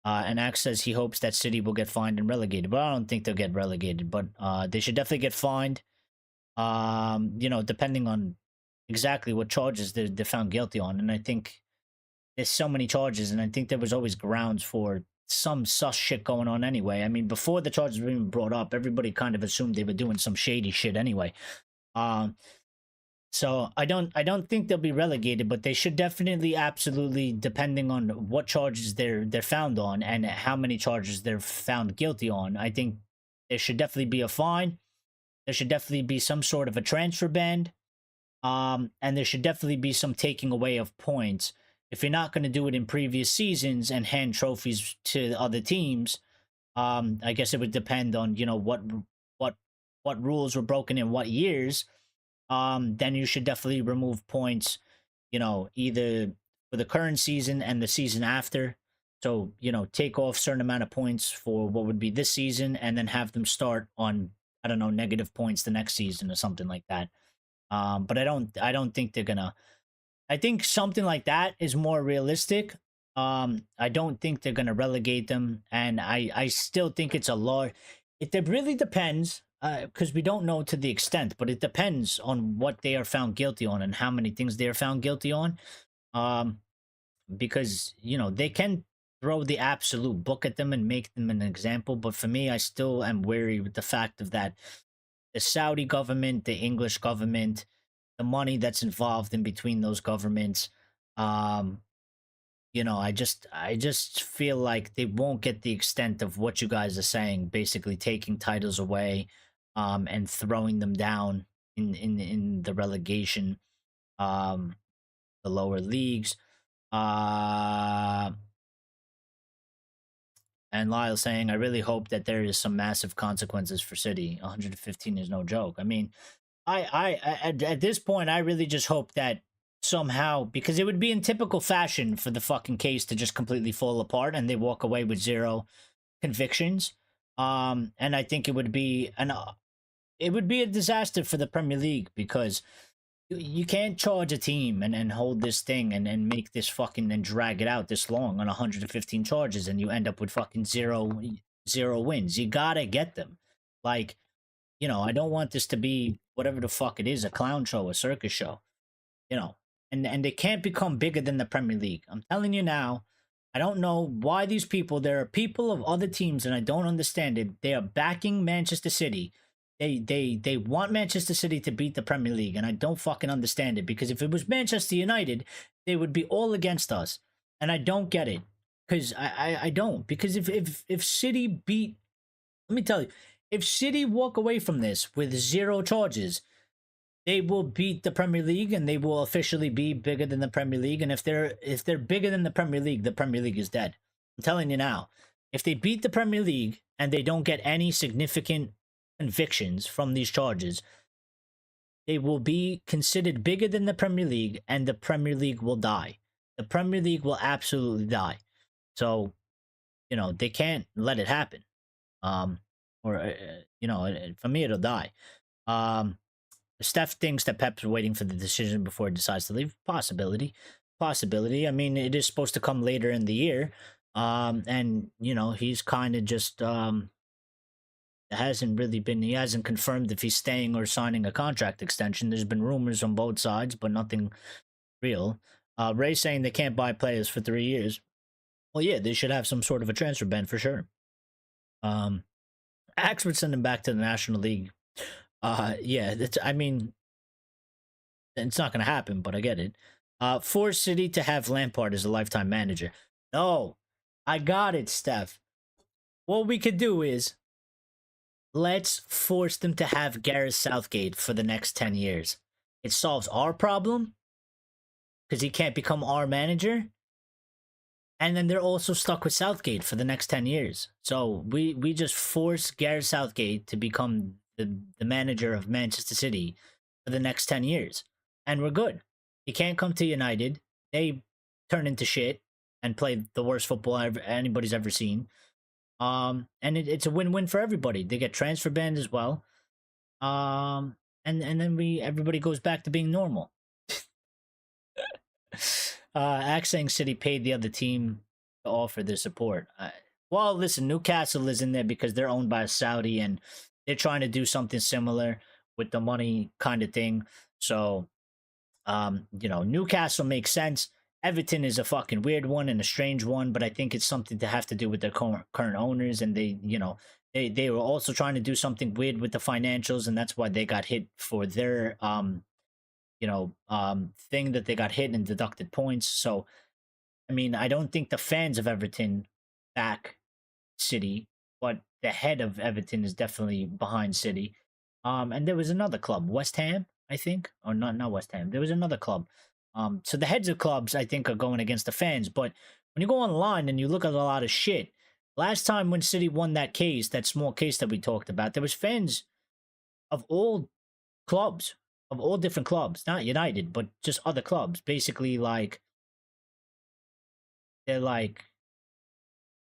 And Axe says he hopes that City will get fined and relegated, but I don't think they'll get relegated. But they should definitely get fined. Depending on exactly what charges they're found guilty on. And I think there's so many charges, and I think there was always grounds for some sus shit going on anyway. I mean, before the charges were even brought up, everybody kind of assumed they were doing some shady shit anyway. So I don't think they'll be relegated, but they should definitely, absolutely, depending on what charges they're found on and how many charges they're found guilty on, I think there should definitely be a fine. There should definitely be some sort of a transfer ban. And there should definitely be some taking away of points. If you're not going to do it in previous seasons and hand trophies to other teams, I guess it would depend on what rules were broken in what years. Then you should definitely remove points, either for the current season and the season after. So, take off certain amount of points for what would be this season and then have them start on, I don't know, negative points the next season or something like that. But I don't think they're gonna I think something like that is more realistic. I don't think they're gonna relegate them, and I still think it's a law. It really depends, because we don't know to the extent, but it depends on what they are found guilty on and how many things they are found guilty on. Um, because they can throw the absolute book at them and make them an example, but for me, I still am wary with the fact of that the Saudi government, the English government, the money that's involved in between those governments. Um, I just feel like they won't get the extent of what you guys are saying, basically taking titles away, and throwing them down in the relegation, um, the lower leagues. Uh, and Lyle saying, I really hope that there is some massive consequences for City. 115 is no joke. I mean, at this point, I really just hope that somehow, because it would be in typical fashion for the fucking case to just completely fall apart and they walk away with zero convictions. And I think it would be a disaster for the Premier League, because you can't charge a team and hold this thing and make this fucking and drag it out this long on 115 charges and you end up with fucking zero wins. You gotta get them. Like, I don't want this to be whatever the fuck it is, a clown show, a circus show, you know. And they can't become bigger than the Premier League. I'm telling you now, I don't know why these people, there are people of other teams and I don't understand it. They are backing Manchester City. They want Manchester City to beat the Premier League, and I don't fucking understand it, because if it was Manchester United, they would be all against us. And I don't get it. Because I don't. Because if City beat, let me tell you, if City walk away from this with zero charges, they will beat the Premier League and they will officially be bigger than the Premier League. And if they're bigger than the Premier League is dead. I'm telling you now. If they beat the Premier League and they don't get any significant convictions from these charges, they will be considered bigger than the Premier League, and the Premier League will die. The Premier League will absolutely die. So, they can't let it happen. For me, it'll die. Steph thinks that Pep's waiting for the decision before he decides to leave. Possibility. I mean, it is supposed to come later in the year. And he's kind of just he hasn't confirmed if he's staying or signing a contract extension. There's been rumors on both sides, but nothing real. Ray saying they can't buy players for 3 years. Well, yeah, they should have some sort of a transfer ban for sure. Axe would send him back to the National League. Yeah, I mean, it's not going to happen, but I get it. Force City to have Lampard as a lifetime manager. No, I got it, Steph. What we could do is, let's force them to have Gareth Southgate for the next 10 years. It solves our problem, because he can't become our manager. And then they're also stuck with Southgate for the next 10 years. So we just force Gareth Southgate to become the manager of Manchester City for the next 10 years. And we're good. He can't come to United. They turn into shit and play the worst football anybody's ever seen. And it's a win-win for everybody. They get transfer banned as well. And then everybody goes back to being normal. Saying City paid the other team to offer their support. Well, listen, Newcastle is in there because they're owned by a Saudi and they're trying to do something similar with the money kind of thing. So, Newcastle makes sense. Everton is a fucking weird one and a strange one, but I think it's something to have to do with their current owners, and they were also trying to do something weird with the financials, and that's why they got hit for their thing that they got hit and deducted points. So, I mean, I don't think the fans of Everton back City, but the head of Everton is definitely behind City. And there was another club, West Ham, I think, or not West Ham. There was another club. So the heads of clubs, I think, are going against the fans. But when you go online and you look at a lot of shit, last time when City won that case, that small case that we talked about, there was fans of all clubs, of all different clubs, not United, but just other clubs. Basically, they're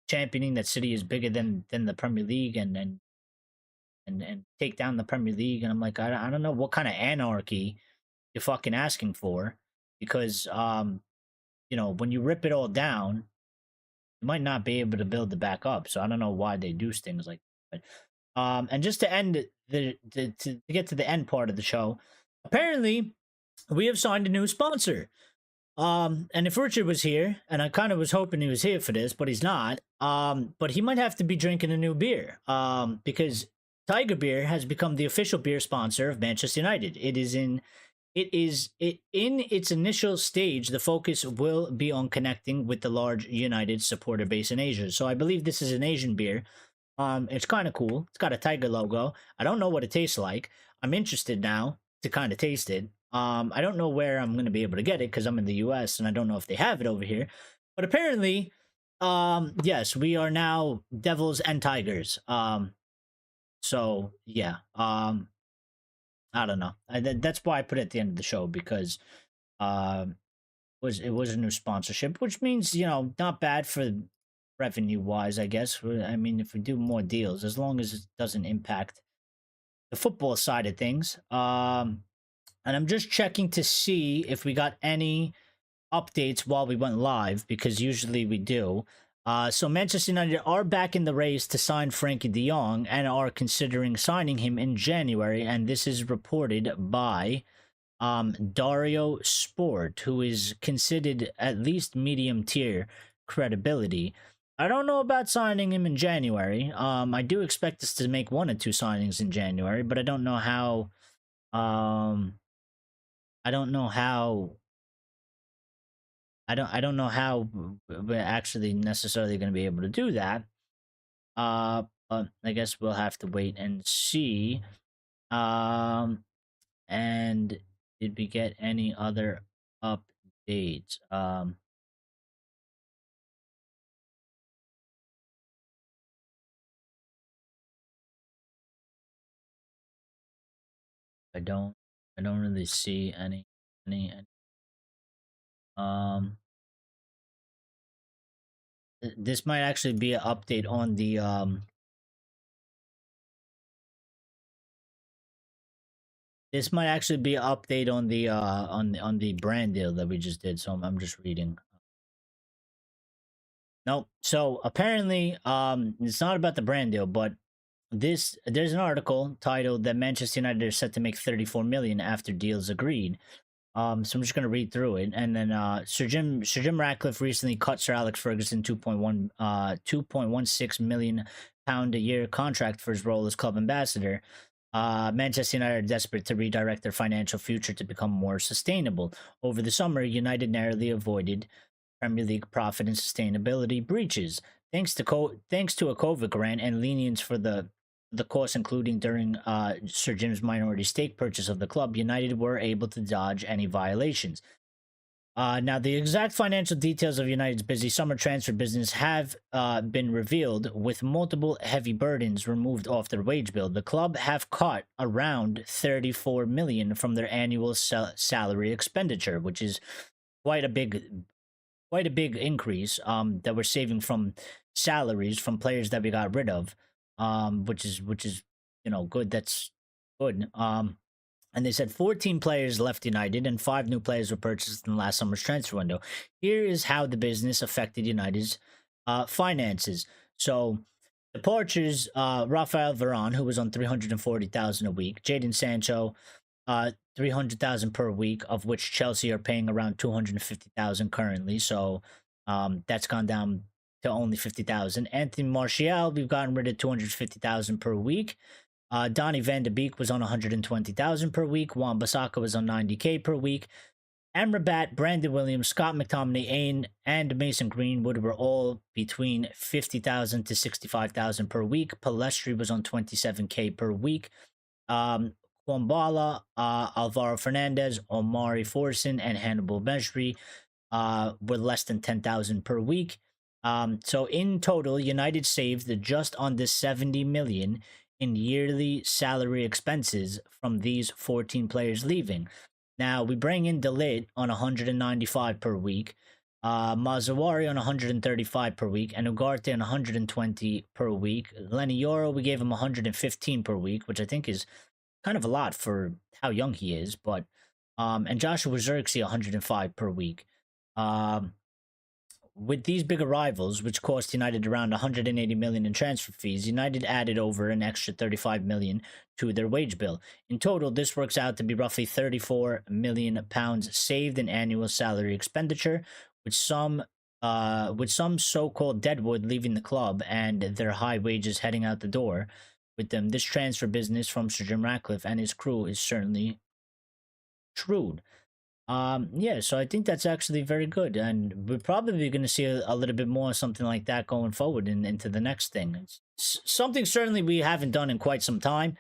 championing that City is bigger than the Premier League and take down the Premier League. And I'm like, I don't know what kind of anarchy you're fucking asking for. because when you rip it all down, you might not be able to build it back up. So I don't know why they do things like that. And just to end to get to the end part of the show, apparently we have signed a new sponsor. And if Richard was here, and I kind of was hoping he was here for this, but he's not. But he might have to be drinking a new beer. Because Tiger Beer has become the official beer sponsor of Manchester United. In its initial stage, the focus will be on connecting with the large United supporter base in Asia. So I believe this is an Asian beer. It's kind of cool. It's got a tiger logo. I don't know what it tastes like. I'm interested now to kind of taste it. I don't know where I'm going to be able to get it because I'm in the US and I don't know if they have it over here. But apparently, yes, we are now devils and tigers. So yeah. I don't know. That's why I put it at the end of the show because it was a new sponsorship, which means not bad for revenue wise, I guess. I mean, if we do more deals, as long as it doesn't impact the football side of things. And I'm just checking to see if we got any updates while we went live, because usually we do. So Manchester United are back in the race to sign Frankie de Jong and are considering signing him in January. And this is reported by Dario Sport, who is considered at least medium tier credibility. I don't know about signing him in January. I do expect us to make 1 or 2 signings in January, but I don't know how. I don't know how. I don't know how we're actually necessarily going to be able to do that. But I guess we'll have to wait and see. And did we get any other updates? I don't really see any. This might actually be an update on the This might actually be an update on the on the brand deal that we just did. So I'm just reading. Nope. So apparently, it's not about the brand deal, but there's an article titled that Manchester United are set to make 34 million after deals agreed. So I'm just gonna read through it, and then Sir Jim Ratcliffe recently cut Sir Alex Ferguson 2.16 million pound a year contract for his role as club ambassador. Manchester United are desperate to redirect their financial future to become more sustainable. Over the summer, United narrowly avoided Premier League profit and sustainability breaches, thanks to a COVID grant and lenience for the costs, including during Sir Jim's minority stake purchase of the club. United were able to dodge any violations. Now, the exact financial details of United's busy summer transfer business have been revealed, with multiple heavy burdens removed off their wage bill. The club have cut around 34 million from their annual salary expenditure, which is quite a big increase. That we're saving from salaries from players that we got rid of, which is good. That's good. And they said 14 players left United and 5 new players were purchased in last summer's transfer window. Here is how the business affected United's finances. So departures: Rafael Varane, who was on 340,000 a week; Jadon Sancho, 300,000 per week, of which Chelsea are paying around 250,000 currently. So that's gone down to only 50,000. Anthony Martial, we've gotten rid of 250,000 per week. Donny van de Beek was on 120,000 per week. Wan-Bissaka was on 90K per week. Amrabat, Brandon Williams, Scott McTominay, and Mason Greenwood were all between 50,000 to 65,000 per week. Palestri was on 27K per week. Kwambala, Alvaro Fernandez, Omari Forson, and Hannibal Mejri were less than 10,000 per week. So in total, United saved just under 70 million in yearly salary expenses from these 14 players leaving. Now, we bring in De Ligt on 195 per week, Mazawari on 135 per week, and Ugarte on 120 per week. Lenny Yoro, we gave him 115 per week, which I think is kind of a lot for how young he is, but and Joshua Zirkzee 105 per week. Um, with these big arrivals, which cost United around 180 million in transfer fees, United added over an extra 35 million to their wage bill. In total, this works out to be roughly 34 million pounds saved in annual salary expenditure, with some so-called deadwood leaving the club and their high wages heading out the door. With them, this transfer business from Sir Jim Ratcliffe and his crew is certainly shrewd. Yeah, so I think that's actually very good, and we're probably going to see a little bit more something like that going forward into the next thing. It's something certainly we haven't done in quite some time.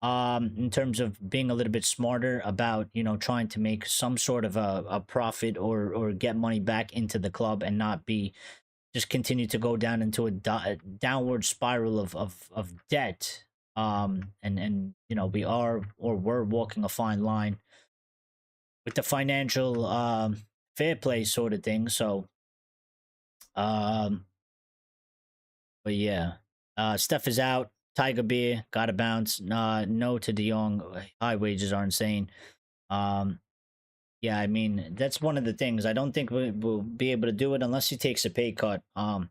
In terms of being a little bit smarter about trying to make some sort of a profit or get money back into the club and not be just continue to go down into a downward spiral of debt. And we are or were walking a fine line with the financial fair play sort of thing. So, um, but yeah, Steph is out. Tiger Beer got to bounce. No to De Jong. High wages are insane. Um, yeah, I mean that's one of the things. I don't think we'll be able to do it unless he takes a pay cut. He'll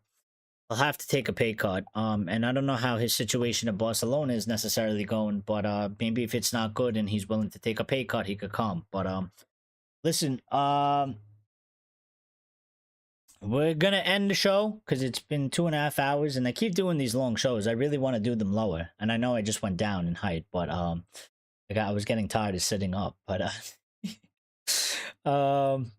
have to take a pay cut. And I don't know how his situation at Barcelona is necessarily going, but maybe if it's not good and he's willing to take a pay cut, he could come. But listen, we're gonna end the show because it's been 2.5 hours, and I keep doing these long shows. I really want to do them lower, and I know I just went down in height, but I was getting tired of sitting up. But um,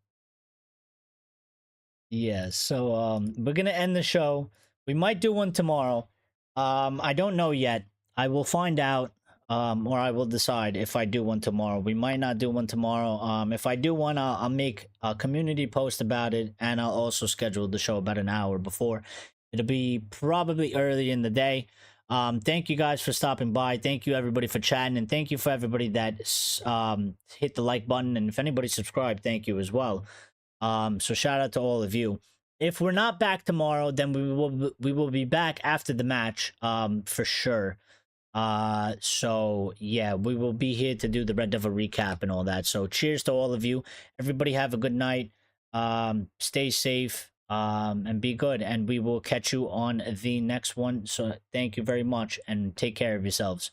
yeah. So we're gonna end the show. We might do one tomorrow. I don't know yet. I will find out. Or I will decide if I do one tomorrow. We might not do one tomorrow. If I do one, I'll make a community post about it, and I'll also schedule the show about an hour before. It'll be probably early in the day. Thank you guys for stopping by. Thank you everybody for chatting, and thank you for everybody that hit the like button, and if anybody subscribed, thank you as well. So shout out to all of you. If we're not back tomorrow, then we will be back after the match, for sure. So yeah, we will be here to do the Red Devil recap and all that. So cheers to all of you. Everybody have a good night. Stay safe. And be good. And we will catch you on the next one. So thank you very much and take care of yourselves.